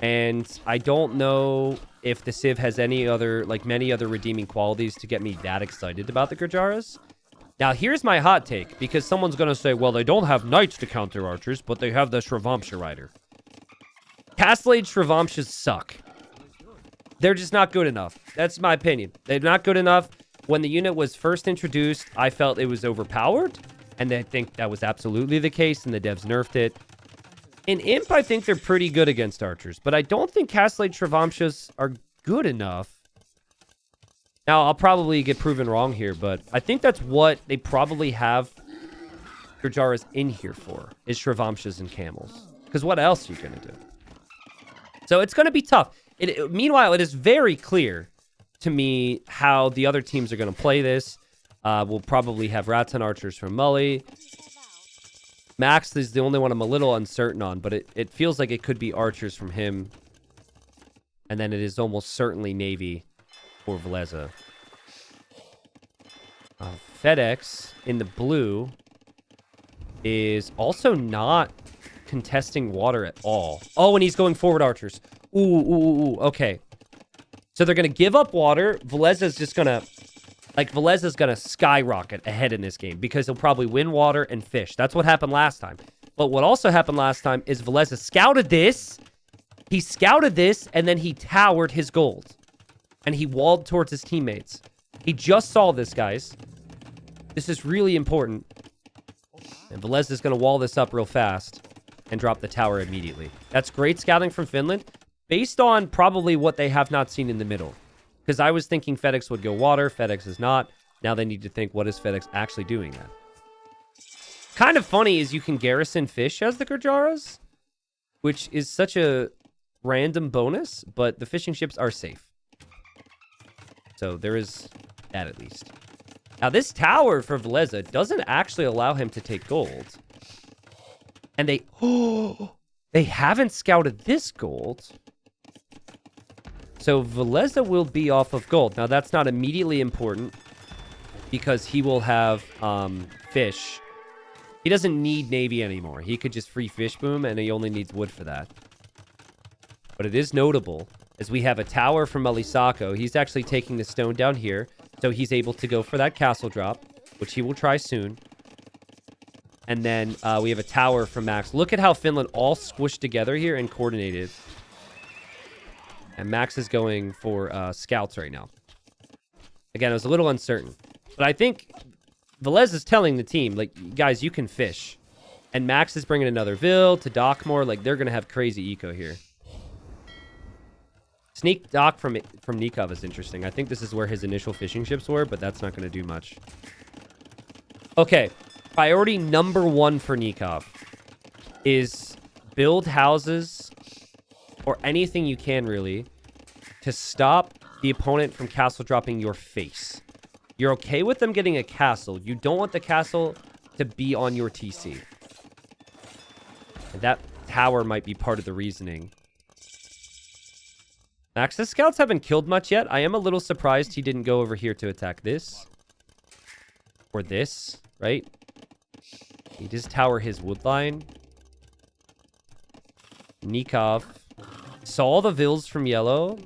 And I don't know if the Civ has any other, like many other redeeming qualities to get me that excited about the Gurjaras. Now, here's my hot take, because someone's going to say, well, they don't have knights to counter archers, but they have the Shrivamsha Rider. Castle Age Shrivamshas suck. They're just not good enough. That's my opinion. They're not good enough. When the unit was first introduced, I felt it was overpowered, and I think that was absolutely the case, and the devs nerfed it. In Imp, I think they're pretty good against archers, but I don't think Castle Age Shrivamshas are good enough. Now, I'll probably get proven wrong here, but I think that's what they probably have Gurjaras in here for, is Shrivamshas and camels. Because what else are you going to do? So it's going to be tough. Meanwhile, it is very clear to me how the other teams are going to play this. We'll probably have Rattan archers from Mully. Max is the only one I'm a little uncertain on, but it feels like it could be archers from him. And then it is almost certainly Navy for Veleza. FedEx in the blue is also not contesting water at all. Oh, and he's going forward archers. Ooh, okay. So they're going to give up water. Veleza's just going to... Like, Veleza's going to skyrocket ahead in this game because he'll probably win water and fish. That's what happened last time. But what also happened last time is Veleza scouted this. He scouted this, and then he towered his gold. And he walled towards his teammates. He just saw this, guys. This is really important. And Veleza's going to wall this up real fast and drop the tower immediately. That's great scouting from Finland, based on probably what they have not seen in the middle. Because I was thinking FedEx would go water. FedEx is not. Now they need to think, what is FedEx actually doing then? Kind of funny is you can garrison fish as the Gurjaras, which is such a random bonus, but the fishing ships are safe. So there is that at least. Now this tower for Veleza doesn't actually allow him to take gold. And they haven't scouted this gold. So Veleza will be off of gold. Now that's not immediately important because he will have fish. He doesn't need Navy anymore. He could just free fish boom and he only needs wood for that. But it is notable as we have a tower from Elisako. He's actually taking the stone down here. So he's able to go for that castle drop, which he will try soon. And then we have a tower from Max. Look at how Finland all squished together here and coordinated. And Max is going for scouts right now. Again, I was a little uncertain. But I think Velez is telling the team, like, guys, you can fish. And Max is bringing another Vil to dock more. Like, they're going to have crazy eco here. Sneak dock from Nikov is interesting. I think this is where his initial fishing ships were, but that's not going to do much. Okay. Priority number 1 for Nikov is build houses or anything you can, really, to stop the opponent from castle dropping your face. You're okay with them getting a castle. You don't want the castle to be on your TC. And that tower might be part of the reasoning. Max's scouts haven't killed much yet. I am a little surprised he didn't go over here to attack this. Or this, right? He does tower his wood line. Nikov saw the Vils from yellow.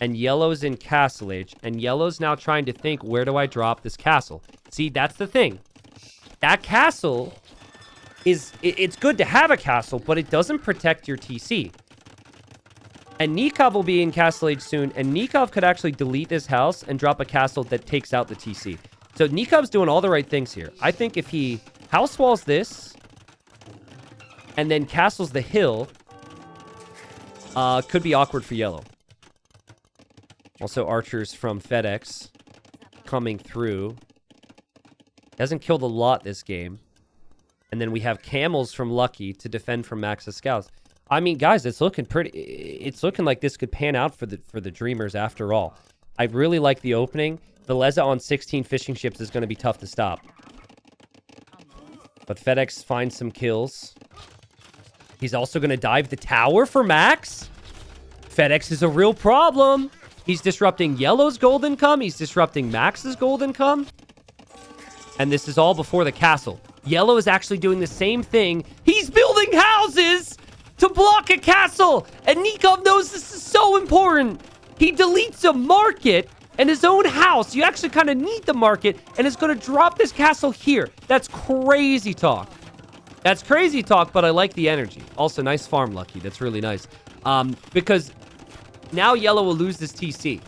And yellow's in Castle Age. And yellow's now trying to think, where do I drop this castle? See, that's the thing. That castle is... It's good to have a castle, but it doesn't protect your TC. And Nikov will be in Castle Age soon. And Nikov could actually delete this house and drop a castle that takes out the TC. So Nikov's doing all the right things here. I think if he house walls this and then castles the hill, could be awkward for yellow. Also, archers from FedEx coming through. Hasn't killed a lot this game. And then we have camels from Lucky to defend from Max's scouts. I mean, guys, it's looking pretty... It's looking like this could pan out for the Dreamers after all. I really like the opening. Veleza on 16 fishing ships is going to be tough to stop. But FedEx finds some kills. He's also going to dive the tower for Max. FedEx is a real problem. He's disrupting Yellow's gold income. He's disrupting Max's gold income. And this is all before the castle. Yellow is actually doing the same thing. He's building houses! to block a castle. And Nikov knows this is so important. He deletes a market and his own house. You actually kind of need the market, and it's going to drop this castle here. That's crazy talk. That's crazy talk, but I like the energy. Also, nice farm, Lucky. That's really nice. Because now yellow will lose this TC.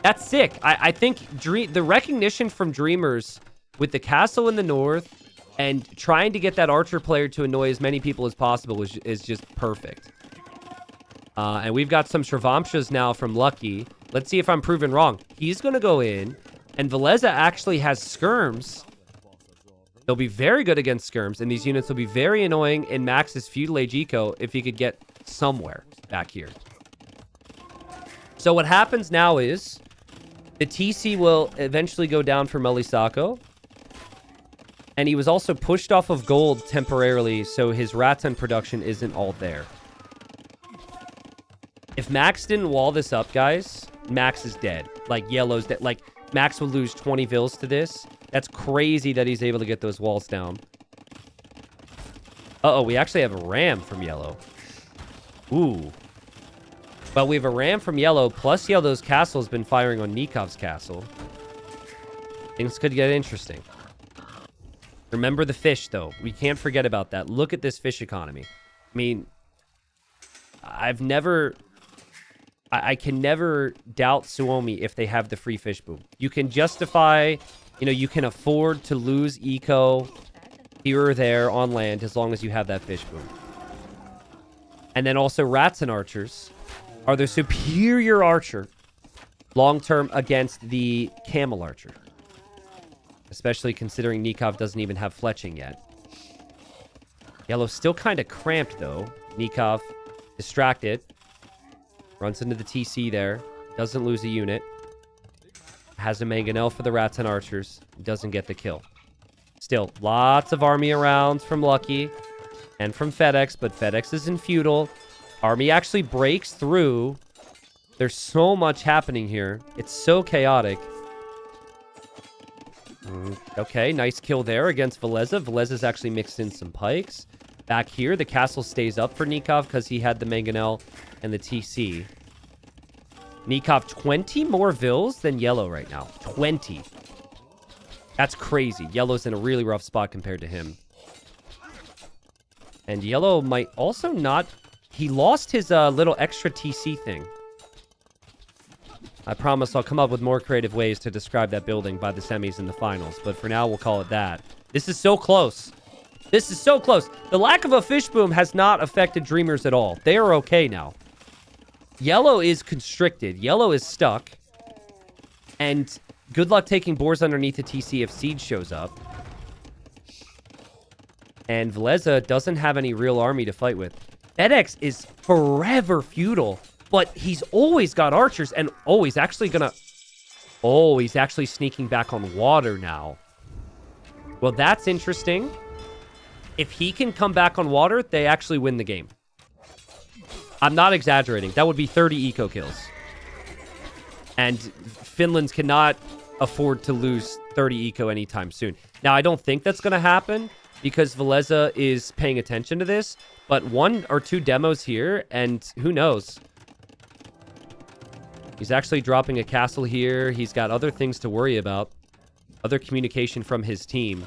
That's sick. I think the recognition from Dreamers with the castle in the north and trying to get that archer player to annoy as many people as possible is just perfect. And we've got some Shravamshas now from Lucky. Let's see if I'm proven wrong. He's going to go in, and Veleza actually has skirms. They'll be very good against skirms, and these units will be very annoying in Max's feudal age eco if he could get somewhere back here. So what happens now is the TC will eventually go down for Melisako. And he was also pushed off of gold temporarily, so his Rattan production isn't all there. If Max didn't wall this up, guys, Max is dead. Like, yellow's dead. Like, Max will lose 20 vills to this. That's crazy that he's able to get those walls down. Uh-oh, we actually have a ram from yellow. Ooh. Well, we have a ram from yellow, plus yellow's castle has been firing on Nikov's castle. Things could get interesting. Remember the fish, though. We can't forget about that. Look at this fish economy. I mean, I can never doubt Suomi if they have the free fish boom. You can justify, you can afford to lose eco here or there on land as long as you have that fish boom. And then also rats and archers are the superior archer long-term against the camel archer. Especially considering Nikov doesn't even have fletching yet. Yellow's still kind of cramped, though. Nikov, distracted. Runs into the TC there. Doesn't lose a unit. Has a mangonel for the rats and archers. Doesn't get the kill. Still, lots of army around from Lucky. And from FedEx, but FedEx is in feudal. Army actually breaks through. There's so much happening here. It's so chaotic. Okay, nice kill there against Veleza. Veleza's actually mixed in some pikes. Back here, the castle stays up for Nikov because he had the mangonel and the TC. Nikov, 20 more vills than yellow right now. 20. That's crazy. Yellow's in a really rough spot compared to him. And yellow might also not... He lost his little extra TC thing. I promise I'll come up with more creative ways to describe that building by the semis and the finals. But for now, we'll call it that. This is so close. This is so close. The lack of a fish boom has not affected Dreamers at all. They are okay now. Yellow is constricted. Yellow is stuck. And good luck taking boars underneath the TC if Siege shows up. And Veleza doesn't have any real army to fight with. FedEx is forever feudal. But he's always got archers, and he's actually gonna... Oh, he's actually sneaking back on water now. Well, that's interesting. If he can come back on water, they actually win the game. I'm not exaggerating. That would be 30 eco kills. And Finland cannot afford to lose 30 eco anytime soon. Now, I don't think that's gonna happen, because Veleza is paying attention to this. But 1 or 2 demos here, and who knows... He's actually dropping a castle here. He's got other things to worry about. Other communication from his team.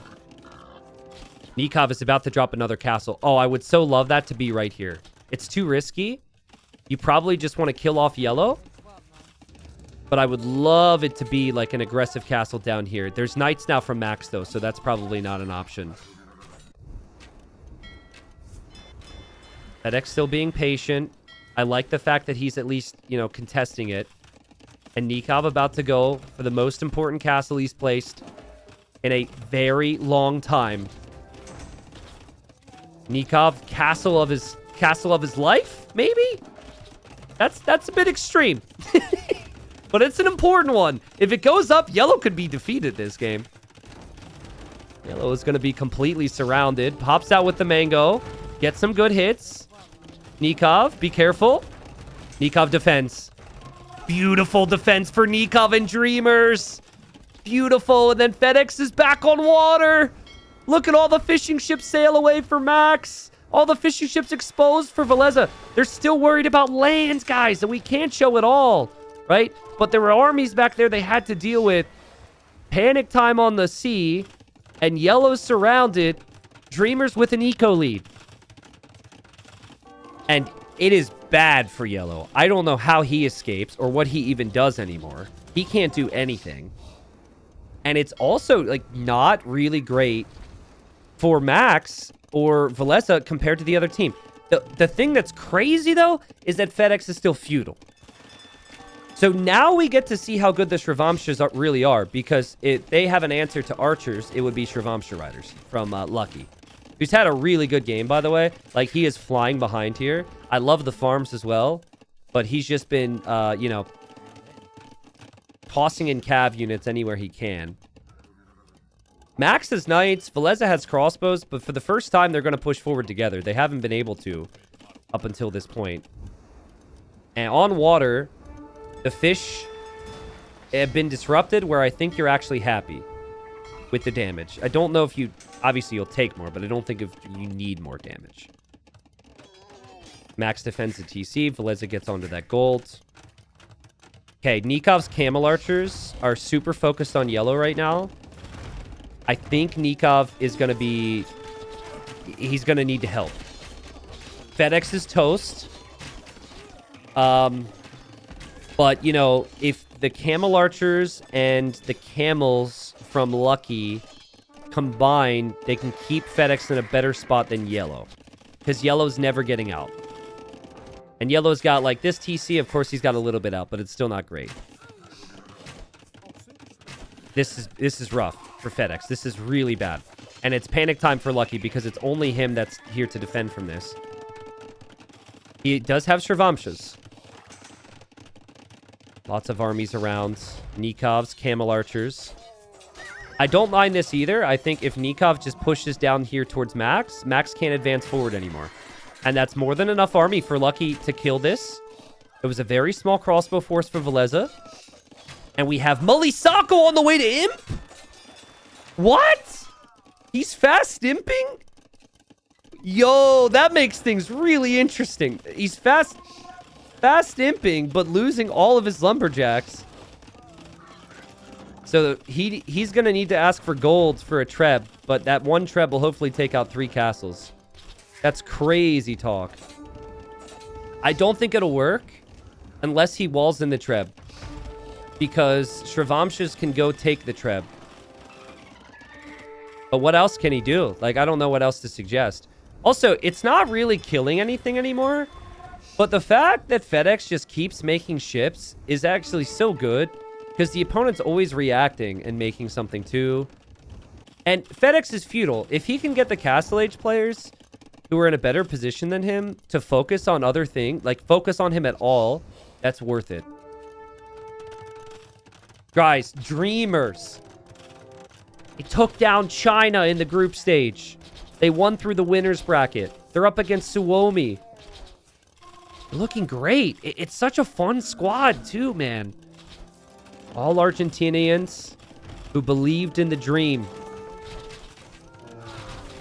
Nikov is about to drop another castle. Oh, I would so love that to be right here. It's too risky. You probably just want to kill off yellow. But I would love it to be like an aggressive castle down here. There's knights now from Max, though, so that's probably not an option. FedEx still being patient. I like the fact that he's at least, contesting it. And Nikov about to go for the most important castle he's placed in a very long time. Nikov, castle of his life, maybe? That's a bit extreme. But it's an important one. If it goes up, yellow could be defeated this game. Yellow is going to be completely surrounded. Pops out with the mango. Gets some good hits. Nikov, be careful. Nikov defends. Beautiful defense for Nikov and Dreamers. Beautiful. And then FedEx is back on water. Look at all the fishing ships sail away for Max. All the fishing ships exposed for Veleza. They're still worried about lands, guys, and we can't show it all, right? But there were armies back there they had to deal with. Panic time on the sea, and yellow's surrounded. Dreamers with an eco lead. And it is bad for yellow. I don't know how he escapes or what he even does anymore. He can't do anything. And it's also, like, not really great for Max or Veleza compared to the other team. The thing that's crazy, though, is that FedEx is still feudal. So now we get to see how good the Shravamshas really are, because if they have an answer to archers, it would be Shravamsha riders from Lucky, who's had a really good game, by the way. Like, he is flying behind here. I love the farms as well, but he's just been, you know, tossing in cav units anywhere he can. Max has knights. Veleza has crossbows, but for the first time, they're going to push forward together. They haven't been able to up until this point. And on water, the fish have been disrupted, where I think you're actually happy with the damage. I don't know if you... Obviously, you'll take more, but I don't think if you need more damage. Max defends the TC. Veleza gets onto that gold. Okay, Nikov's Camel Archers are super focused on yellow right now. I think Nikov is going to be... He's going to need to help. FedEx is toast. But, you know, if the Camel Archers and the Camels from Lucky combine, they can keep FedEx in a better spot than Yellow. Because Yellow's never getting out. And Yellow's got, like, this TC. Of course, he's got a little bit out, but it's still not great. This is rough for FedEx. This is really bad. And it's panic time for Lucky, because it's only him that's here to defend from this. He does have Shravamshas. Lots of armies around. Nikov's Camel Archers. I don't mind this either. I think if Nikov just pushes down here towards Max, Max can't advance forward anymore. And that's more than enough army for Lucky to kill this. It was a very small crossbow force for Veleza. And we have Mulisako on the way to Imp? What? He's fast imping? Yo, that makes things really interesting. He's fast imping, but losing all of his lumberjacks. So he's going to need to ask for gold for a treb, but that one treb will hopefully take out 3 castles. That's crazy talk. I don't think it'll work unless he walls in the treb, because Shravamshas can go take the treb. But what else can he do? Like, I don't know what else to suggest. Also, it's not really killing anything anymore. But the fact that FedEx just keeps making ships is actually so good, because the opponent's always reacting and making something too. And FedEx is feudal. If he can get the Castle Age players who are in a better position than him to focus on other things, like focus on him at all, that's worth it. Guys, Dreamers. They took down China in the group stage. They won through the winners bracket. They're up against Suomi. They're looking great. It's such a fun squad too, man. All Argentinians who believed in the dream.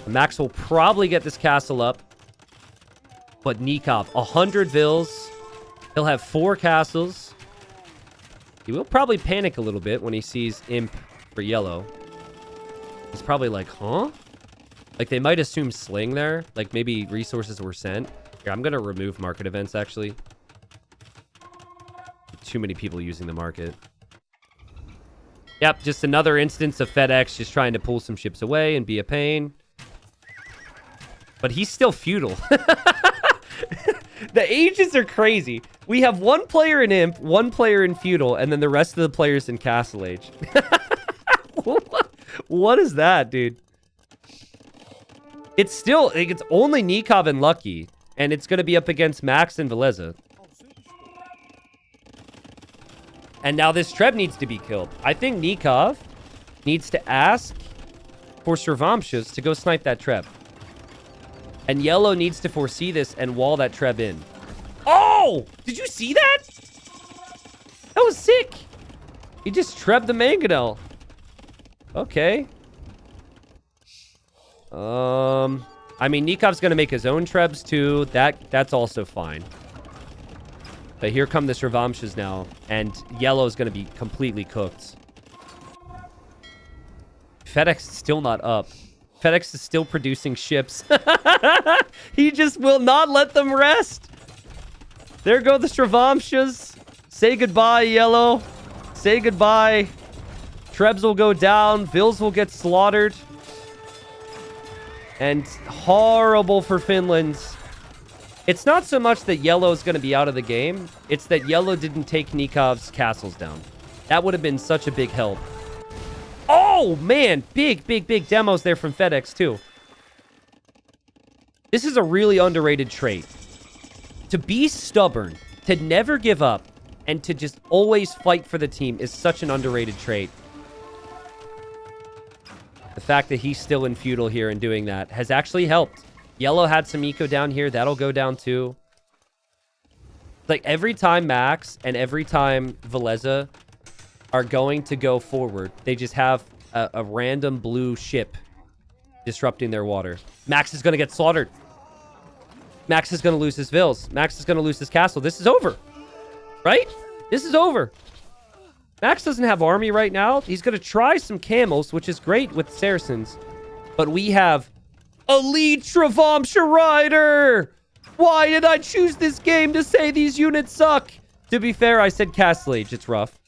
Max will probably get this castle up. But Nikov, 100 vills. He'll have 4 castles. He will probably panic a little bit when he sees Imp for yellow. He's probably like, huh? Like, they might assume Sling there. Like, maybe resources were sent. Here, I'm going to remove market events, actually. Too many people using the market. Yep, just another instance of FedEx just trying to pull some ships away and be a pain. But he's still feudal. The ages are crazy. We have 1 player in Imp, 1 player in feudal, and then the rest of the players in Castle Age. What is that, dude? It's still, like, it's only Nikov and Lucky, and it's going to be up against Max and Veleza. And now this Treb needs to be killed. I think Nikov needs to ask for Shravamshas to go snipe that Treb. And Yellow needs to foresee this and wall that Treb in. Oh! Did you see that? That was sick. He just Trebbed the Mangonel. Okay. I mean, Nikov's going to make his own trebs too. That's also fine. But here come the Shravamshas now. And yellow's going to be completely cooked. FedEx is still not up. FedEx is still producing ships. He just will not let them rest. There go the Shravamshas. Say goodbye, yellow. Say goodbye. Trebs will go down. Vils will get slaughtered. And horrible for Finland. It's not so much that yellow is going to be out of the game. It's that yellow didn't take Nikov's castles down. That would have been such a big help. Oh, man. Big demos there from FedEx, too. This is a really underrated trait. To be stubborn, to never give up, and to just always fight for the team is such an underrated trait. The fact that he's still in feudal here and doing that has actually helped. Yellow had some eco down here. That'll go down too. Like every time Max and every time Veleza are going to go forward, they just have a random blue ship disrupting their water. Max is going to get slaughtered. Max is going to lose his Vils. Max is going to lose his castle. This is over. Right? This is over. Max doesn't have army right now. He's going to try some camels, which is great with Saracens. But we have Elite Shravamsha Rider! Why did I choose this game to say these units suck? To be fair, I said Castle Age. It's rough.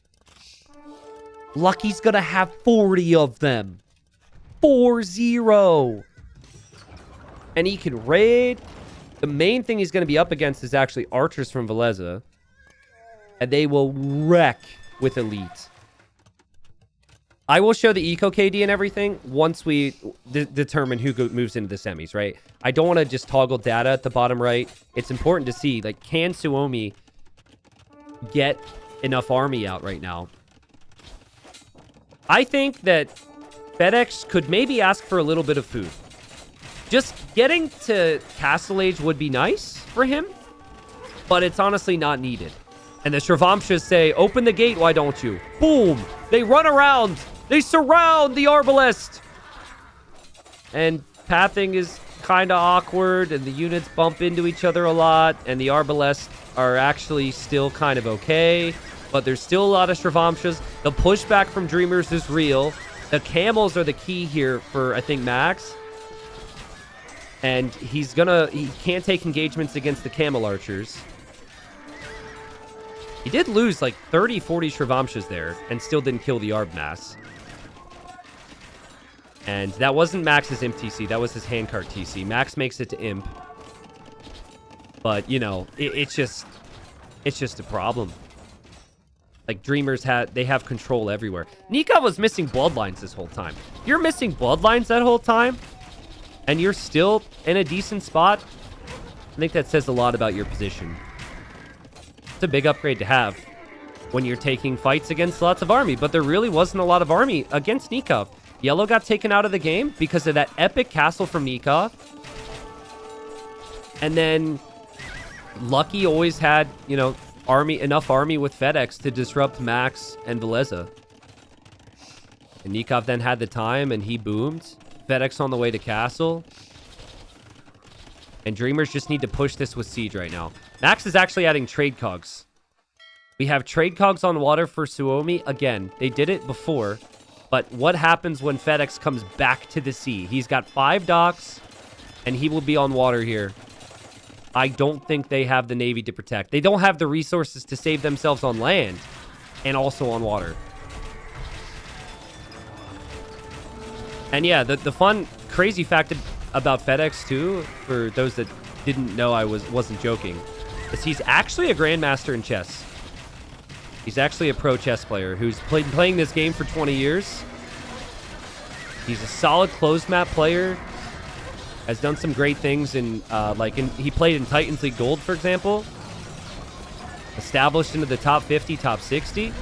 Lucky's going to have 40 of them. 4-0. And he can raid. The main thing he's going to be up against is actually archers from Veleza. And they will wreck with Elite. I will show the Eco KD and everything once we determine who moves into the semis, right? I don't want to just toggle data at the bottom right. It's important to see, like, can Suomi get enough army out right now? I think that FedEx could maybe ask for a little bit of food. Just getting to Castle Age would be nice for him, but it's honestly not needed. And the Shravamshas say, open the gate, why don't you? Boom! They run around! They surround the Arbalest! And pathing is kind of awkward, and the units bump into each other a lot, and the Arbalest are actually still kind of okay, but there's still a lot of Shravamshas. The pushback from Dreamers is real. The camels are the key here for, I think, Max. And he can't take engagements against the camel archers. He did lose like 30, 40 Shravamshas there and still didn't kill the Arb mass. And that wasn't Max's Imp TC. That was his handcart TC. Max makes it to Imp. But, you know, it's just a problem. Like, Dreamers they have control everywhere. Nikov was missing Bloodlines this whole time. You're missing Bloodlines that whole time, and you're still in a decent spot. I think that says a lot about your position. It's a big upgrade to have when you're taking fights against lots of army, but there really wasn't a lot of army against Nikov. Yellow got taken out of the game because of that epic castle from Nikov. And then Lucky always had, you know, enough army with FedEx to disrupt Max and Veleza. And Nikov then had the time and he boomed. FedEx on the way to castle. And Dreamers just need to push this with Siege right now. Max is actually adding trade cogs. We have trade cogs on water for Suomi. Again, they did it before. But what happens when FedEx comes back to the sea? He's got 5 docks, and he will be on water here. I don't think they have the Navy to protect. They don't have the resources to save themselves on land and also on water. And yeah, the fun, crazy fact about FedEx too, for those that didn't know I wasn't joking, is he's actually a grandmaster in chess. He's actually a pro chess player who's playing this game for 20 years. He's a solid closed map player. Has done some great things in, he played in Titans League Gold, for example. Established into the top 50, top 60.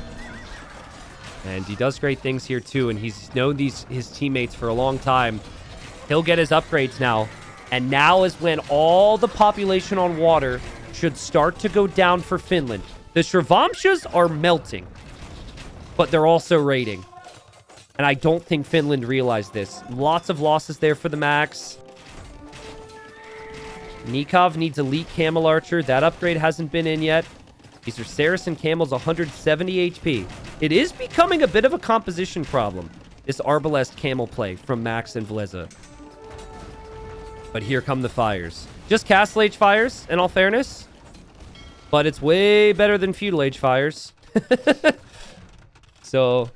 And he does great things here too, and he's known his teammates for a long time. He'll get his upgrades now. And now is when all the population on water should start to go down for Finland. The Shravamshas are melting, but they're also raiding. And I don't think Finland realized this. Lots of losses there for the Max. Nikov needs Elite Camel Archer. That upgrade hasn't been in yet. These are Saracen Camels, 170 HP. It is becoming a bit of a composition problem, this Arbalest Camel play from Max and Vleza. But here come the fires. Just Castle Age fires, in all fairness. But it's way better than Feudal Age fires. So...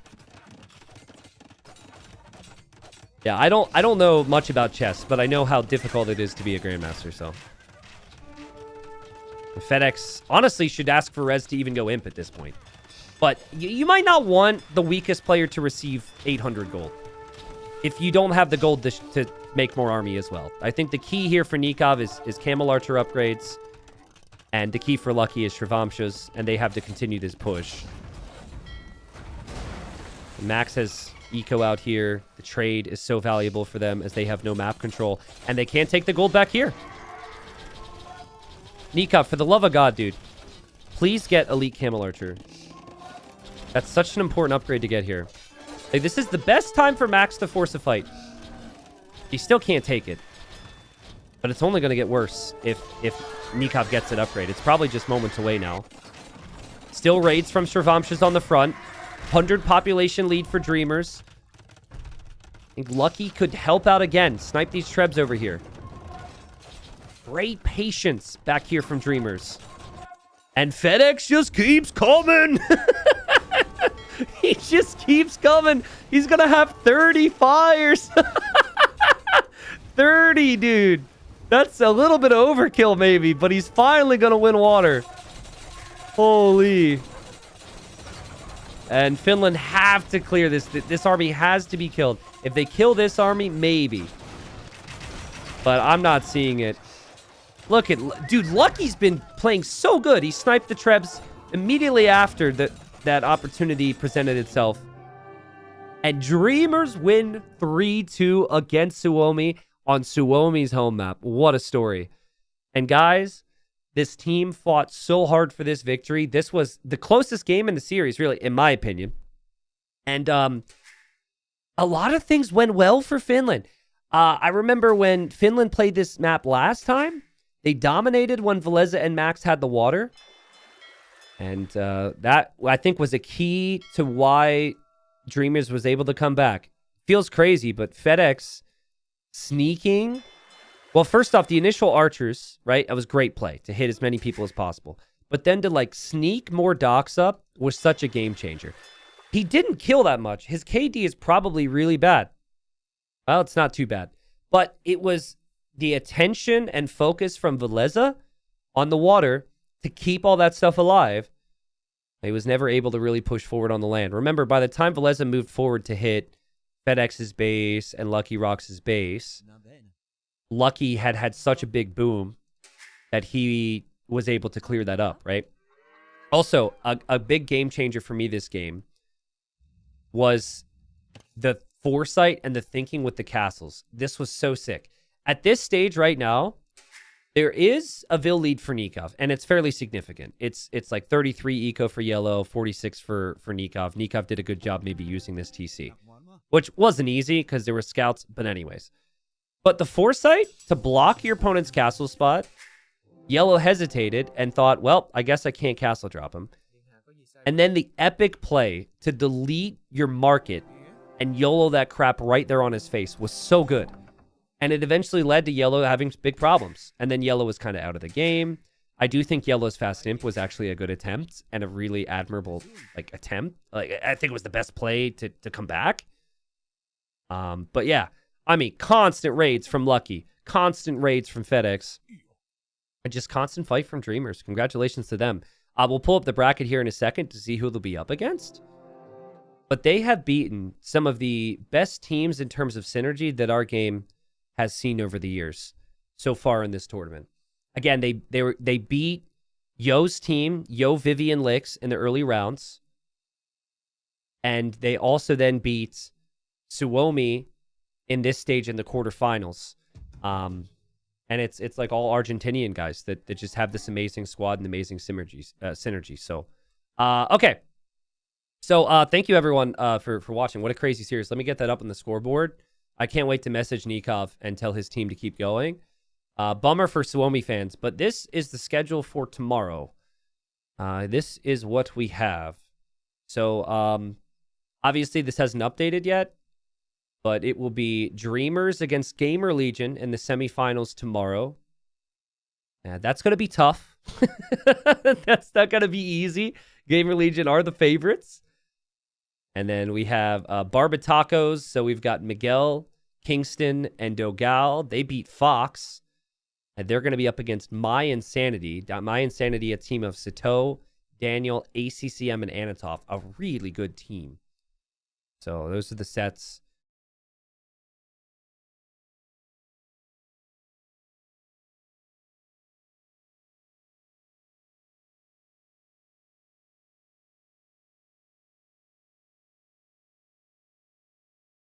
yeah, I don't know much about chess, but I know how difficult it is to be a Grandmaster, so... FedEx honestly should ask for Res to even go imp at this point. But you might not want the weakest player to receive 800 gold if you don't have the gold to make more army as well. I think the key here for Nikov is Camel Archer upgrades. And the key for Lucky is Shrivamshas, and they have to continue this push. Max has Eco out here. The trade is so valuable for them as they have no map control. And they can't take the gold back here. Nikov, for the love of God, dude. Please get Elite Camel Archer. That's such an important upgrade to get here. Like, this is the best time for Max to force a fight. He still can't take it. But it's only going to get worse if Nikov gets it upgrade. It's probably just moments away now. Still raids from Shrivamshas on the front. 100 population lead for Dreamers. I think Lucky could help out again. Snipe these Trebs over here. Great patience back here from Dreamers. And FedEx just keeps coming. He just keeps coming. He's going to have 30 fires. 30, dude. That's a little bit of overkill maybe, but he's finally going to win water. Holy. And Finland have to clear this. This army has to be killed. If they kill this army, maybe. But I'm not seeing it. Look at... dude, Lucky's been playing so good. He sniped the Trebs immediately after that opportunity presented itself. And Dreamers win 3-2 against Suomi on Suomi's home map. What a story. And guys, this team fought so hard for this victory. This was the closest game in the series, really, in my opinion. And a lot of things went well for Finland. I remember when Finland played this map last time, they dominated when Vleza and Max had the water. And that, I think, was a key to why Dreamers was able to come back. Feels crazy, but FedEx sneaking. Well, first off, the initial archers, right? That was great play to hit as many people as possible. But then to, like, sneak more docks up was such a game changer. He didn't kill that much. His KD is probably really bad. Well, it's not too bad. But it was the attention and focus from Vleza on the water to keep all that stuff alive. He was never able to really push forward on the land. Remember, by the time Vleza moved forward to hit FedEx's base and Lucky Rox's base, Lucky had such a big boom that he was able to clear that up, right? Also, a big game changer for me this game was the foresight and the thinking with the castles. This was so sick. At this stage right now, there is a Vil lead for Nikov, and it's fairly significant. It's like 33 eco for yellow, 46 for Nikov. Nikov did a good job maybe using this TC, which wasn't easy because there were scouts, but anyways. But the foresight to block your opponent's castle spot, yellow hesitated and thought, well, I guess I can't castle drop him. And then the epic play to delete your market and YOLO that crap right there on his face was so good. And it eventually led to Yellow having big problems. And then Yellow was kind of out of the game. I do think Yellow's fast imp was actually a good attempt and a really admirable attempt. Like, I think it was the best play to come back. But yeah, I mean, constant raids from Lucky, constant raids from FedEx, and just constant fight from Dreamers. Congratulations to them. We'll pull up the bracket here in a second to see who they'll be up against. But they have beaten some of the best teams in terms of synergy that our game has seen over the years so far in this tournament. Again, they beat Yo's team, Yo, Vivian, Lix in the early rounds. And they also then beat Suomi in this stage in the quarterfinals. And it's like all Argentinian guys that just have this amazing squad and amazing synergy. So, okay. So, thank you everyone for watching. What a crazy series. Let me get that up on the scoreboard. I can't wait to message Nikov and tell his team to keep going. Bummer for Suomi fans, but this is the schedule for tomorrow. This is what we have. So, obviously, this hasn't updated yet, but it will be Dreamers against Gamer Legion in the semifinals tomorrow. That's going to be tough. That's not going to be easy. Gamer Legion are the favorites. And then we have Barbatacos. So we've got Miguel, Kingston, and Dogal. They beat Fox. And they're going to be up against My Insanity. My Insanity, a team of Sato, Daniel, ACCM, and Anatov. A really good team. So those are the sets.